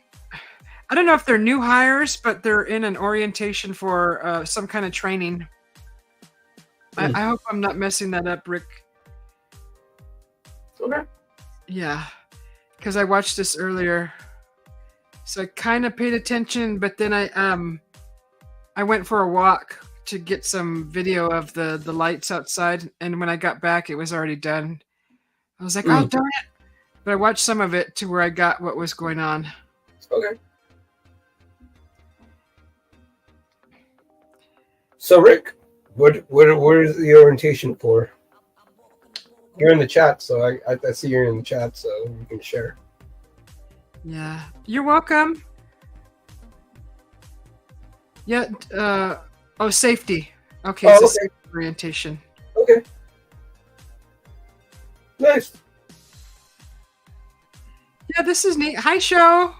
I don't know if they're new hires, but they're in an orientation for some kind of training. I hope I'm not messing that up, Rick. Okay. Yeah, because I watched this earlier, so I kind of paid attention, but then I went for a walk to get some video of the lights outside, and when I got back, it was already done. I was like, oh, darn it. But I watched some of it to where I got what was going on. Okay. So, Rick, what is the orientation for? You're in the chat, so I see you're in the chat, so you can share. Yeah. You're welcome. Yeah, safety. Okay, okay. Safety orientation. Okay. Nice. Yeah, this is neat. Hi, show.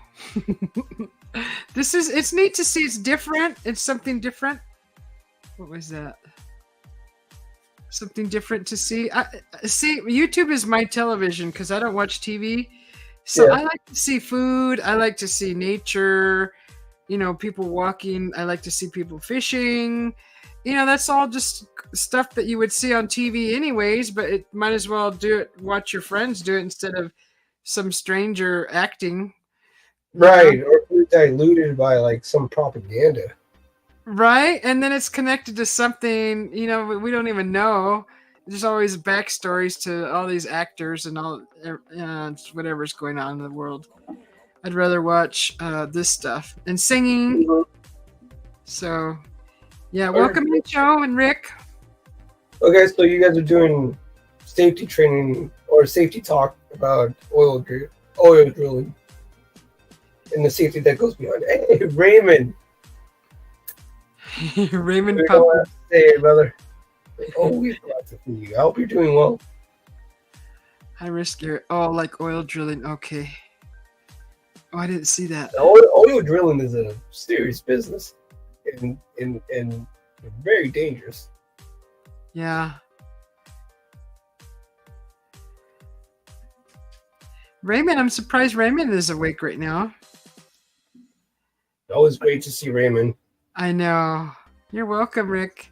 It's neat to see. It's different. It's something different. What was that? Something different to see. See, YouTube is my television because I don't watch TV. So I like to see food. I like to see nature. You know, people walking. I like to see people fishing. You know, that's all just stuff that you would see on TV anyways, but it might as well watch your friends do it instead of some stranger acting. Right, or diluted by like some propaganda. Right, and then it's connected to something, you know, we don't even know. There's always backstories to all these actors and all whatever's going on in the world. I'd rather watch this stuff and singing. So, yeah, welcome to Joe and Rick. Okay, so you guys are doing safety training or safety talk about oil drilling and the safety that goes behind it. Hey, Raymond. Raymond Pump. Hey, brother. Always glad to see you. I hope you're doing well. High risk area. Oh, like oil drilling. Okay. Oh, I didn't see that. Oil drilling is a serious business and very dangerous. Yeah. Raymond, I'm surprised Raymond is awake right now. Always great to see Raymond. I know. You're welcome, Rick.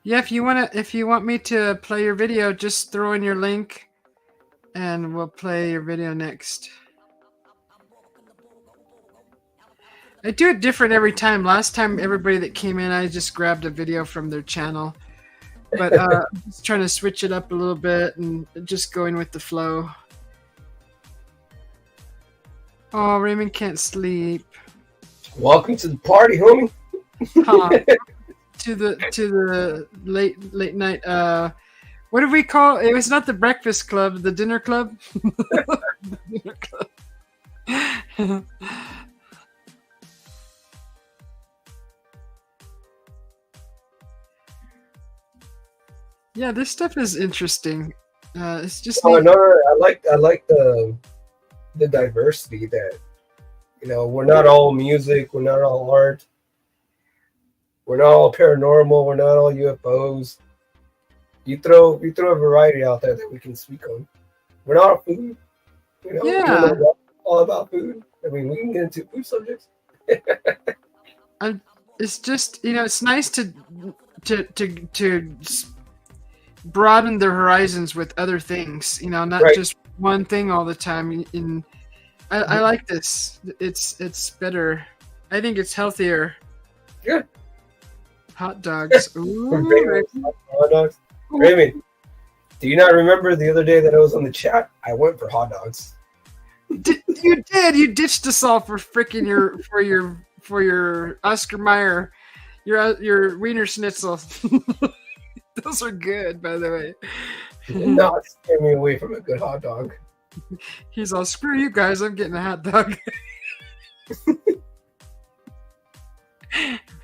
Yeah, if you want me to play your video, just throw in your link and we'll play your video next. I do it different every time. Last time everybody that came in, I just grabbed a video from their channel. But just trying to switch it up a little bit and just going with the flow. Oh, Raymond can't sleep. Welcome to the party, homie. To the late night. What do we call it? Was not the breakfast club, the dinner club. The dinner club. Yeah, this stuff is interesting. It's just. Oh, no, I like the diversity that, you know, we're not all music, we're not all art, we're not all paranormal, we're not all UFOs. You throw a variety out there that we can speak on. We're not all food, you know. Yeah. We're not all about food. I mean, we can get into food subjects. It's just, you know, it's nice to broaden their horizons with other things, you know, not Right. just one thing all the time. I like this. It's better. I think it's healthier. Yeah. Hot dogs. Ooh, Hot dogs. Raymond, do you not remember the other day that I was on the chat? I went for hot dogs. you did. You ditched us all for freaking your Oscar Mayer, your Wiener Schnitzel. Those are good, by the way. You did not scare me away from a good hot dog. He's all, screw you guys, I'm getting a hot dog.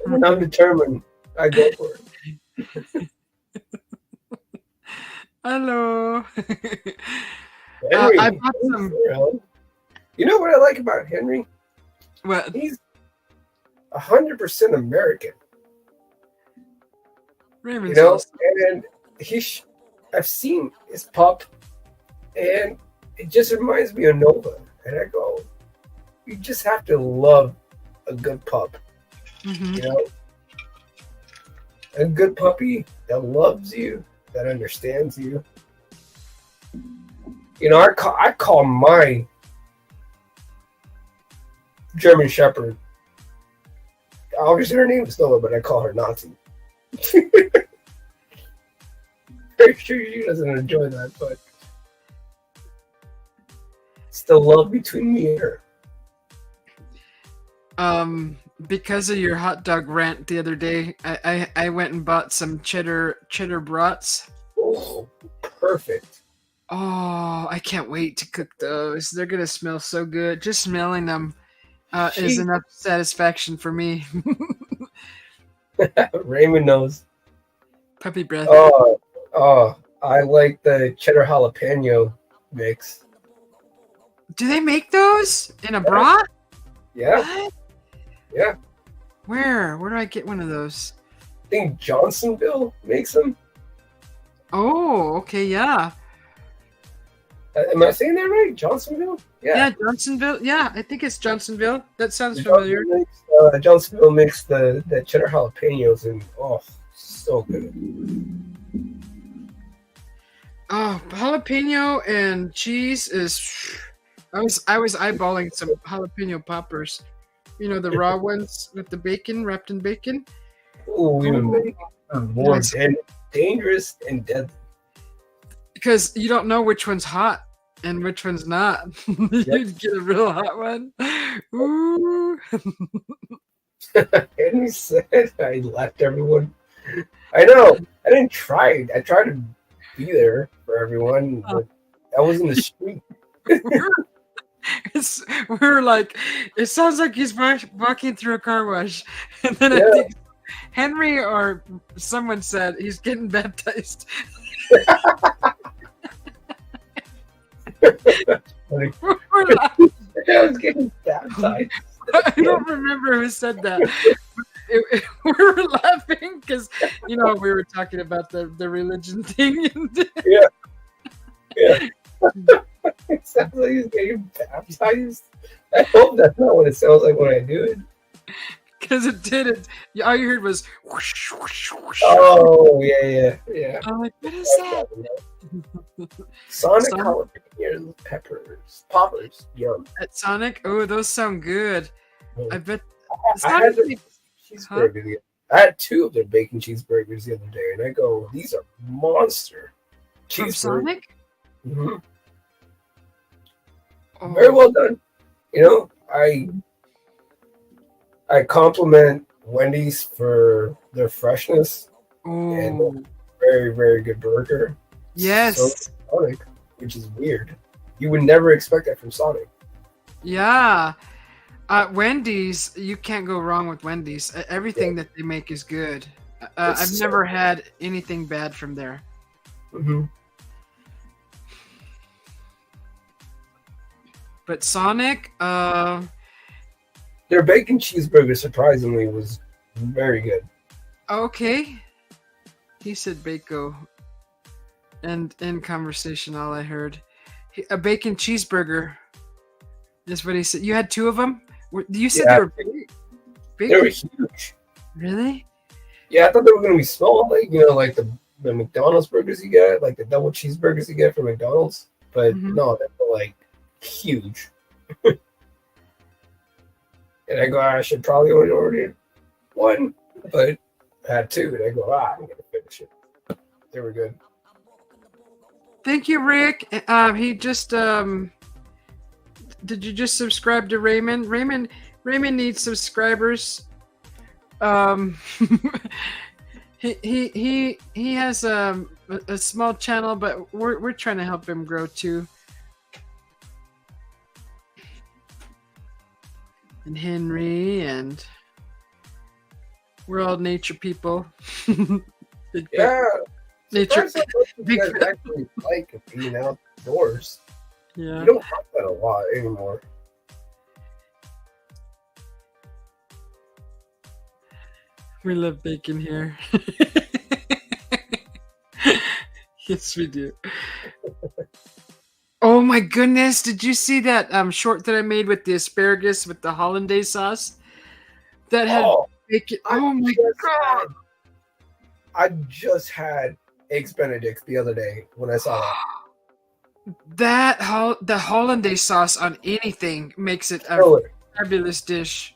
When I'm determined, I go for it. Hello. Henry, I bought some. you know what I like about Henry? What? He's 100% American. Raymond's You know, awesome. and I've seen his pup, and it just reminds me of Nova. And I go, you just have to love a good pup. Mhm. You know, a good puppy that loves you, that understands you. You know, I call my German Shepherd. Obviously, her name is Nova, but I call her Nazi. Very sure she doesn't enjoy that, but it's the love between me and her. Because of your hot dog rant the other day, I went and bought some cheddar brats. Oh, perfect. Oh, I can't wait to cook those. They're gonna smell so good. Just smelling them is enough satisfaction for me. Raymond knows. Puppy breath. Oh, I like the cheddar jalapeno mix. Do they make those in a brat? Yeah, What? yeah. Where do I get one of those? I think Johnsonville makes them. Oh, okay, yeah. Am I saying that right? Johnsonville? Yeah, Johnsonville. Yeah, I think it's Johnsonville. That sounds familiar. Johnsonville makes the cheddar jalapenos, and oh, so good. Oh, jalapeno and cheese is. I was eyeballing some jalapeno poppers. You know, the raw ones with the bacon, wrapped in bacon. Oh, even more Nice. dangerous and deadly. Because you don't know which one's hot and which one's not. You'd get a real hot one. Ooh. And he said I left everyone. I know. I didn't try. I tried to be there for everyone, but I was in the street. We were like, it sounds like he's walking through a car wash. And then I Yeah. think Henry or someone said he's getting baptized. Like, We're laughing. I was getting baptized. I don't remember who said that. We were laughing because, you know, we were talking about the religion thing. Yeah. It sounds like he's getting baptized. I hope that's not what it sounds like when I do it. Because it did it. All you heard was whoosh, whoosh, whoosh. Oh, yeah. I'm like, what is that? Sonic jalapeno peppers, poppers, yum. At Sonic? Oh, those sound good. I bet. I had Sonic- the cheeseburger. I had 2 of their bacon cheeseburgers the other day, and I go, these are monster from cheeseburgers. Sonic? hmm Oh. Very well done. You know, I I compliment Wendy's for their freshness and Oh, very, very good burger. yes. So Sonic, which is weird. You would never expect that from Sonic. Yeah. Wendy's, you can't go wrong with Wendy's. Everything that they make is good. I've never had anything bad from there. Mm-hmm. But Sonic, their bacon cheeseburger surprisingly was very good. okay. He said bako. And in conversation, all I heard. A bacon cheeseburger is what he said. You had two of them? You said they were big? They were huge. Really? Yeah, I thought they were going to be small, like, you know, like the McDonald's burgers you get, like the double cheeseburgers you get from McDonald's. But no, they were like huge. And I go, I should probably only order one, but I had two. And I go, I'm going to finish it. They were good. Thank you, Rick. He just did you just subscribe to Raymond? Raymond needs subscribers. He has a small channel, but we're trying to help him grow too. And Henry, and we're all nature people. Yeah. Nature. You guys actually like being outdoors. Yeah. You don't have that a lot anymore. We love bacon here. Yes, we do. Oh my goodness! Did you see that short that I made with the asparagus with the hollandaise sauce? That had bacon. Oh my god! I just had eggs Benedict the other day when I saw that. The hollandaise sauce on anything makes it a fabulous dish.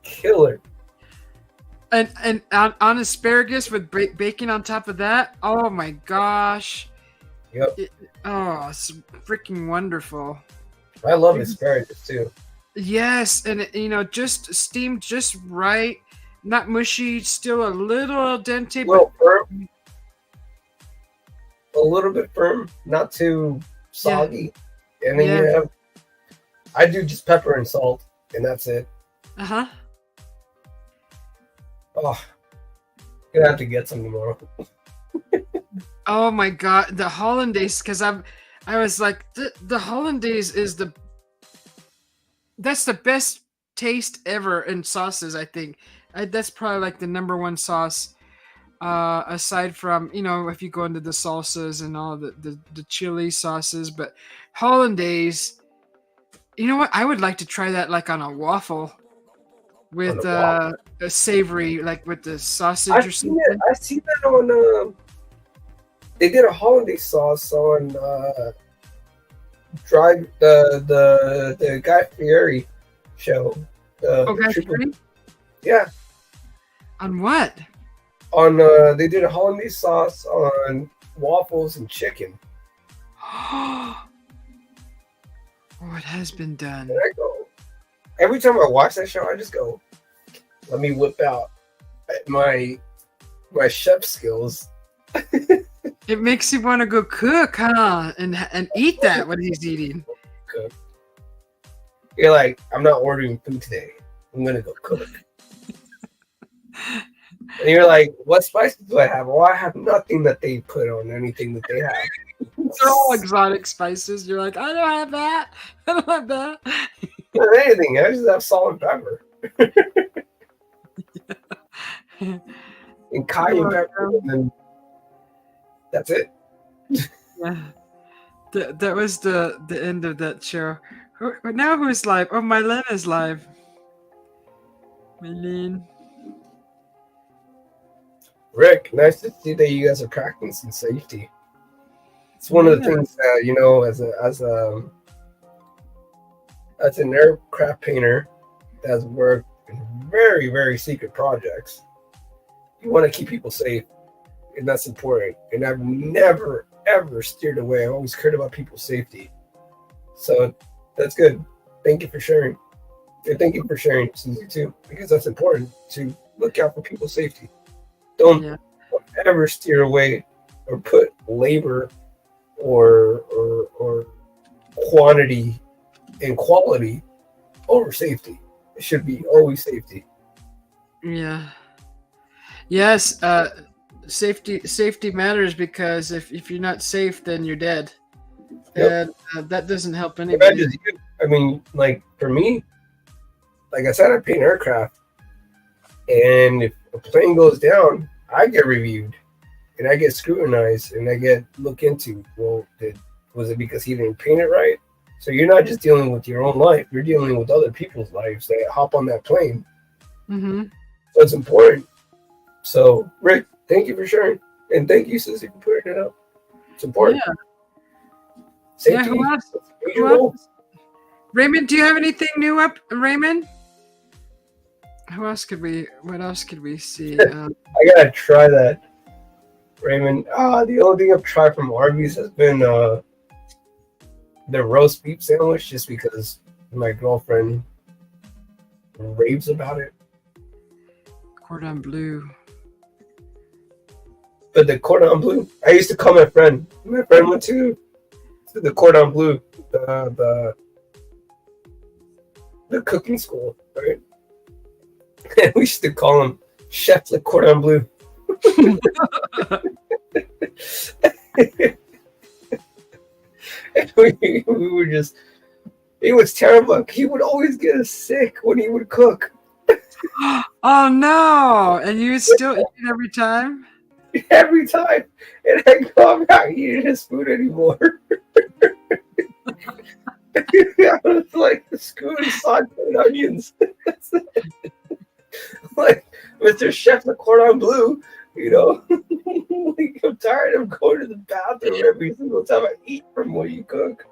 Killer. And on asparagus with bacon on top of that. Oh my gosh. Yep. It's freaking wonderful. I love asparagus too. Yes, and just steamed just right, not mushy, still a little al dente, but firm. A little bit firm, not too soggy. Yeah. And then I do just pepper and salt, and that's it. Uh-huh. Oh, gonna have to get some tomorrow. Oh my god, the hollandaise! Because I was like, the hollandaise is that's the best taste ever in sauces. I think that's probably like the number one sauce, aside from if you go into the salsas and all the chili sauces. But hollandaise, you know what? I would like to try that like on a waffle. With a savory, like with the sausage or something. I see that on. They did a hollandaise sauce on the Guy Fieri show. Guy Fieri? Yeah. On what? On they did a hollandaise sauce on waffles and chicken. Oh, it has been done. There I go. Every time I watch that show, I just go, let me whip out my chef skills. It makes you want to go cook, huh? And eat that what he's eating. Cook. You're like, I'm not ordering food today. I'm gonna go cook. And you're like, what spices do I have? Well, I have nothing that they put on anything that they have. They're all exotic spices. You're like, I don't have that. I don't have that. Not anything. I just have salt and pepper. And cayenne pepper, and then that's it. Yeah. That was the end of that show. Now who's live? Oh, Mylene is live. Mylene. Rick, nice to see that you guys are practicing some safety. It's one of the things that, as an aircraft painter that has worked in very, very secret projects, you want to keep people safe, and that's important. And I've never, ever steered away. I've always cared about people's safety. So that's good. Thank you for sharing. And thank you for sharing, Susie, too, because that's important to look out for people's safety. Don't ever steer away or put labor or quantity and quality over safety. It should be always safety. Yeah. Yes. Safety matters, because if you're not safe, then you're dead. Yep. And that doesn't help anybody. I mean, like for me, like I said, I paint aircraft, and if a plane goes down, I get reviewed, and I get scrutinized, and I get looked into. Well, was it because he didn't paint it right? So you're not just dealing with your own life; you're dealing with other people's lives that hop on that plane. Mm-hmm. So it's important. So Rick, thank you for sharing, and thank you, Susie, for putting it up. It's important. Yeah. Safety. Who else? Raymond, do you have anything new up, Raymond? What else could we see? I gotta try that, Raymond. The only thing I've tried from Arby's has been the roast beef sandwich, just because my girlfriend raves about it. Cordon bleu. But the cordon bleu, I used to call my friend. My friend went to the cordon bleu, the cooking school, right? And we used to call him Chef Le Cordon Bleu. And we were just, it was terrible. He would always get us sick when he would cook. Oh no! And you would still eat it every time? Every time. And I go, I'm not eating his food anymore. I was like, screw the salt and onions. Like, Mr. Chef Le Cordon Bleu, you know, like, I'm tired of going to the bathroom every single time I eat from what you cook.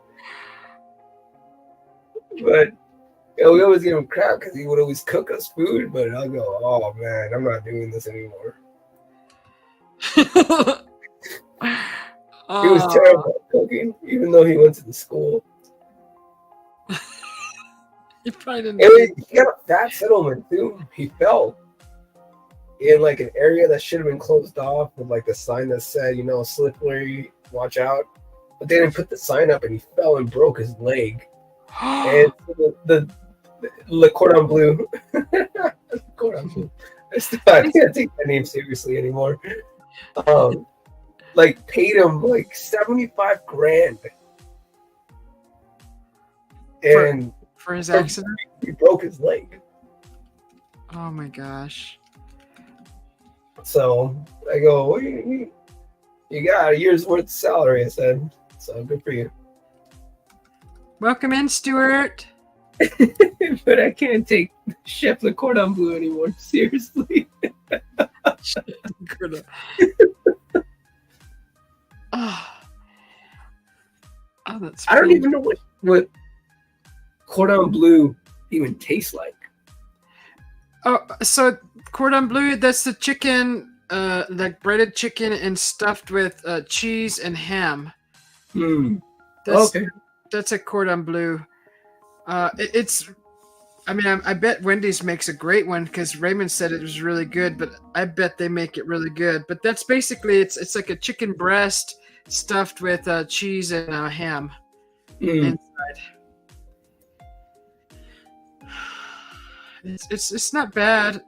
But we always give him crap because he would always cook us food, but I'll go, oh man, I'm not doing this anymore. He was terrible at cooking, even though he went to the school. He probably didn't. And he got a fat settlement too. He fell in like an area that should have been closed off with like a sign that said, you know, slippery, watch out. But they didn't put the sign up, and he fell and broke his leg. And the Le Cordon Bleu, Cordon Bleu. I can't take that name seriously anymore. Like paid him like $75,000, and for his accident, he broke his leg. Oh my gosh! So I go, well, you got a year's worth of salary. I said, so good for you. Welcome in, Stuart. But I can't take Chef Le Cordon Bleu anymore. Seriously. Oh, that's. I don't even know what Cordon Bleu even tastes like. Oh, so cordon bleu, that's the chicken, like breaded chicken and stuffed with cheese and ham. Okay. That's a cordon bleu. It's, I mean, I bet Wendy's makes a great one because Raymond said it was really good, but I bet they make it really good. But that's basically, it's like a chicken breast stuffed with cheese and ham inside. It's not bad.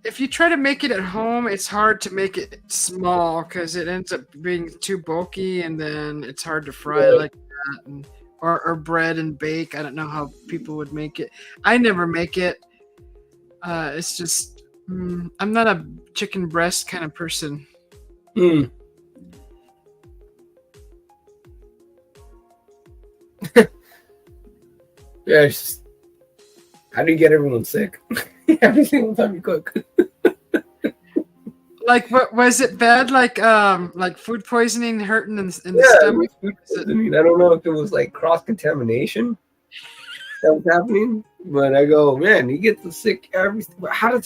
If you try to make it at home, it's hard to make it small because it ends up being too bulky, and then it's hard to fry like that, or bread and bake. I don't know how people would make it. I never make it. It's just I'm not a chicken breast kind of person. Yeah, it's just, how do you get everyone sick? Every single time you cook. Like, what was it bad? Like food poisoning, hurting in the stomach. Food poisoning. I don't know if it was like cross contamination that was happening, but I go, man, he gets sick every. How does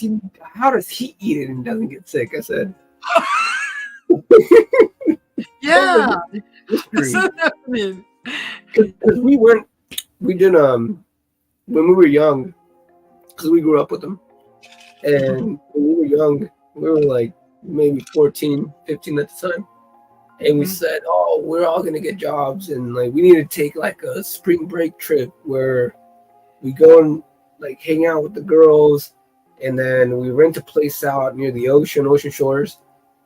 he eat it and doesn't get sick? I said, yeah, what's that happening? Because we did when we were young, because we grew up with them, and when we were young, we were like maybe 14, 15 at the time. And we said, oh, we're all going to get jobs. And like, we need to take like a spring break trip where we go and like hang out with the girls. And then we rent a place out near the ocean shores,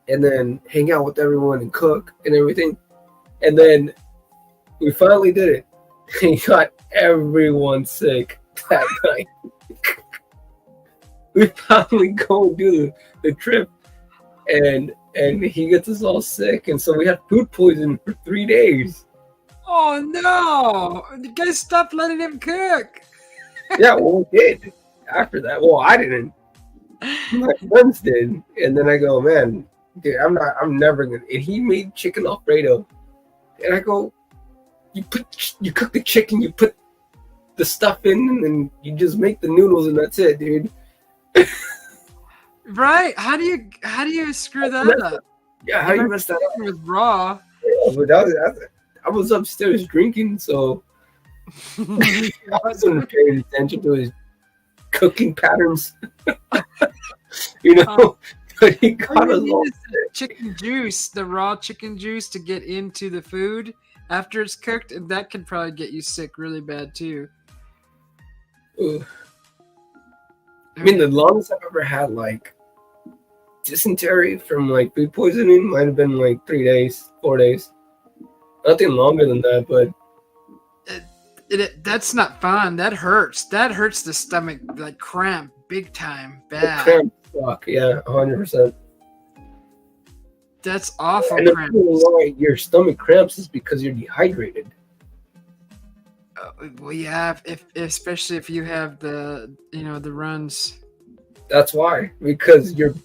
and then hang out with everyone and cook and everything. And then we finally did it. And got everyone sick that night. We finally go and do the trip, and he gets us all sick, and so we had food poisoning for 3 days. Oh no! You guys stopped letting him cook. Yeah, well, we did after that. Well, I didn't. My friends did, and then I go, man, dude, I'm never gonna. And he made chicken Alfredo, and I go, you cook the chicken, you put the stuff in, and then you just make the noodles, and that's it, dude. Right? How do you screw that up? Yeah, how you mess that up? With raw. Yeah, but I was upstairs drinking, so I wasn't paying attention to his cooking patterns. You know, but he got us all chicken juice, the raw chicken juice, to get into the food after it's cooked, and that can probably get you sick really bad too. Ugh. I mean, the longest I've ever had like dysentery from like food poisoning might have been like 3 days, 4 days. Nothing longer than that, but that's not fun. That hurts. That hurts the stomach, like cramp, big time, bad. Cramp suck, yeah, 100%. That's awful. And the reason why your stomach cramps is because you're dehydrated. Well, yeah, especially if you have the runs. That's why, because your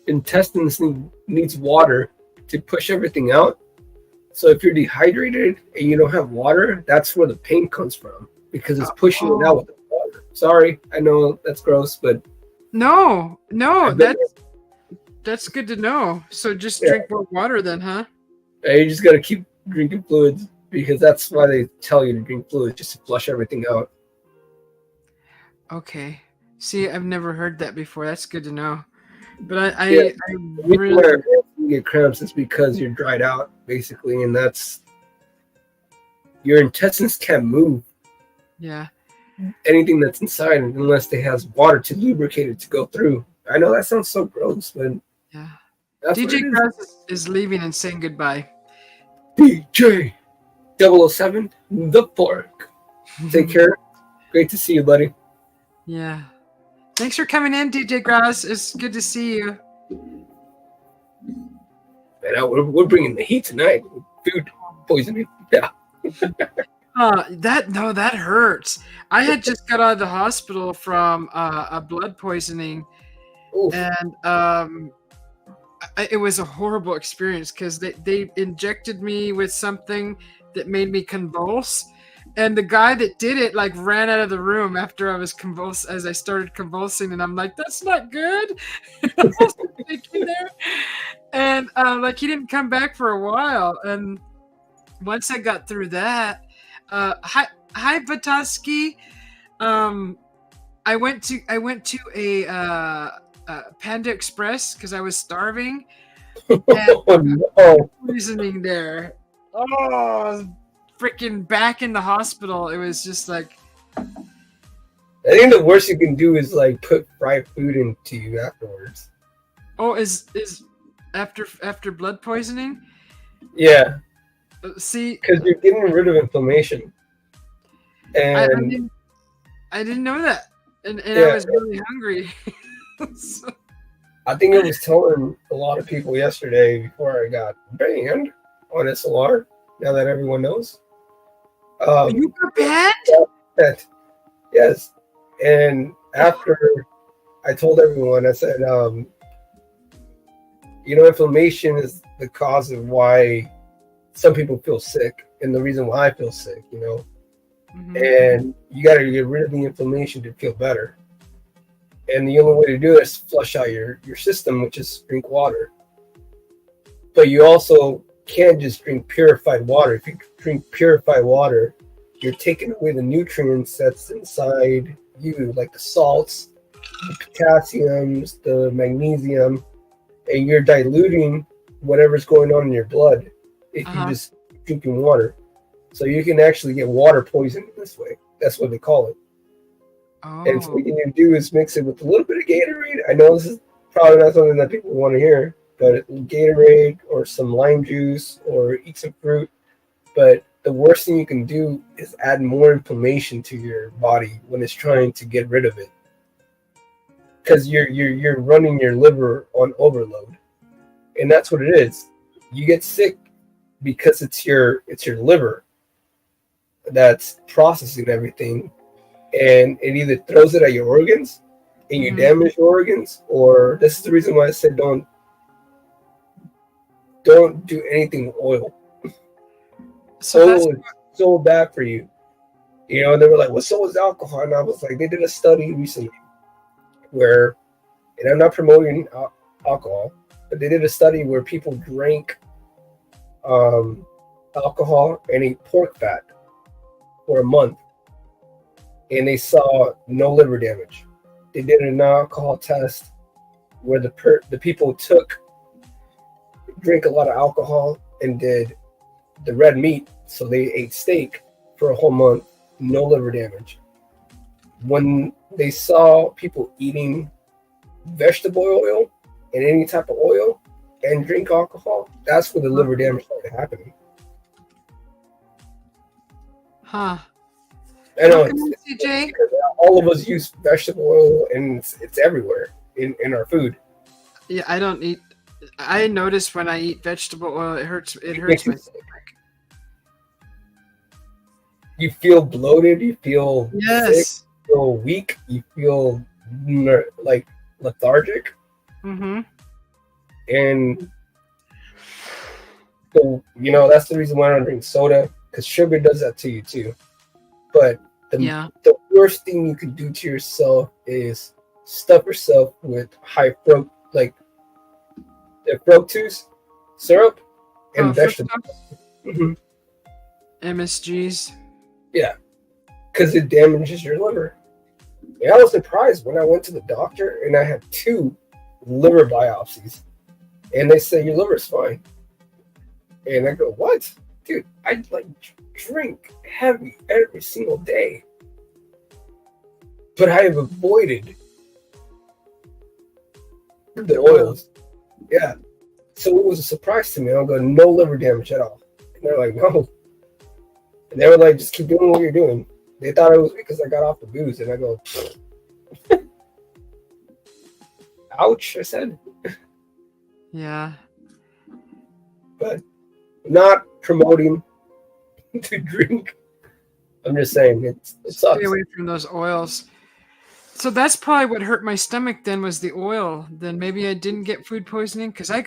intestines needs water to push everything out. So if you're dehydrated and you don't have water, that's where the pain comes from, because it's pushing it out with the water. Sorry, I know that's gross, but no, that's good to know. So just drink more water then, huh? Yeah, you just gotta keep drinking fluids, because that's why they tell you to drink fluids, just to flush everything out. Okay. See, I've never heard that before. That's good to know. But I really when you get cramps, it's because you're dried out, basically, and that's your intestines can't move. Yeah. Anything that's inside unless it has water to lubricate it to go through. I know that sounds so gross, but yeah. that's DJ Krause is leaving and saying goodbye. DJ 007, the Fork. Take care. Great to see you, buddy. Yeah. Thanks for coming in, DJ Krause. It's good to see you. Man, we're bringing the heat tonight. Food poisoning. Yeah. That hurts. I had just got out of the hospital from a blood poisoning. Oof. And it was a horrible experience because they injected me with something that made me convulse. And the guy that did it like ran out of the room after I was as I started convulsing, and I'm like, that's not good. There. And like he didn't come back for a while. And once I got through that, hi Bataski. I went to a Panda Express because I was starving. And poisoning there. Oh, freaking back in the hospital. It was just like, I think the worst you can do is like put fried food into you afterwards. Oh, is after blood poisoning? Yeah. See, because you're getting rid of inflammation. And I didn't know that, and I was really hungry. So. I think I was telling a lot of people yesterday before I got banned on SLR. Now that everyone knows. You were banned? Yes. And after I told everyone, I said, inflammation is the cause of why some people feel sick and the reason why I feel sick, Mm-hmm. And you got to get rid of the inflammation to feel better. And the only way to do it is flush out your system, which is drink water. But you also can't just drink purified water. If you drink purified water, you're taking away the nutrients that's inside you, like the salts, the potassiums, the magnesium, and you're diluting whatever's going on in your blood if you just drinking water. So you can actually get water poisoning this way. That's what they call it. Oh. And so what you need to do is mix it with a little bit of Gatorade. I know this is probably not something that people want to hear, but Gatorade or some lime juice or eat some fruit. But the worst thing you can do is add more inflammation to your body when it's trying to get rid of it, because you're running your liver on overload, and that's what it is. You get sick because it's your liver that's processing everything, and it either throws it at your organs and you damage your organs, or this is the reason why I said don't do anything with oil. So oil is so bad for you. You know, and they were like, well, so is alcohol. And I was like, they did a study recently where, and I'm not promoting alcohol, but they did a study where people drank alcohol and ate pork fat for a month, and they saw no liver damage. They did an alcohol test where the people drink a lot of alcohol and did the red meat, so they ate steak for a whole month, no liver damage. When they saw people eating vegetable oil and any type of oil and drink alcohol, that's where the liver damage started happening. Huh. I know it's because all of us use vegetable oil, and it's everywhere in our food. Yeah, I don't eat. I notice when I eat vegetable oil, it hurts my stomach. You feel bloated. You feel sick. You feel weak. You feel like lethargic. Mm-hmm. And so, you know, that's the reason why I don't drink soda, because sugar does that to you too. But the worst thing you could do to yourself is stuff yourself with high fructose, like the fructose syrup and vegetables. MSGs. Yeah, because it damages your liver. And I was surprised when I went to the doctor and I had 2 liver biopsies, and they say your liver's fine. And I go, what? Dude, I drink heavy every single day, but I have avoided the oils. Yeah. So it was a surprise to me. I'm going, no liver damage at all. And they're like, no. And they were like, just keep doing what you're doing. They thought it was because I got off the booze. And I go, ouch, I said. Yeah. But not promoting to drink. I'm just saying it sucks. Stay away from those oils. So that's probably what hurt my stomach then, was the oil. Then maybe I didn't get food poisoning, because I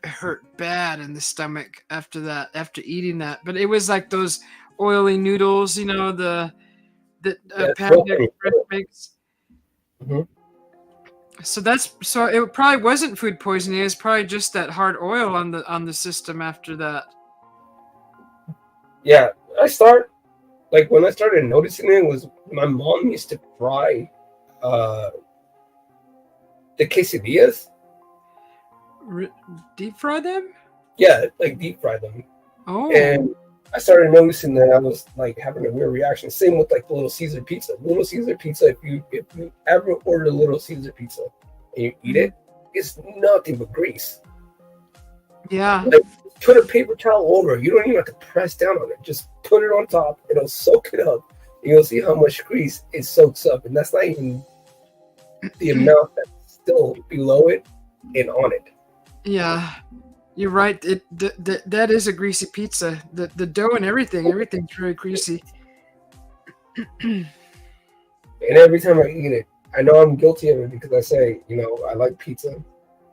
hurt bad in the stomach after eating that. But it was like those oily noodles, you know, the Panda Express makes. Mm-hmm. So it probably wasn't food poisoning. It was probably just that hard oil on the system after that. Yeah, when I started noticing it was my mom used to fry the quesadillas. Deep fry them? Yeah, like deep fry them. Oh. And I started noticing that I was like having a weird reaction. Same with like the Little Caesar pizza. Little Caesar pizza, if you ever order a Little Caesar pizza and you eat it, it's nothing but grease. Yeah. Like, put a paper towel over. You don't even have to press down on it. Just put it on top. It'll soak it up. You'll see how much grease it soaks up. And that's not even the amount that's still below it and on it. Yeah. You're right. That is a greasy pizza. The dough and everything's very greasy. And every time I eat it, I know I'm guilty of it because I say, you know, I like pizza.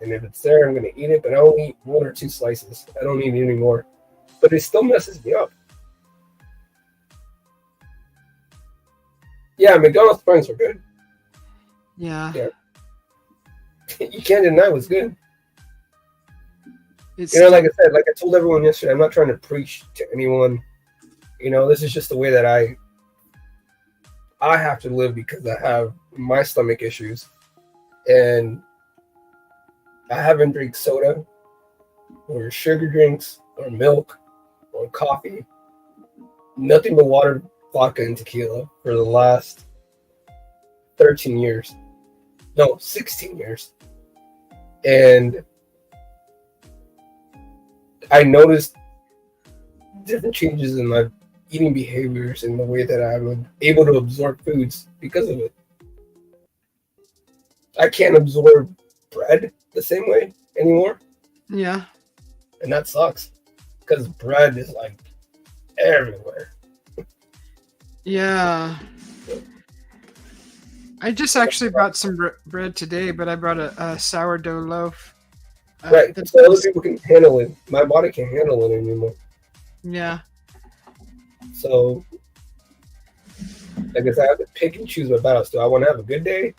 And if it's there, I'm going to eat it. But I only eat 1 or 2 slices. I don't eat any more. But it still messes me up. Yeah, McDonald's fries are good. Yeah. You can't deny what's good. It's, you know, like I said, like I told everyone yesterday, I'm not trying to preach to anyone This is just the way that I have to live because I have my stomach issues, and I haven't drank soda or sugar drinks or milk or coffee, nothing but water, vodka, and tequila for the last 13 years. No, 16 years. And I noticed different changes in my eating behaviors and the way that I'm able to absorb foods because of it. I can't absorb bread the same way anymore. Yeah. And that sucks because bread is like everywhere. Yeah. I just actually brought some bread today, but I brought a sourdough loaf. Right. So other people can handle it. My body can't handle it anymore. Yeah. So I guess I have to pick and choose my battles. Do I want to have a good day?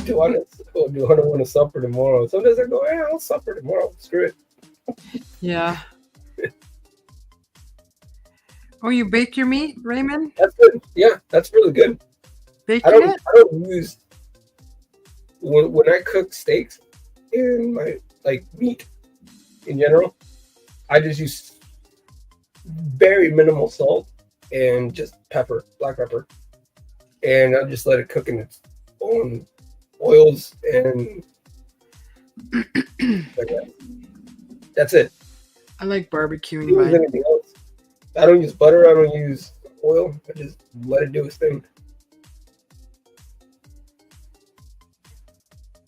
Do I want to suffer tomorrow? Sometimes I go, I'll suffer tomorrow. Screw it. Yeah. Oh, you bake your meat, Raymond? That's good. Yeah, that's really good. Baking it? I don't use when I cook steaks and my meat in general. I just use very minimal salt and just pepper, black pepper, and I just let it cook in its own oils and like that. That's it. I like barbecuing. I don't use anything else. I don't use butter. I don't use oil. I just let it do its thing.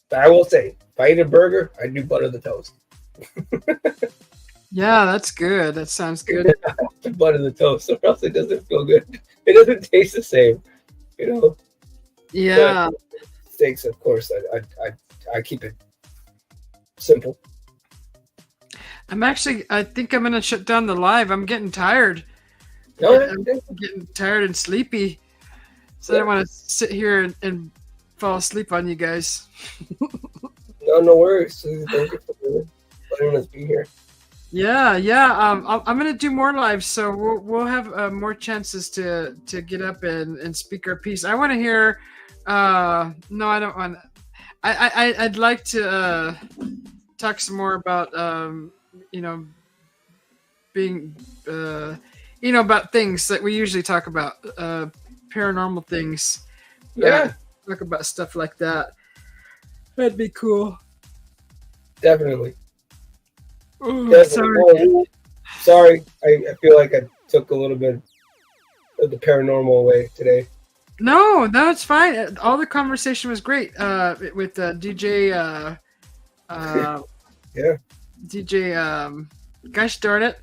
But I will say, if I eat a burger, I do butter the toast. Yeah, that's good. That sounds good. I have to butter the toast, or else it doesn't feel good. It doesn't taste the same, Yeah. But steaks, of course, I keep it simple. I think I'm gonna shut down the live. I'm getting tired. No, I'm getting tired and sleepy. So I don't want to sit here and fall asleep on you guys. no worries. Thank you for letting us be here. Yeah. I'm gonna do more lives, so we'll have more chances to get up and speak our piece. I want to hear. No, I don't want. I'd like to talk some more about being about things that we usually talk about, paranormal things. Yeah, talk about stuff like that. That'd be cool. Definitely. Ooh, Definitely. Sorry. I feel like I took a little bit of the paranormal away today. No, it's fine. All the conversation was great. With DJ. Yeah. DJ. Gosh darn it.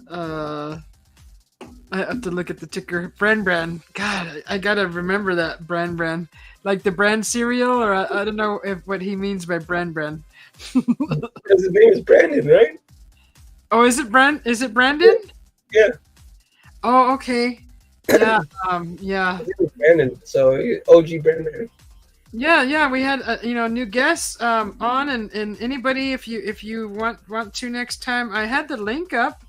I have to look at the ticker. Brand. God, I gotta remember that brand. Like the brand cereal, or I don't know what he means by brand. Because his name is Brandon, right? Oh, is it Brandon? Yeah. Oh, okay. Yeah. Yeah. His name is Brandon, so OG Brandon. Yeah. We had new guests on, and anybody if you want to next time. I had the link up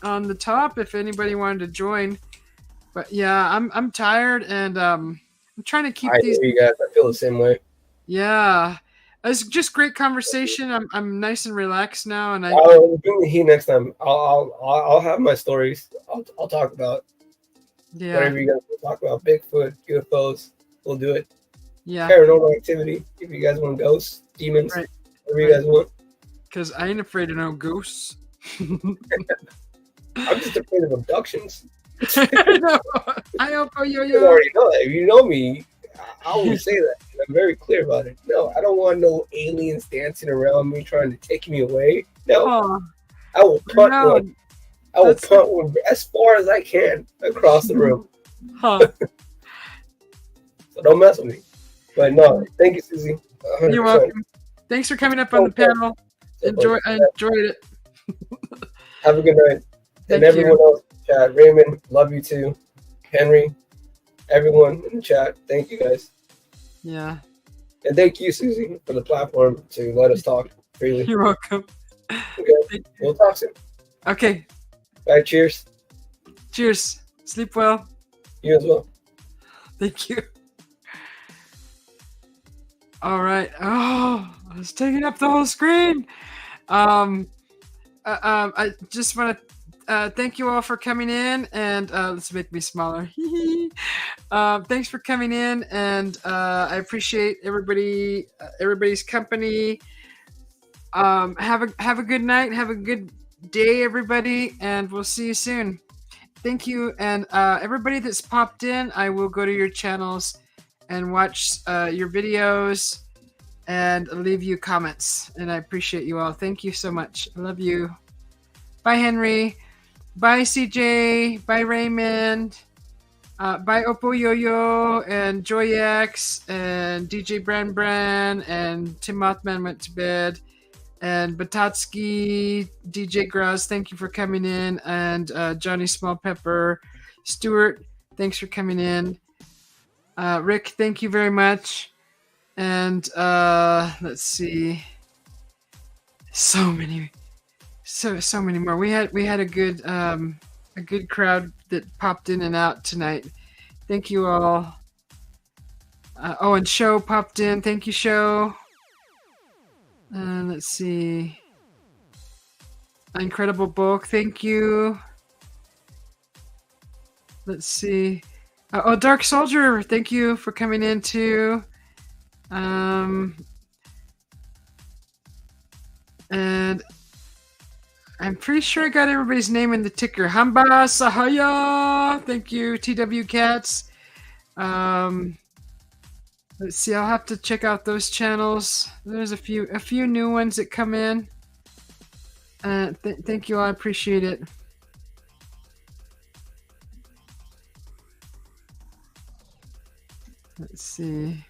on the top if anybody wanted to join. But yeah, I'm tired and I'm trying to keep these. You guys, I feel the same way. Yeah. It's just great conversation. I'm nice and relaxed now, and I'll bring the heat next time. I'll have my stories. I'll talk about whatever you guys want to talk about. Bigfoot, UFOs, we'll do it. Yeah. Paranormal activity. If you guys want ghosts, demons, whatever you guys want. Because I ain't afraid of no ghosts. I'm just afraid of abductions. I hope you already know that. If you know me, I always say that. I'm very clear about it. No, I don't want no aliens dancing around me trying to take me away. No. I will punt one. I will punt one as far as I can across the room. So don't mess with me. But no, thank you, Susie. 100%. You're welcome. Thanks for coming up on the panel. I enjoyed it. Have a good night. And everyone else in the chat. Raymond, love you too. Henry, everyone in the chat. Thank you guys. Yeah. And thank you, Susie, for the platform to let us talk freely. You're welcome. Okay. We'll talk soon. Okay. Bye. Cheers. Cheers. Sleep well. You as well. Thank you. All right. Oh, I was taking up the whole screen. I just want to thank you all for coming in, and let's make me smaller. Thanks for coming in, and I appreciate everybody's company. Have a good night. Have a good day, everybody, and we'll see you soon. Thank you, and everybody that's popped in, I will go to your channels and watch your videos and leave you comments, and I appreciate you all. Thank you so much. I love you. Bye, Henry. Bye, CJ. Bye, Raymond. Bye, Oppo Yo-Yo and JoyX and DJ Bran and Tim Mothman went to bed. And Batatsky, DJ Graz, thank you for coming in. And Johnny Small Pepper. Stuart, thanks for coming in. Rick, thank you very much. And let's see. So many more. We had a good crowd that popped in and out tonight. Thank you all. And Show popped in. Thank you, Show. Let's see. Incredible Bulk, thank you. Let's see. Dark Soldier, thank you for coming in too. And I'm pretty sure I got everybody's name in the ticker. Hamba Sahaya, thank you. TW Cats. Let's see. I'll have to check out those channels. There's a few new ones that come in. Thank you all. I appreciate it. Let's see.